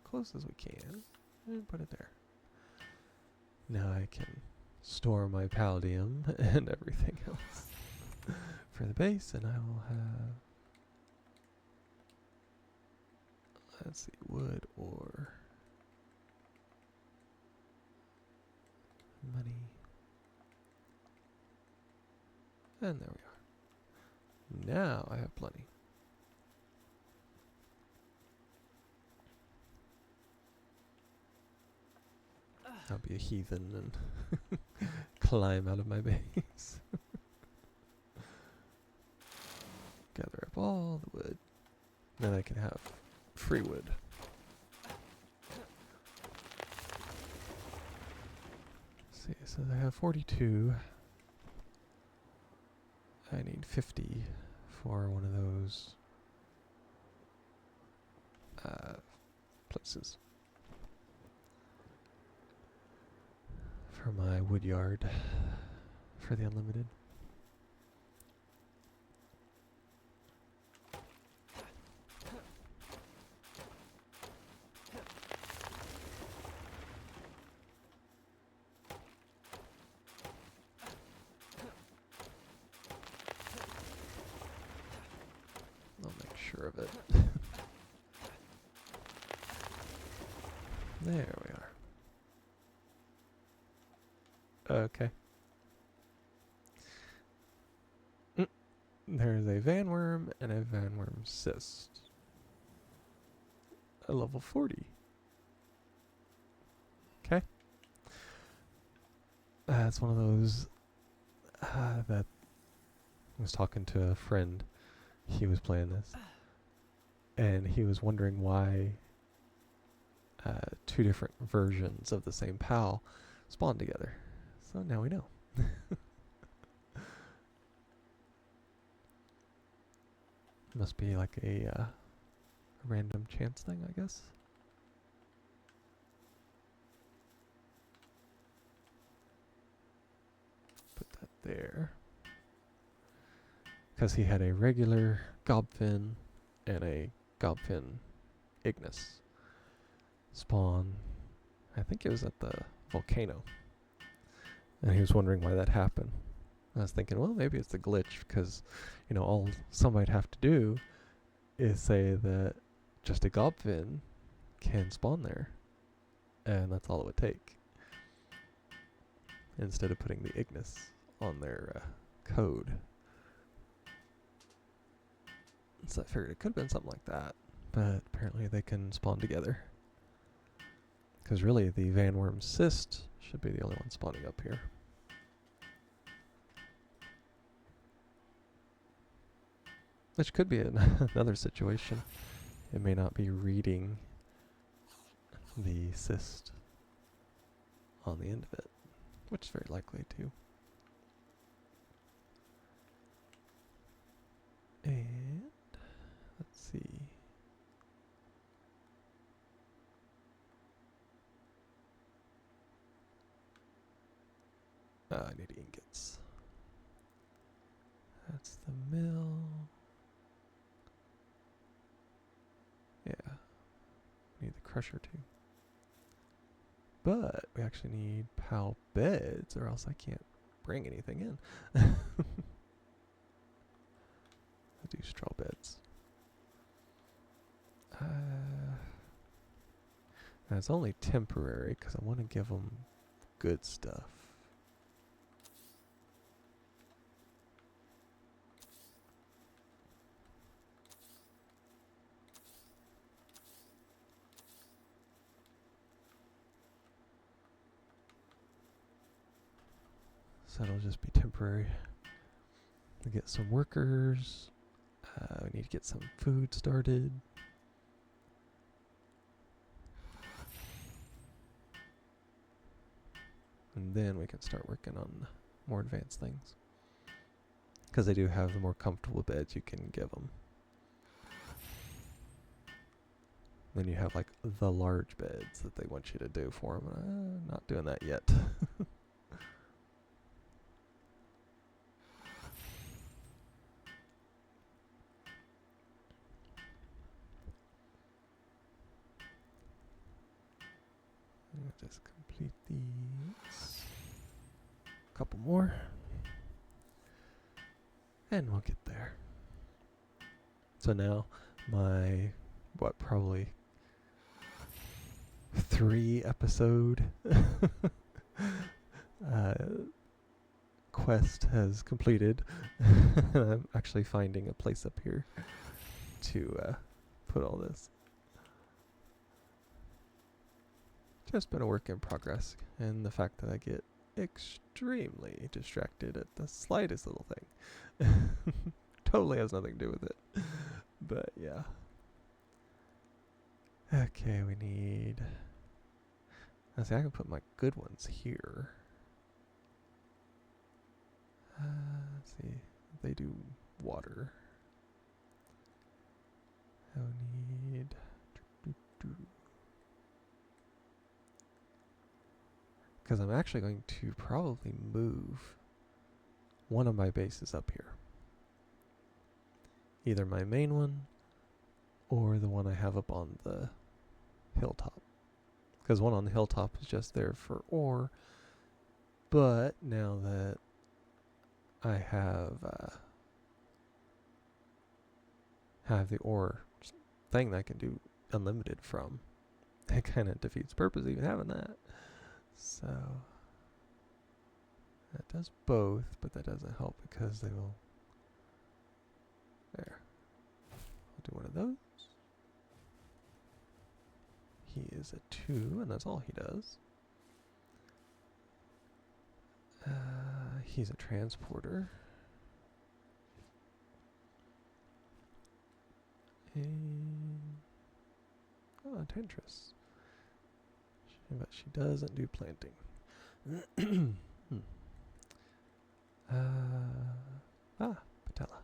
close as we can and put it there. Now I can store my palladium and everything else for the base, and I will have, let's see, wood or money. And there we are. Now I have plenty. I'll be a heathen and climb out of my base. Gather up all the wood. Then I can have free wood. Let's see, so I have 42. I need 50 for one of those places. For my wood yard for the unlimited. I'll make sure of it. There we are. Okay. There's a Vanworm and a Vanworm cyst. A level 40. Okay. It's one of those that I was talking to a friend. He was playing this. And he was wondering why two different versions of the same pal spawn together. So now we know. Must be like a random chance thing, I guess. Put that there. Because he had a regular Gobfin and a Gobfin Ignis spawn. I think it was at the volcano. And he was wondering why that happened. I was thinking, well, maybe it's a glitch because, you know, all somebody'd have to do is say that just a Gobfin can spawn there. And that's all it would take. Instead of putting the Ignis on their code. So I figured it could have been something like that. But apparently they can spawn together. Because really the Vanworm cyst should be the only one spawning up here. Which could be another situation. It may not be reading the cyst on the end of it, which is very likely too. And let's see. I need ingots. That's the mill. Yeah. Need the crusher too. But we actually need PAL beds or else I can't bring anything in. I do straw beds. It's only temporary because I want to give them good stuff. So it'll just be temporary. We get some workers. We need to get some food started. And then we can start working on more advanced things. Because they do have the more comfortable beds you can give them. Then you have like the large beds that they want you to do for them. Not doing that yet. Just complete these. A couple more. And we'll get there. So now my, probably 3 episode quest has completed. I'm actually finding a place up here to put all this. Just been a work in progress, and the fact that I get extremely distracted at the slightest little thing totally has nothing to do with it. But yeah. Okay, we need. I see. I can put my good ones here. Let's see. They do water. I need. Because I'm actually going to probably move one of my bases up here. Either my main one or the one I have up on the hilltop. Because one on the hilltop is just there for ore. But now that I have the ore thing that I can do unlimited from, it kind of defeats purpose even having that. So that does both, but that doesn't help because they will. There. I'll do one of those. He is a 2, and that's all he does. He's a transporter. And Tentris. But she doesn't do planting. Patella.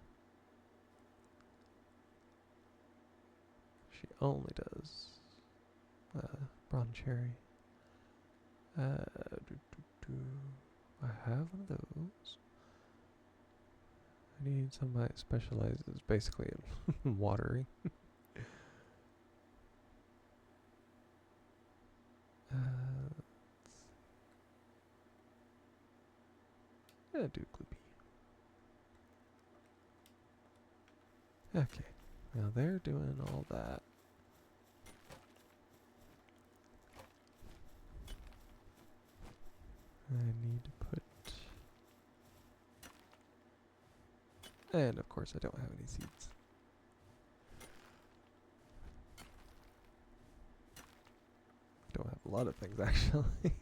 She only does brown cherry. I have one of those. I need somebody that specializes basically in watering. Do Gloopy. Okay, now they're doing all that. I need to put, and of course I don't have any seeds. Don't have a lot of things actually.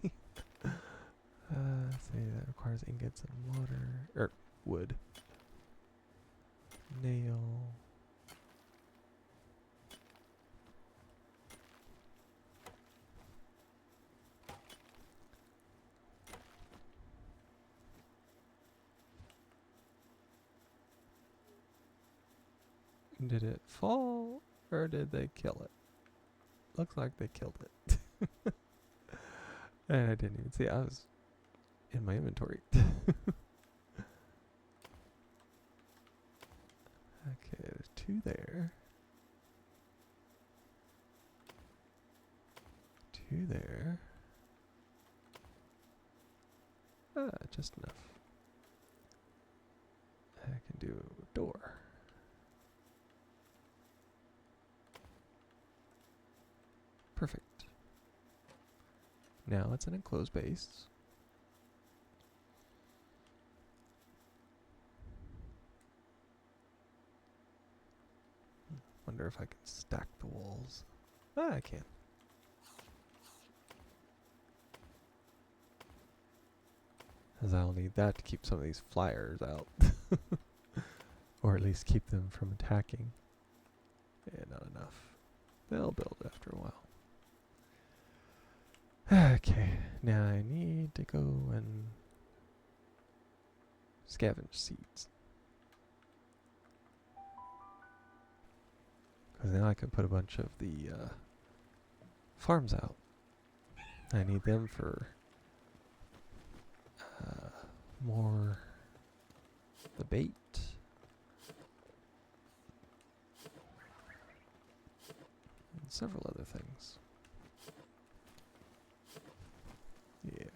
Say that requires ingots and water, wood. Nail. Did it fall or did they kill it? Looks like they killed it. And I didn't even see it. I was in my inventory. Okay, there's 2 there. 2 there. Just enough. do a door. Perfect. Now it's an enclosed base. Wonder if I can stack the walls. Ah, I can. As I'll need that to keep some of these flyers out. Or at least keep them from attacking. Yeah, not enough. They'll build after a while. Okay, now I need to go and scavenge seeds. Because now I can put a bunch of the farms out. I need them for more the bait. And several other things. Yeah.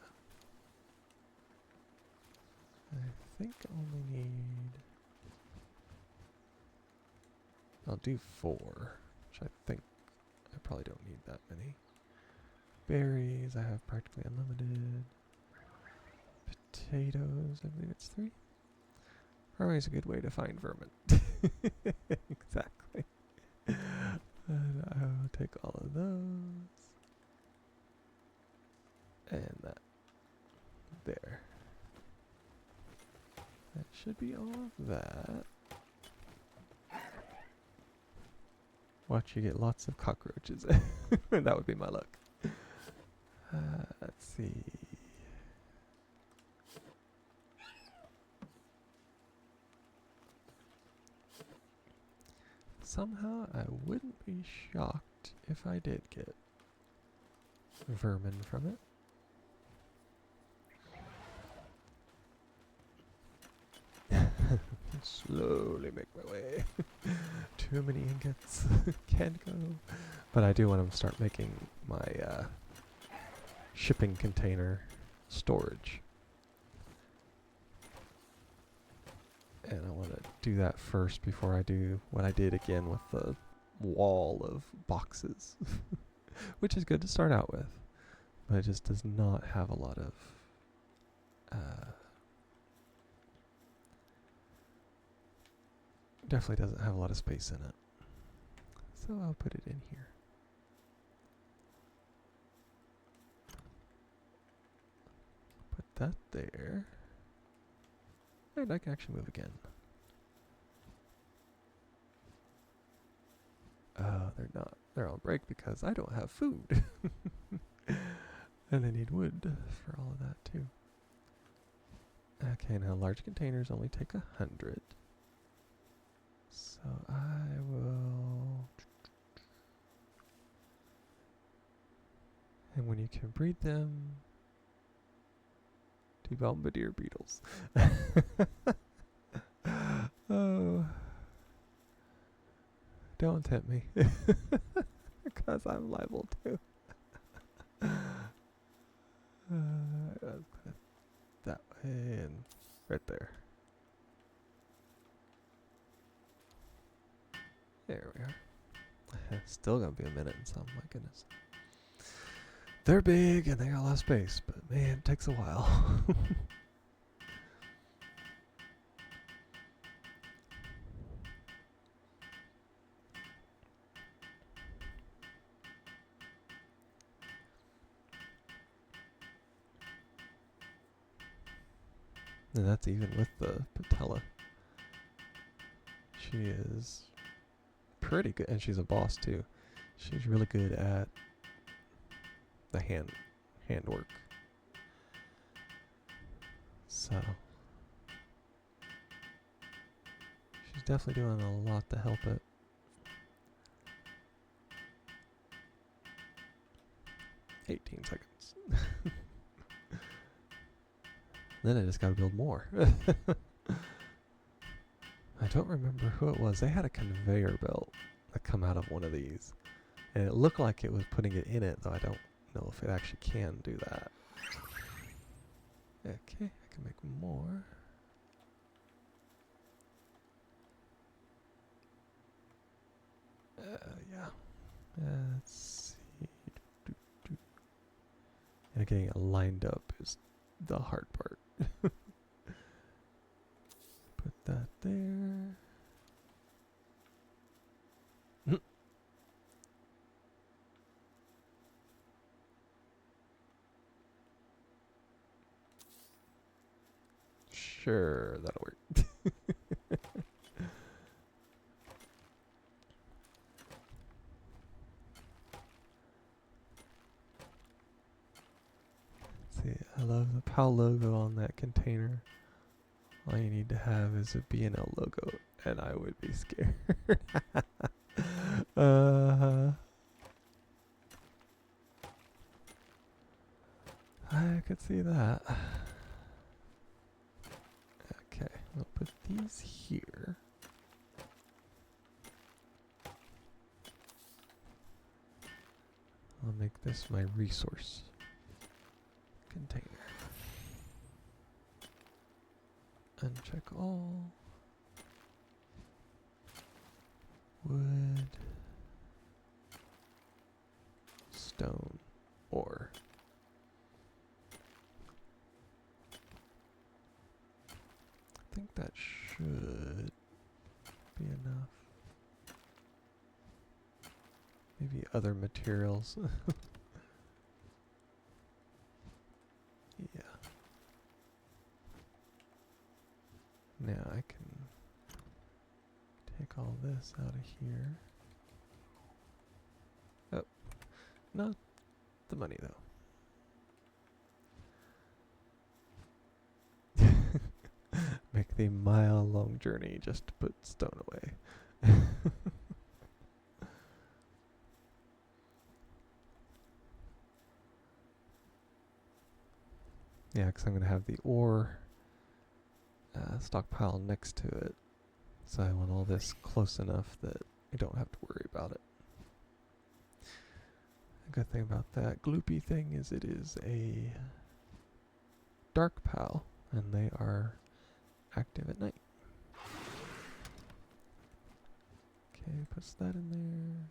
I think I only need... I'll do 4, which I think I probably don't need that many. Berries, I have practically unlimited. Potatoes, I believe it's 3. Always a good way to find vermin. Exactly. And I'll take all of those. And that. There. That should be all of that. Watch you get lots of cockroaches. That would be my luck. Let's see. Somehow I wouldn't be shocked if I did get vermin from it. Slowly make my way. Too many ingots. Can't go. But I do want to start making my shipping container storage. And I want to do that first before I do what I did again with the wall of boxes. Which is good to start out with. But it just does not have a lot of... definitely doesn't have a lot of space in it. So I'll put it in here. Put that there. And I can actually move again. They're not. They're on break because I don't have food. And I need wood for all of that too. Okay, now large containers only take 100. So I will... And when you can breed them... do bombardier beetles. Oh. Don't tempt me. Because I'm liable to. That way and right there. There we are. Still gonna be a minute and some, my goodness. They're big and they got a lot of space, but man, it takes a while. And that's even with the patella. She is pretty good, and she's a boss too. She's really good at the handwork. So she's definitely doing a lot to help it. "18 seconds. Then I just gotta build more. I don't remember who it was. They had a conveyor belt that come out of one of these. And it looked like it was putting it in it, though I don't know if it actually can do that. Okay, I can make more. Yeah. Let's see. Yeah, getting it lined up is the hard part. Put that there. Sure, that'll work. See, I love the PAL logo on that container. All you need to have is a B&L logo, and I would be scared. I could see that. Okay, we'll put these here. I'll make this my resource container. Uncheck all. Wood. Stone. Ore. I think that should be enough. Maybe other materials. Yeah. Now I can take all this out of here. Oh, not the money though. Make the mile-long journey just to put stone away. Yeah, because I'm going to have the ore stockpile next to it. So I want all this close enough that I don't have to worry about it. The good thing about that gloopy thing is it is a dark pal, and they are active at night. Okay, puts that in there.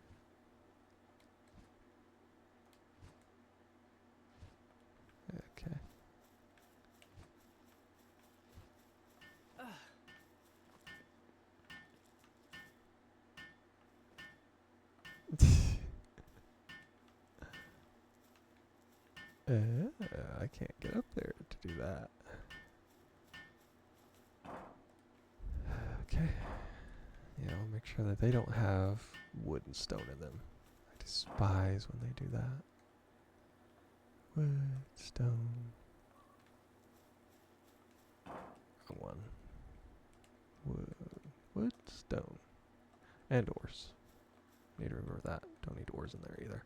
Okay. I can't get up there to do that. Okay. Yeah, I'll make sure that they don't have wood and stone in them. I despise when they do that. Wood, stone. Wrong one. Wood, stone. And ores. Need to remember that. Don't need ores in there either.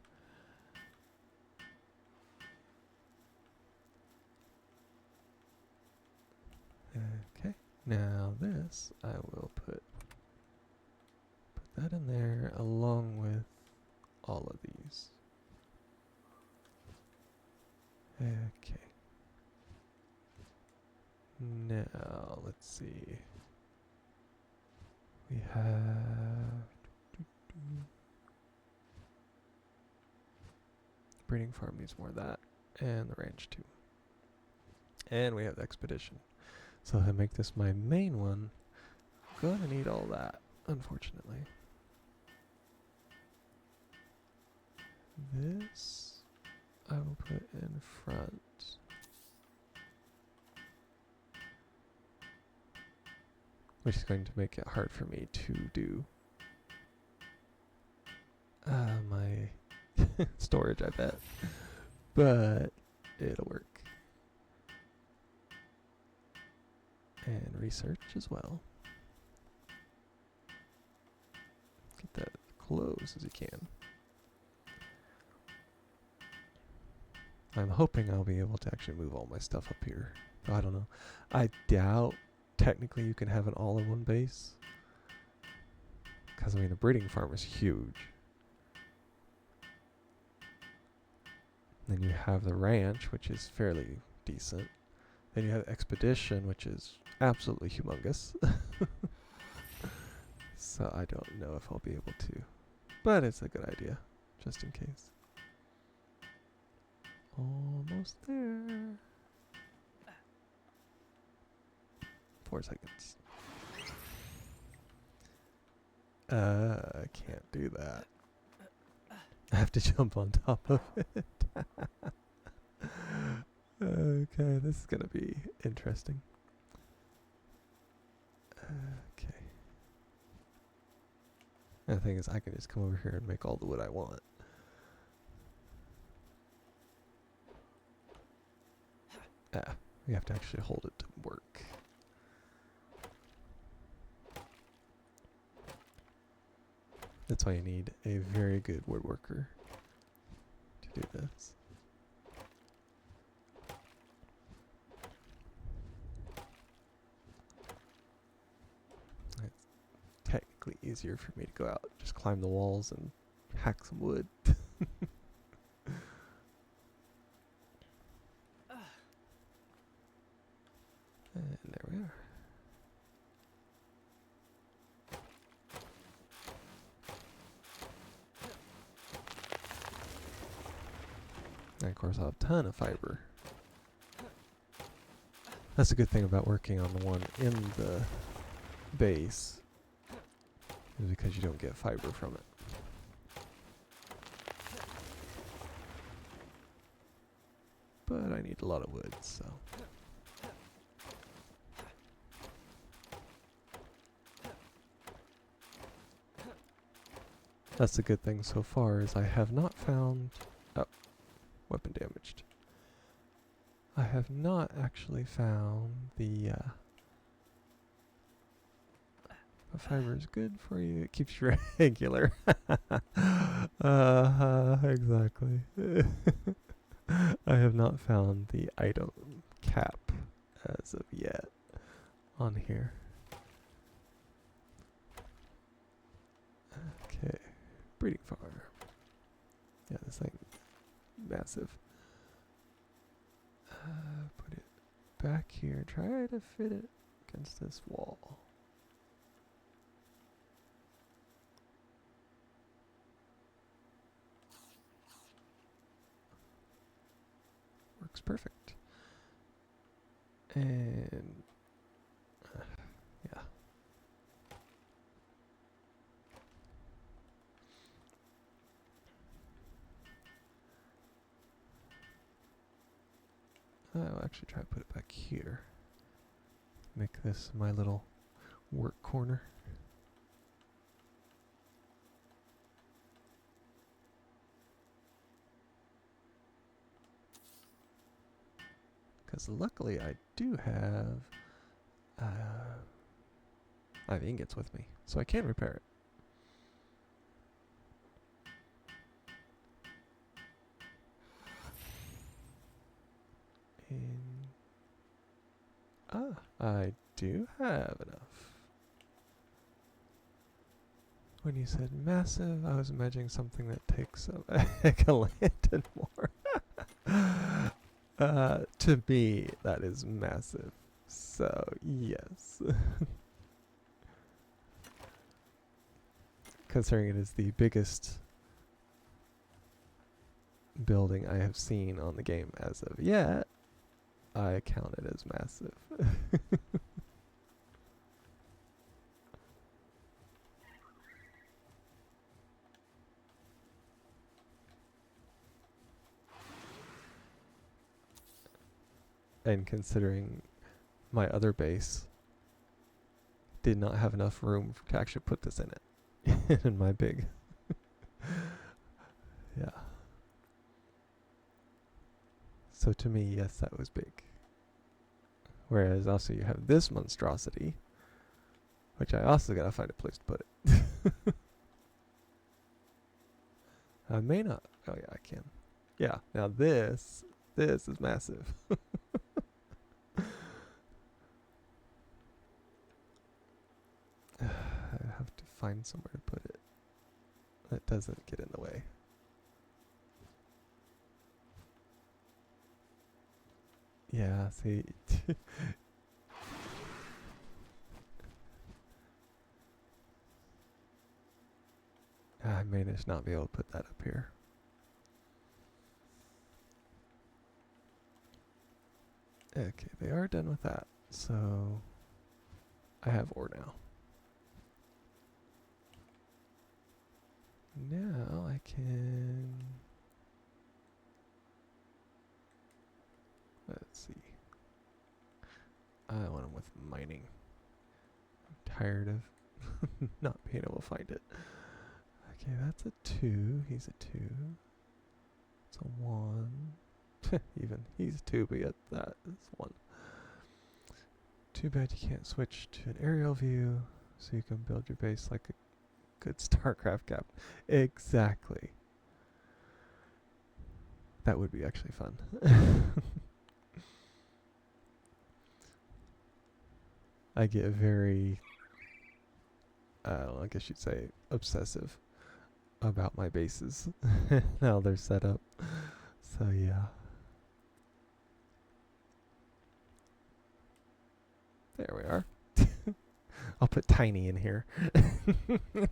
Okay. Now this I will put that in there along with all of these. Okay. Now let's see. We have breeding farm needs more of that, and the ranch too. And we have the expedition. So to make this my main one, I'm gonna need all that, unfortunately. This I will put in front. Which is going to make it hard for me to do my storage, I bet. But it'll work. And research as well. Get that close as you can. I'm hoping I'll be able to actually move all my stuff up here. I don't know. I doubt technically you can have an all-in-one base. Because, I mean, the breeding farm is huge. Then you have the ranch, which is fairly decent. Then you have expedition, which is absolutely humongous. So I don't know if I'll be able to But it's a good idea, just in case. Almost there. 4 seconds. I can't do that. I have to jump on top of it. Okay, this is gonna be interesting. Okay. And the thing is, I can just come over here and make all the wood I want. We have to actually hold it to work. That's why you need a very good woodworker to do this. It's technically easier for me to go out, just climb the walls and hack some wood. And there we are. And of course I'll have a ton of fiber. That's a good thing about working on the one in the base, is because you don't get fiber from it. But I need a lot of wood, so. That's the good thing so far, is I have not found... Oh, weapon damaged. I have not actually found the fiber is good for you. It keeps you regular. Exactly. I have not found the item cap as of yet on here. Okay. Breeding farm. Yeah, this thing massive. Put it back here. Try to fit it against this wall. Works perfect. And yeah. I'll actually try to put it back here. Make this my little work corner. Because luckily I do have 5 ingots with me, so I can repair it. I do have enough. When you said massive, I was imagining something that takes a heck of a lantern more. To me, that is massive. So, yes. Considering it is the biggest building I have seen on the game as of yet, I count it as massive. And considering my other base did not have enough room to actually put this in it. In my big. Yeah. So to me, yes, that was big. Whereas also you have this monstrosity, which I also gotta find a place to put it. I may not. Oh yeah, I can. Yeah. Now this is massive. I have to find somewhere to put it that doesn't get in the way. Yeah, see. I may just not be able to put that up here. Okay, they are done with that. So I have ore now. Now I can... Let's see. I want them with mining. I'm tired of not being able to find it. Okay, that's a 2. He's a 2. It's a 1. Even he's 2, but yet that is 1. Too bad you can't switch to an aerial view so you can build your base like a good StarCraft cap. Exactly. That would be actually fun. I get very, I guess you'd say, obsessive about my bases, how they're set up. So yeah. There we are. I'll put Tiny in here.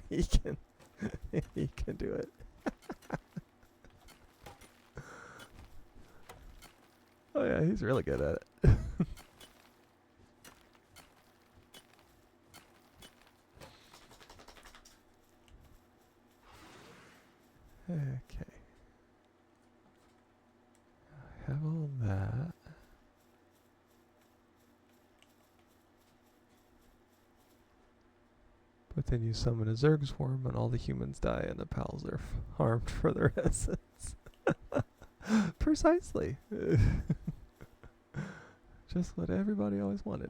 he can do it. Oh yeah, he's really good at it. Okay. I have all that. But then you summon a Zergsworm and all the humans die and the pals are harmed for their essence. Precisely. Just what everybody always wanted.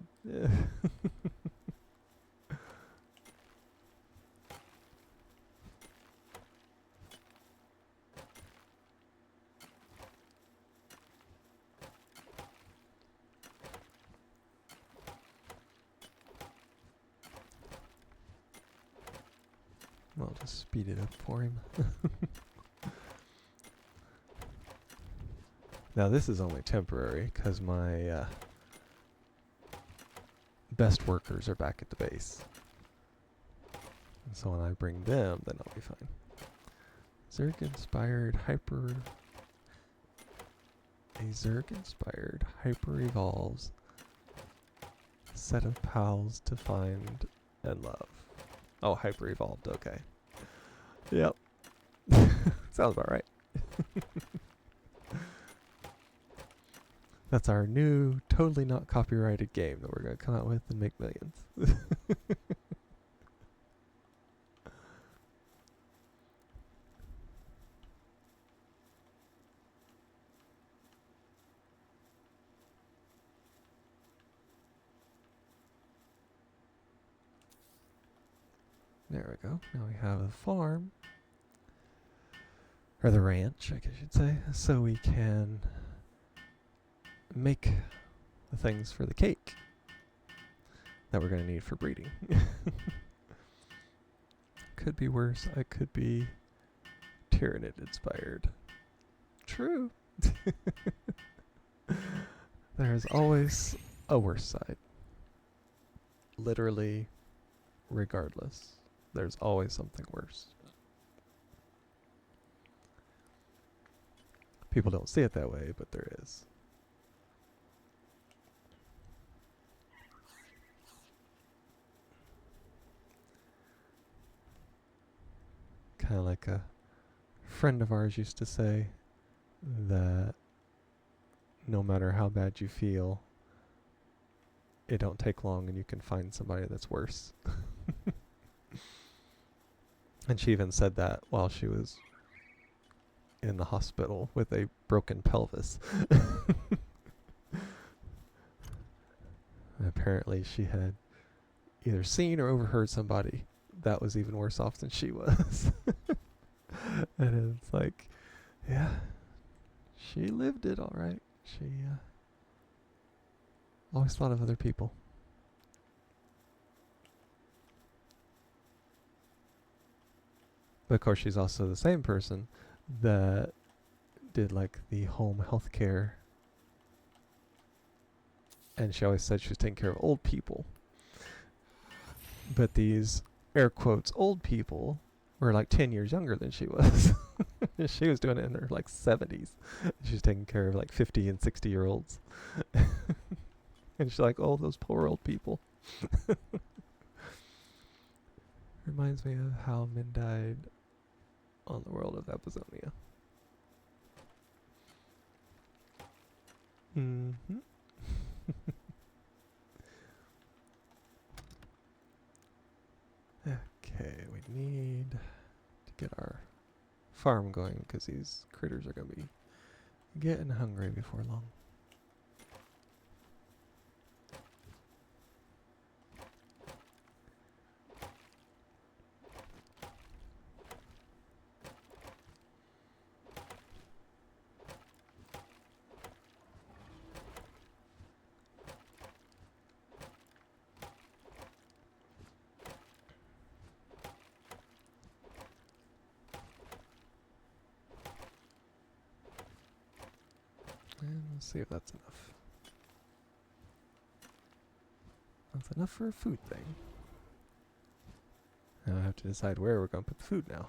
I'll just speed it up for him. Now this is only temporary because my best workers are back at the base. And so when I bring them, then I'll be fine. Zerg-inspired hyper... A Zerg-inspired hyper-evolves set of pals to find and love. Oh, hyper-evolved, okay. Yep. Sounds about right. That's our new, totally not copyrighted game that we're going to come out with and make millions. There we go. Now we have a farm. Or the ranch, I guess you'd say. So we can make the things for the cake that we're going to need for breeding. Could be worse. I could be Tyranid inspired. True. There's always a worse side. Literally, regardless. There's always something worse. People don't see it that way, but there is. Kind of like a friend of ours used to say that no matter how bad you feel, it don't take long and you can find somebody that's worse. And she even said that while she was in the hospital with a broken pelvis. And apparently she had either seen or overheard somebody that was even worse off than she was. And it's like, yeah, she lived it all right. She always thought of other people. But of course she's also the same person that did like the home health care, and she always said she was taking care of old people. But these air quotes old people were like 10 years younger than she was. She was doing it in her like 70s. She's taking care of like 50 and 60-year-olds. And she's like, oh, those poor old people. Reminds me of how men died on the world of Amazonia. Mm-hmm. Okay, we need to get our farm going because these critters are going to be getting hungry before long. And let's see if that's enough. That's enough for a food thing. Now I have to decide where we're going to put the food now.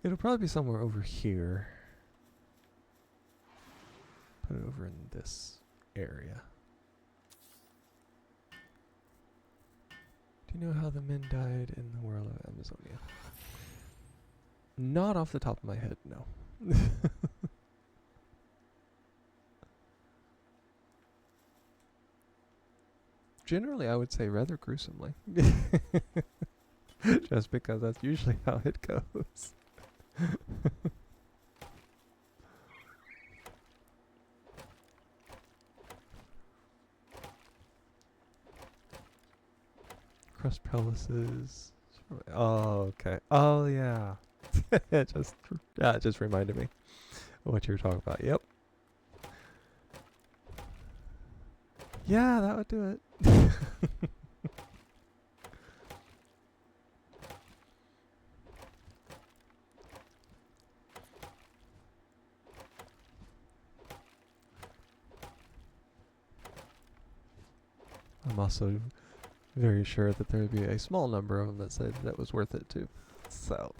It'll probably be somewhere over here. Put it over in this area. Do you know how the men died in the world of Amazonia? Not off the top of my head, no. Generally, I would say rather gruesomely. Just because that's usually how it goes. Crust pellises. Oh, okay. Oh, yeah. it just reminded me of what you were talking about. Yep. Yeah, that would do it. I'm also very sure that there would be a small number of them that said that was worth it too. So.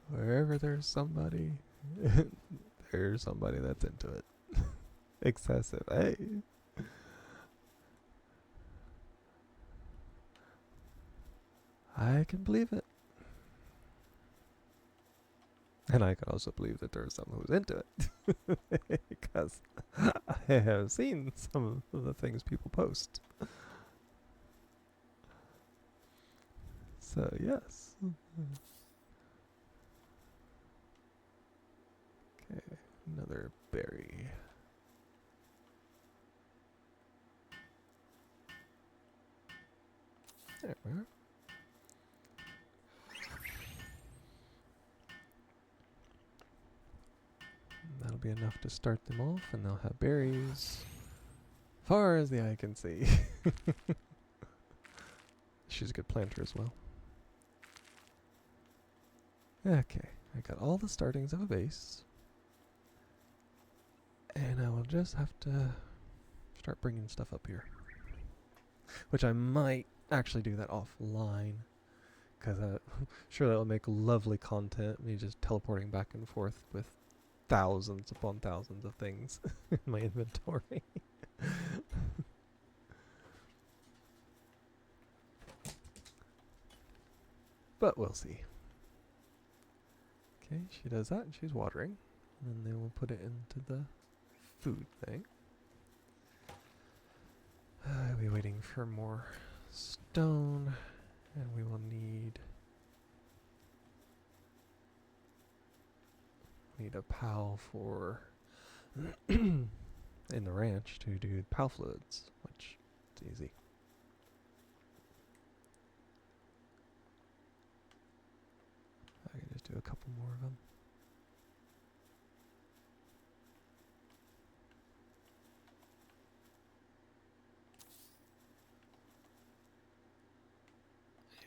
Wherever there's somebody, there's somebody that's into it. Excessive, hey. I can believe it. And I can also believe that there's someone who's into it. Because I have seen some of the things people post. So, yes. Okay, another berry. There we are. That'll be enough to start them off, and they'll have berries far as the eye can see. She's a good planter as well. Okay, I got all the startings of a base. And I will just have to start bringing stuff up here. Which I might actually do that offline. Because sure that'll make lovely content. Me just teleporting back and forth with thousands upon thousands of things in my inventory. But we'll see. Okay, she does that and she's watering. And then we'll put it into the food thing. I'll be waiting for more stone, and we will need a pal for in the ranch to do pal fluids, which is easy. I can just do a couple more of them.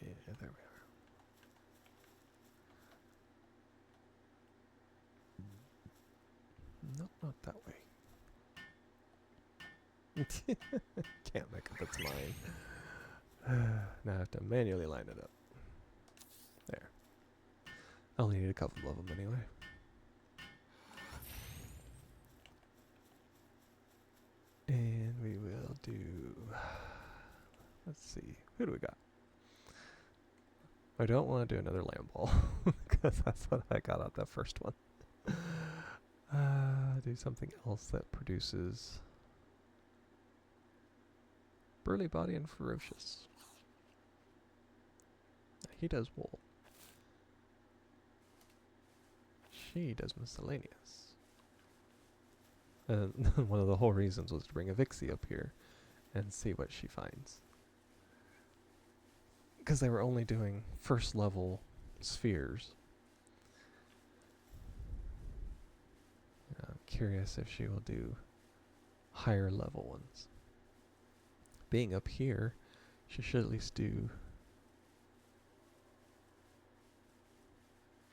Yeah, there we are. Nope. Not that way. Can't make up its mind. Now I have to manually line it up. There. I only need a couple of them anyway. And we will do... Let's see. Who do we got? I don't want to do another lamb ball. Because that's what I got out that first one. Do something else that produces... Burly body and ferocious. He does wool. She does miscellaneous. And one of the whole reasons was to bring a Vixie up here and see what she finds. Because they were only doing first level spheres. I'm curious if she will do higher level ones. Being up here, she should at least do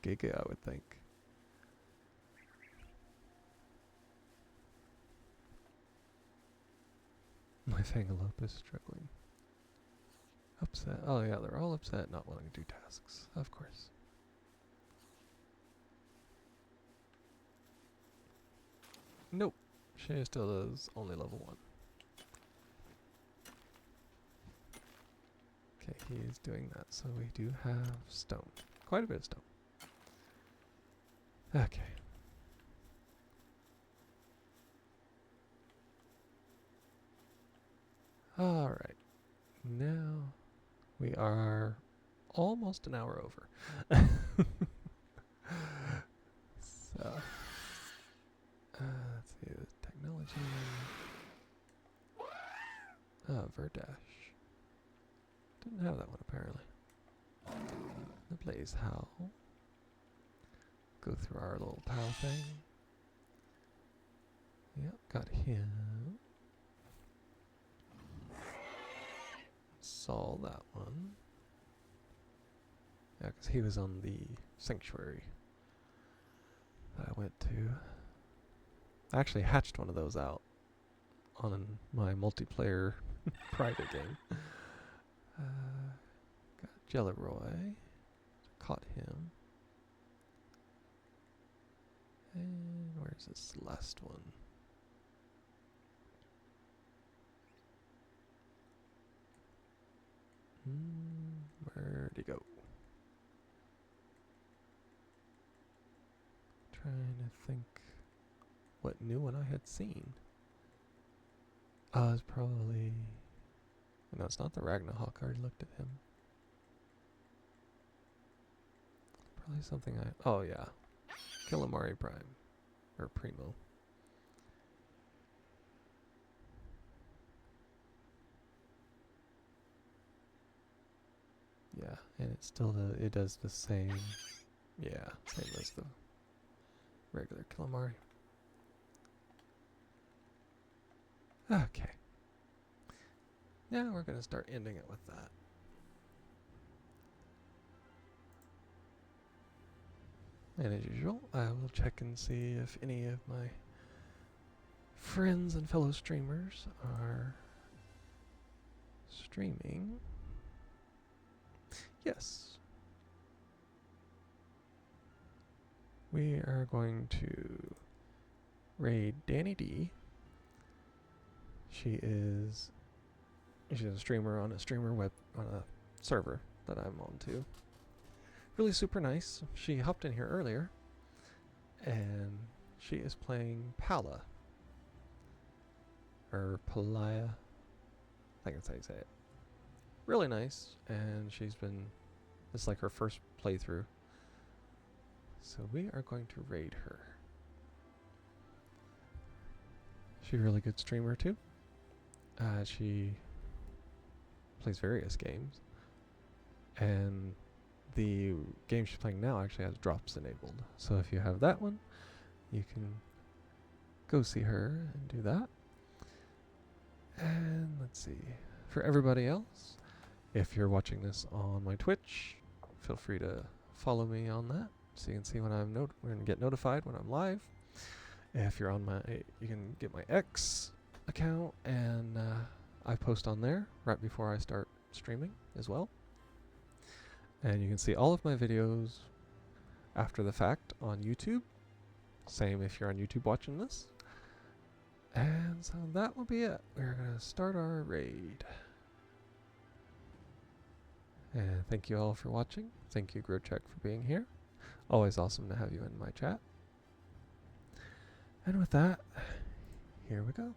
Giga, I would think. My Fangalope is struggling. Upset. Oh yeah, they're all upset not wanting to do tasks. Of course. Nope. She still does only level 1. Okay, he is doing that. So we do have stone. Quite a bit of stone. Okay. Alright. Now we are almost an hour over. So, let's see, the technology. Verdash. Didn't have that one apparently. The Blaze Howl. Go through our little pal thing. Yep, got him. Saw that one. Yeah, because he was on the sanctuary that I went to. I actually hatched one of those out on my multiplayer private game. Got Jelleroy. Caught him. And where's this last one? Where'd he go? Trying to think what new one I had seen. It's probably... No, it's not the Ragnarok. I already looked at him. Probably something I... Oh, yeah. Killamari Prime. Or Primo. Yeah, and it still it does the same. Yeah, same as the regular Killamari. Okay. Now we're going to start ending it with that. And as usual, I will check and see if any of my friends and fellow streamers are streaming. Yes. We are going to raid Danny D. She's a streamer on a server that I'm on too. Really super nice. She hopped in here earlier and she is playing Pala. Or Palaya. I think that's how you say it. Really nice, and it's like her first playthrough. So we are going to raid her. She's a really good streamer too. She plays various games, and the game she's playing now actually has drops enabled. So if you have that one, you can go see her and do that. And let's see, for everybody else, if you're watching this on my Twitch, feel free to follow me on that so you can see when I'm get notified when I'm live. If you're on you can get my X account, and I post on there right before I start streaming as well. And you can see all of my videos after the fact on YouTube. Same if you're on YouTube watching this. And so that will be it. We're going to start our raid. And thank you all for watching. Thank you, GrowCheck, for being here. Always awesome to have you in my chat. And with that, here we go.